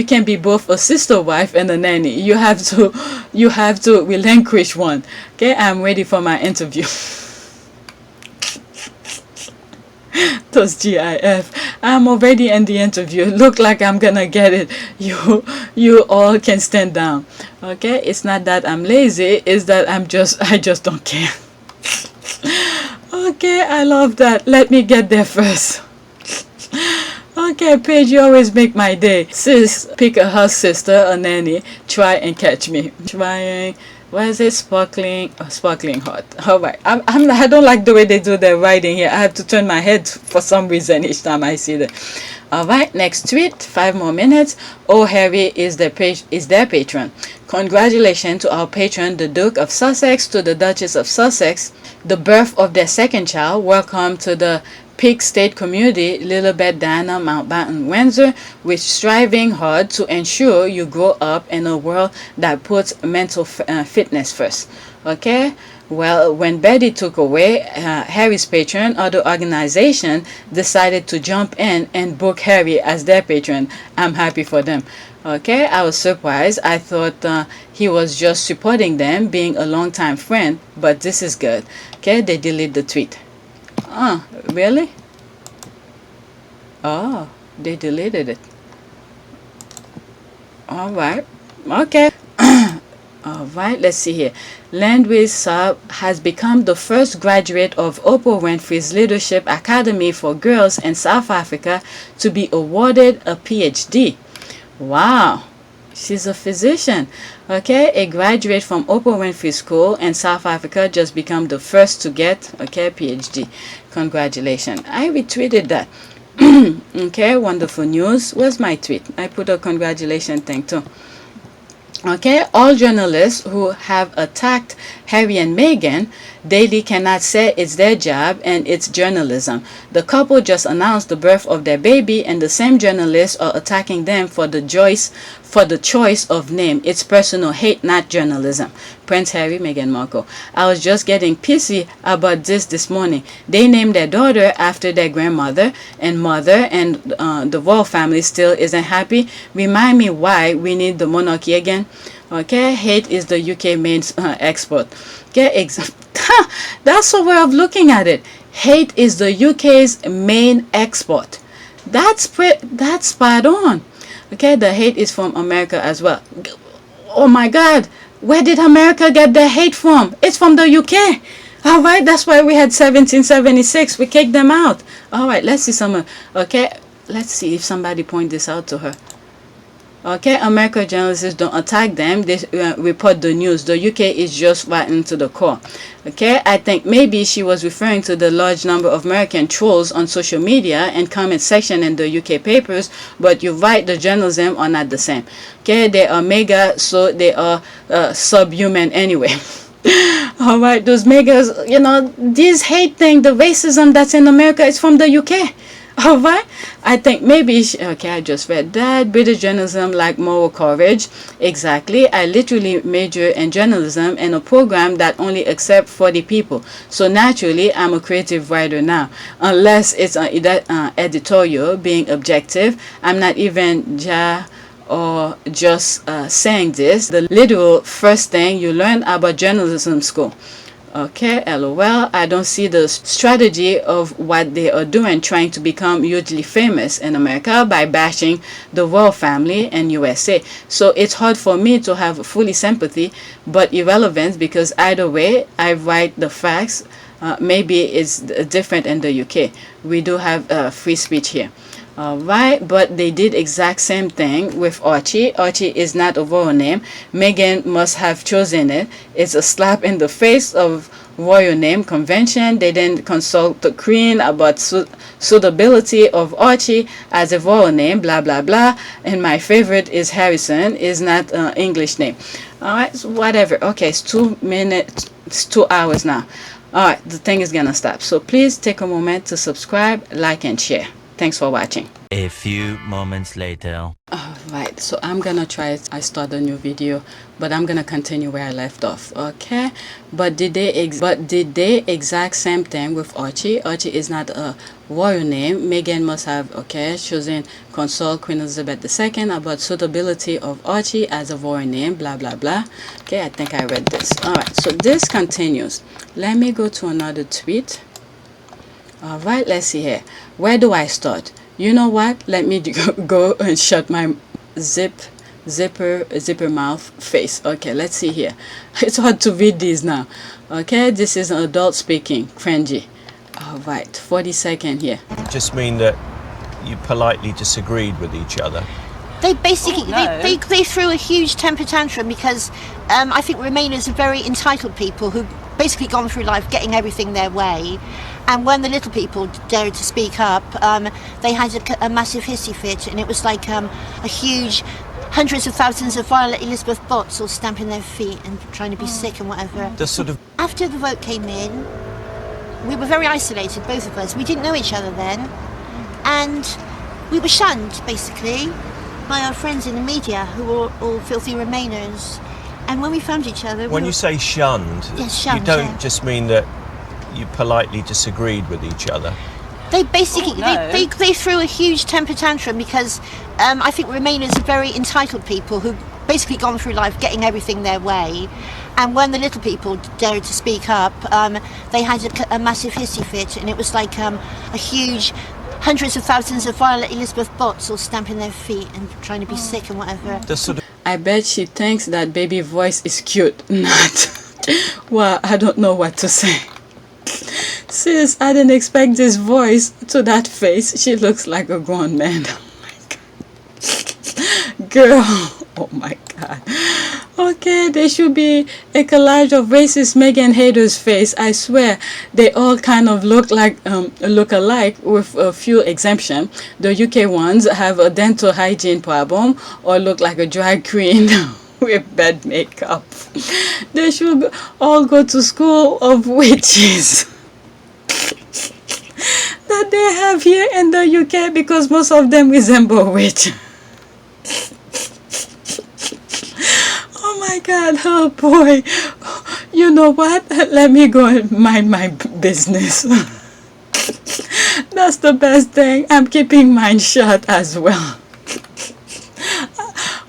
Speaker 6: can be both a sister wife and a nanny. You have to relinquish one. Okay, I'm ready for my interview. Those GIF. I'm already in the interview. Look like I'm gonna get it. You all can stand down. Okay, it's not that I'm lazy, it's that I just don't care. Okay, I love that. Let me get there first. Okay, Paige, you always make my day. Sis, pick a house sister, a nanny. Try and catch me. Trying. Why is it sparkling hot? Alright, I don't like the way they do their writing here. I have to turn my head for some reason each time I see that. Alright, next tweet, 5 more minutes. Oh, Harry is their patron. Congratulations to our patron, the Duke of Sussex, to the Duchess of Sussex, the birth of their second child. Welcome to the Peak State community, Lilibet Diana Mountbatten Windsor, with striving hard to ensure you grow up in a world that puts mental fitness first. Okay? Well, when Betty took away Harry's patron, other organization decided to jump in and book Harry as their patron. I'm happy for them. Okay, I was surprised. I thought he was just supporting them, being a longtime friend, but this is good. Okay, they delete the tweet. Oh, really? Oh, they deleted it. All right. Okay. All right, let's see here. Landwiz Saab has become the first graduate of Oprah Winfrey's Leadership Academy for Girls in South Africa to be awarded a PhD. Wow. She's a physician. Okay, a graduate from Oprah Winfrey School in South Africa just become the first to get, okay, PhD. Congratulations. I retweeted that. Okay, wonderful news. Where's my tweet? I put a congratulations thing too. Okay, all journalists who have attacked Harry and Meghan daily cannot say it's their job and it's journalism. The couple just announced the birth of their baby, and the same journalists are attacking them for the choice of name. It's personal hate, not journalism. Prince Harry, Meghan Markle. I was just getting pissy about this morning. They named their daughter after their grandmother and mother, and the royal family still isn't happy. Remind me why we need the monarchy again. Okay, hate is the UK main export. Okay, that's a way of looking at it. Hate is the UK's main export. That's spot on. Okay, the hate is from America as well. Oh my God, Where did America get their hate from? It's from the UK. All right, that's why we had 1776. We kicked them out. All right, let's see some. Okay, let's see if somebody point this out to her. Okay, American journalists don't attack them. They report the news. The UK is just rotten to the core. Okay, I think maybe she was referring to the large number of American trolls on social media and comment section in the UK papers. But you're right, the journalism are not the same. Okay, they are mega, so they are subhuman anyway. All right, those megas, you know, this hate thing, the racism that's in America is from the UK. All right, I think maybe okay, I just read that. British journalism like moral courage. Exactly. I literally major in journalism in a program that only accepts 40 people. So naturally, I'm a creative writer now. Unless it's editorial, being objective. I'm not even or just saying this. The literal first thing you learn about journalism school. Okay, LOL. I don't see the strategy of what they are doing, trying to become hugely famous in America by bashing the royal family in USA. So it's hard for me to have fully sympathy, but irrelevant, because either way, I write the facts. Maybe it's different in the UK. We do have free speech here. Alright, but they did exact same thing with Archie. Archie is not a royal name. Meghan must have chosen it. It's a slap in the face of royal name convention. They didn't consult the Queen about suitability of Archie as a royal name, blah blah blah. And my favorite is Harrison, is not an English name. Alright, so whatever. Okay, it's 2 minutes, it's 2 hours now. Alright, the thing is gonna stop. So please take a moment to subscribe, like, and share. Thanks for watching.
Speaker 13: A few moments later.
Speaker 6: Alright, so I'm gonna try it. I start a new video, but I'm gonna continue where I left off. Okay, but did they exact same thing with Archie? Archie is not a royal name. Meghan must have chosen consult Queen Elizabeth II about suitability of Archie as a royal name, blah blah blah. Okay, I think I read this. Alright, so this continues. Let me go to another tweet. Alright, let's see here. Where do I start? You know what? Let me go and shut my zipper mouth face. Okay, let's see here. It's hard to read these now. Okay, this is an adult speaking. Cringy. Alright, 40-second here.
Speaker 14: Just mean that you politely disagreed with each other.
Speaker 15: They basically they threw a huge temper tantrum because I think Remainers are very entitled people who basically gone through life getting everything their way, and when the little people dared to speak up, they had a massive hissy fit, and it was like a huge hundreds of thousands of Violet Elizabeth bots all stamping their feet and trying to be sick and whatever. After the vote came in, we were very isolated, both of us. We didn't know each other then, and we were shunned basically by our friends in the media who were all filthy Remainers. And when we found each other...
Speaker 14: When you say shunned,
Speaker 15: shunned,
Speaker 14: you don't just mean that you politely disagreed with each other.
Speaker 15: They basically they threw a huge temper tantrum because I think Remainers are very entitled people who basically gone through life getting everything their way, and when the little people dared to speak up, they had a massive hissy fit, and it was like a huge hundreds of thousands of Violet Elizabeth bots all stamping their feet and trying to be sick and whatever.
Speaker 6: I bet she thinks that baby voice is cute. Not. Well, I don't know what to say. Sis, I didn't expect this voice to that face. She looks like a grown man. Oh my God. Girl. Oh my God. Okay, there should be a collage of racist Meghan haters' face. I swear, they all kind of look alike with a few exemptions. The UK ones have a dental hygiene problem or look like a drag queen with bad makeup. They should all go to school of witches that they have here in the UK, because most of them resemble witch. Oh my God, oh boy. You know what? Let me go and mind my business. That's the best thing. I'm keeping mine shut as well.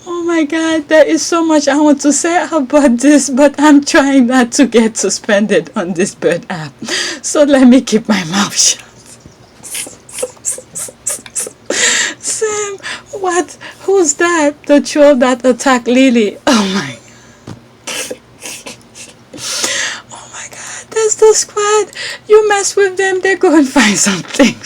Speaker 6: Oh my God, there is so much I want to say about this, but I'm trying not to get suspended on this bird app. So let me keep my mouth shut. Sam, what? Who's that? The troll that attacked Lily? Oh my God. the squad. You mess with them, they go and find something.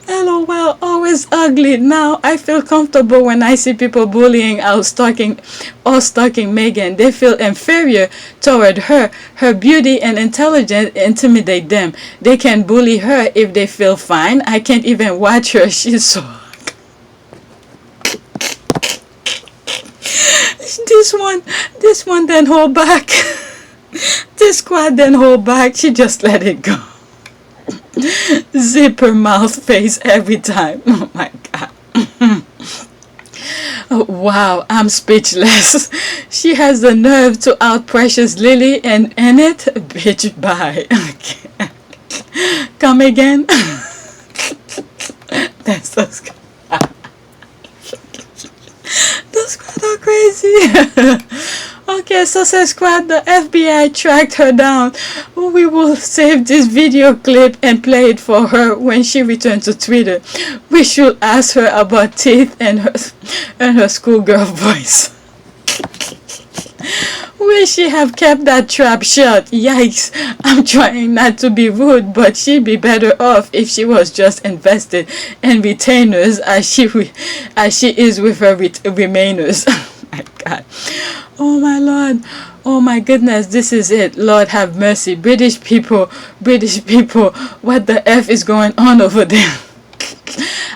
Speaker 6: LOL, always ugly. Now I feel comfortable when I see people bullying or stalking Meghan. They feel inferior toward her. Her beauty and intelligence intimidate them. They can bully her if they feel fine. I can't even watch her. She's so this one then hold back. This squad then hold back. She just let it go. Zip her mouth face every time. Oh my god. Wow, I'm speechless. She has the nerve to out precious Lily and in it, bitch, bye. Okay. Come again. That's so squad. The squad are crazy. Okay, Sussex squad, the FBI tracked her down. We will save this video clip and play it for her when she returns to Twitter. We should ask her about teeth and her schoolgirl voice. Will she have kept that trap shut? Yikes, I'm trying not to be rude, but she'd be better off if she was just invested in retainers as she is with her remainers. Oh my god. Oh my Lord. Oh my goodness, this is it. Lord have mercy. British people, what the F is going on over there?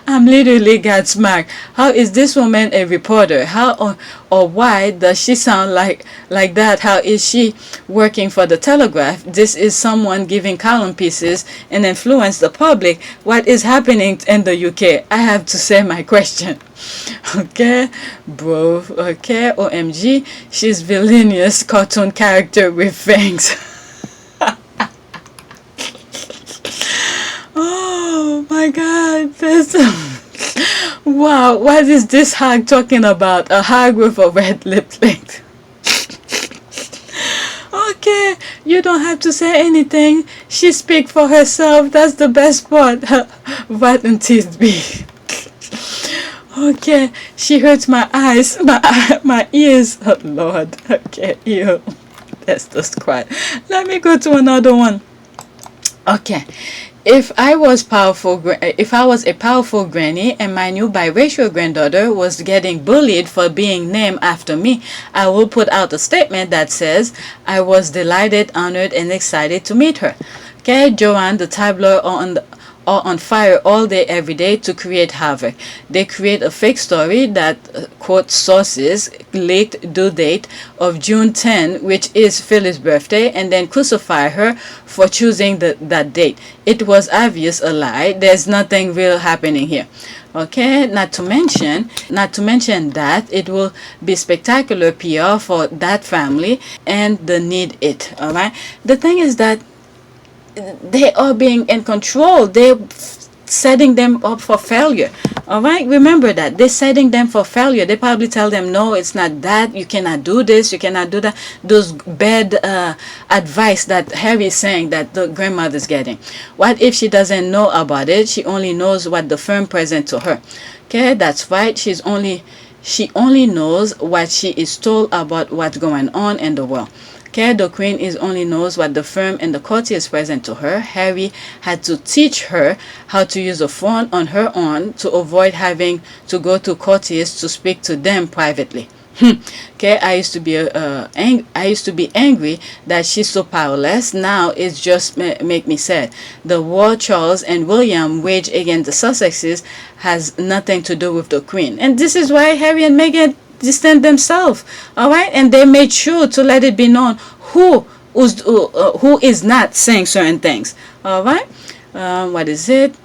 Speaker 6: I'm literally got smacked. How is this woman a reporter? How or why does she sound like that? How is she working for the Telegraph? This is someone giving column pieces and influence the public. What is happening in the UK? I have to say my question. Okay, bro. Okay, OMG. She's villainous cartoon character with fangs. Oh my god, this wow, what is this hag talking about? A hag with a red lip link. Okay, you don't have to say anything. She speak for herself. That's the best part. Rotten teeth be. Okay, she hurts my eyes, my ears. Oh Lord. Okay, ew. That's the squad. Let me go to another one. Okay. If I was a powerful granny and my new biracial granddaughter was getting bullied for being named after me, I will put out a statement that says I was delighted, honored, and excited to meet her. Okay, Joanne, the tabloid are on fire all day, every day to create havoc. They create a fake story that quotes sources, leaked due date of June 10, which is Phyllis' birthday, and then crucify her for choosing that date. It was obvious a lie. There's nothing real happening here. Okay, not to mention that it will be spectacular PR for that family and the need it. All right, the thing is that they are being in control. They're setting them up for failure. All right, remember that they're setting them for failure. They probably tell them, no, it's not that, you cannot do this, you cannot do that. Those bad advice that Harry is saying that the grandmother's getting. What if she doesn't know about it? She only knows what the firm present to her. Okay, that's right. She only knows what she is told about what's going on in the world. Okay, the queen only knows what the firm and the courtiers present to her. Harry had to teach her how to use a phone on her own to avoid having to go to courtiers to speak to them privately. Okay, I used to be angry that she's so powerless. Now it's just make me sad. The war Charles and William wage against the Sussexes has nothing to do with the queen, and this is why Harry and Meghan distant themselves. All right, and they made sure to let it be known who is not saying certain things. All right, what is it?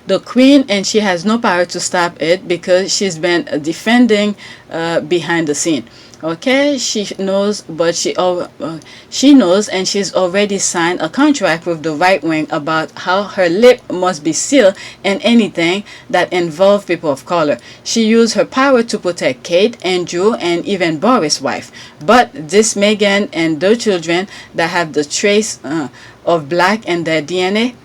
Speaker 6: The queen, and she has no power to stop it because she's been defending behind the scene. Okay, she knows, but she knows, and she's already signed a contract with the right wing about how her lip must be sealed in anything that involves people of color. She used her power to protect Kate, Andrew, and even Boris' wife. But this Meghan and their children that have the trace of black in their DNA,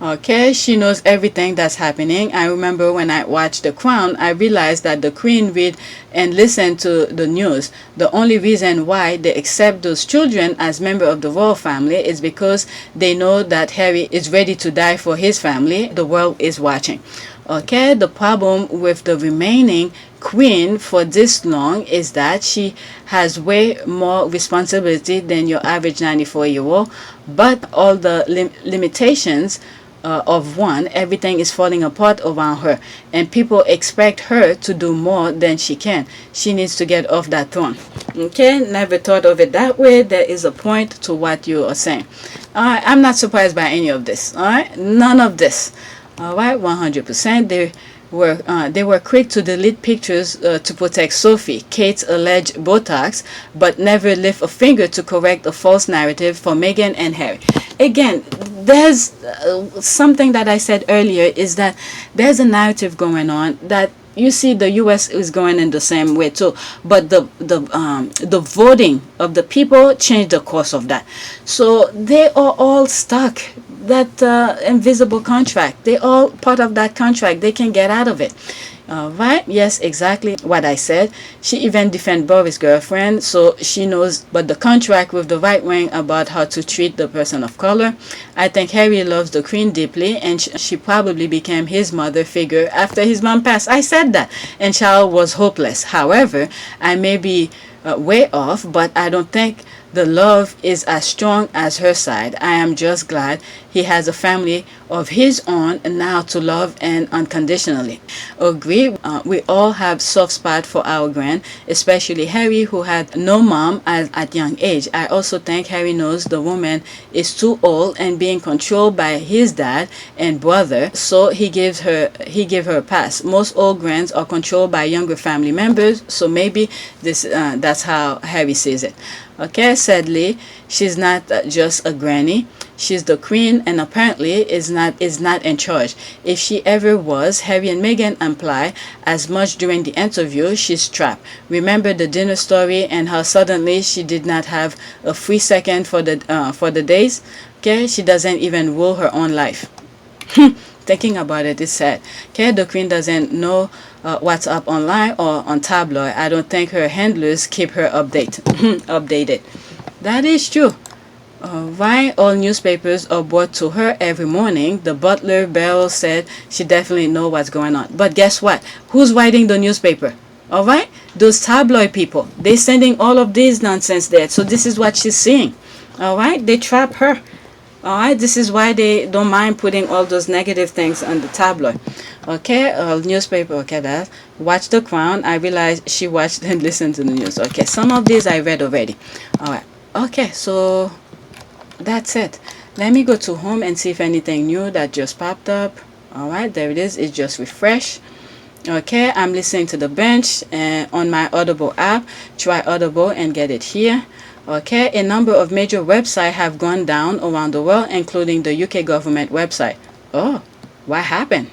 Speaker 6: Okay, she knows everything that's happening. I remember when I watched The Crown, I realized that the Queen read and listen to the news. The only reason why they accept those children as member of the royal family is because they know that Harry is ready to die for his family. The world is watching. Okay, the problem with the remaining queen for this long is that she has way more responsibility than your average 94-year-old, but all the limitations of one, everything is falling apart around her, and people expect her to do more than she can. She needs to get off that throne. Okay, never thought of it that way. There is a point to what you are saying. I'm not surprised by any of this. All right, none of this. All right, 100%. They were quick to delete pictures to protect Sophie, Kate's alleged Botox, but never lift a finger to correct a false narrative for Meghan and Harry. Again, there's something that I said earlier is that there's a narrative going on that you see the U.S. is going in the same way too, but the voting of the people changed the course of that. So they are all stuck. That invisible contract, they all part of that contract. They can get out of it. Right? Yes, exactly what I said. She even defended Boris' girlfriend, so she knows. But the contract with the right wing about how to treat the person of color. I think Harry loves the Queen deeply, and she probably became his mother figure after his mom passed. I said that, and Charles was hopeless. However, I may be way off, but I don't think the love is as strong as her side. I am just glad he has a family of his own now to love and unconditionally. Agree, we all have soft spot for our grand, especially Harry, who had no mom at young age. I also think Harry knows the woman is too old and being controlled by his dad and brother, so he gave her a pass. Most old grands are controlled by younger family members, so maybe that's how Harry sees it. Okay, sadly, she's not just a granny. She's the queen, and apparently is not in charge. If she ever was, Harry and Meghan imply as much during the interview. She's trapped. Remember the dinner story and how suddenly she did not have a free second for the days. Okay, she doesn't even rule her own life. Thinking about it is sad. Okay, the queen doesn't know what's up online or on tabloid. I don't think her handlers keep her updated. That is true. Why all newspapers are brought to her every morning. The butler Beryl said she definitely knows what's going on. But guess what? Who's writing the newspaper? All right, those tabloid people. They're sending all of this nonsense there. So this is what she's seeing. All right, they trap her. All right, this is why they don't mind putting all those negative things on the tabloid. Okay, newspaper. Okay, that. Watch The Crown. I realized she watched and listened to the news. Okay, some of these I read already. All right. Okay, so that's it. Let me go to home and see if anything new that just popped up. All right, there it is. It just refreshed. Okay, I'm listening to The Bench on my Audible app. Try Audible and get it here. Okay, a number of major websites have gone down around the world, including the UK government website. Oh, what happened?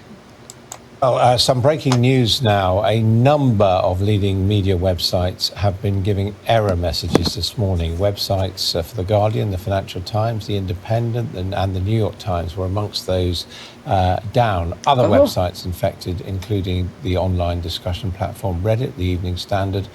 Speaker 16: Well, some breaking news now. A number of leading media websites have been giving error messages this morning. Websites for The Guardian, The Financial Times, The Independent, and The New York Times were amongst those down. Other websites infected, including the online discussion platform Reddit, The Evening Standard,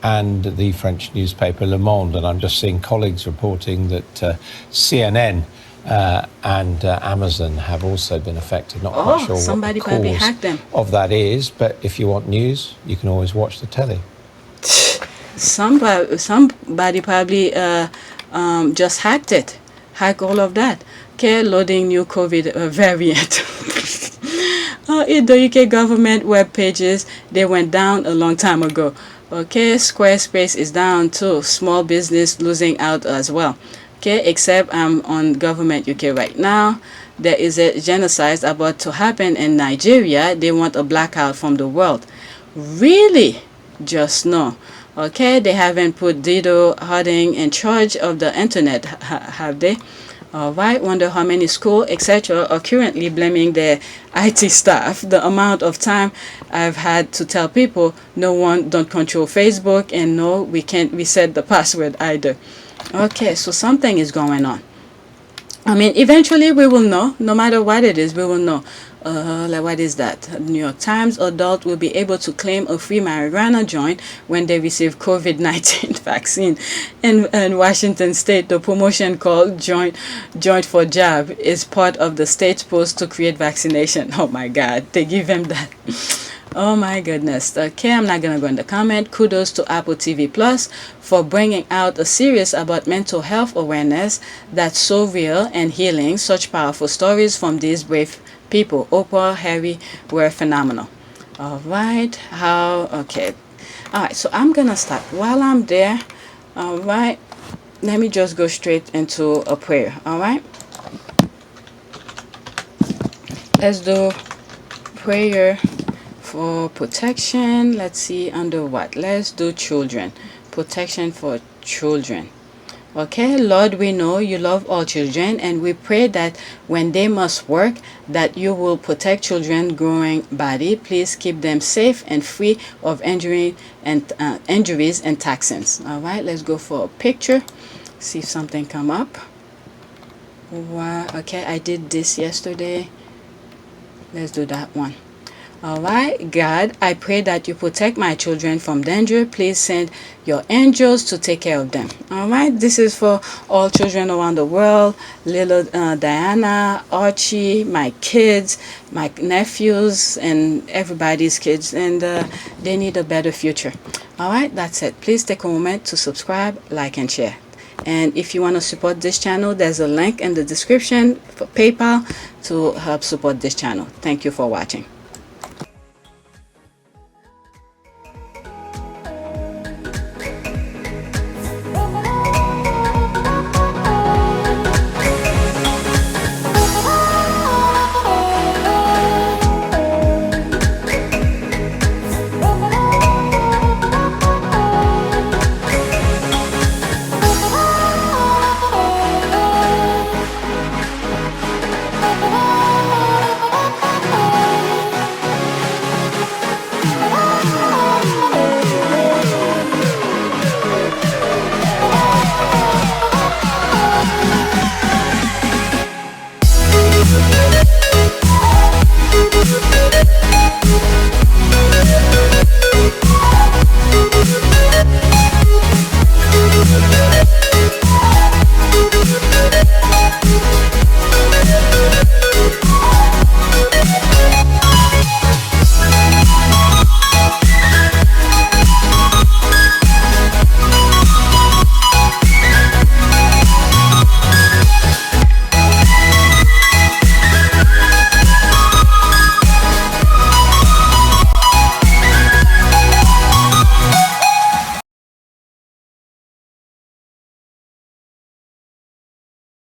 Speaker 16: and the French newspaper Le Monde. And I'm just seeing colleagues reporting that CNN and Amazon have also been affected. Not quite sure what the cause of that is, but if you want news, you can always watch the telly.
Speaker 6: Somebody probably just hack all of that. Okay, loading new COVID variant. In the UK government web pages, they went down a long time ago. Okay, Squarespace is down too. Small business losing out as well. Okay, except I'm on government UK right now. There is a genocide about to happen in Nigeria. They want a blackout from the world. Really? Just no. Okay, they haven't put Dido Harding in charge of the internet, have they? Alright, wonder how many schools, etc. are currently blaming their IT staff. The amount of time I've had to tell people, no one don't control Facebook, and no, we can't reset the password either. Okay, so something is going on. I mean, eventually we will know. No matter what it is, we will know. Like what is that? New York Times: adult will be able to claim a free marijuana joint when they receive COVID-19 vaccine. In Washington State, the promotion called Joint for Jab is part of the state's push to create vaccination. Oh my God, they give them that. Oh my goodness. Okay, I'm not gonna go in the comment. Kudos to Apple TV Plus for bringing out a series about mental health awareness that's so real and healing. Such powerful stories from these brave people. Oprah, Harry were phenomenal. All right. Okay. All right. So I'm gonna start while I'm there. All right. Let me just go straight into a prayer. All right. Let's do prayer for protection. Let's see under what. Let's do children. Protection for children. Okay, Lord, we know you love all children, and we pray that when they must work, that you will protect children growing body. Please keep them safe and free of injuries and toxins. All right, let's go for a picture. See if something come up. Wow. Okay, I did this yesterday. Let's do that one. All right, God, I pray that you protect my children from danger. Please send your angels to take care of them. All right, this is for all children around the world. Little Diana, Archie, my kids, my nephews, and everybody's kids, and they need a better future. All right, that's it. Please take a moment to subscribe, like, and share. And if you want to support this channel, there's a link in the description for PayPal to help support this channel. Thank you for watching.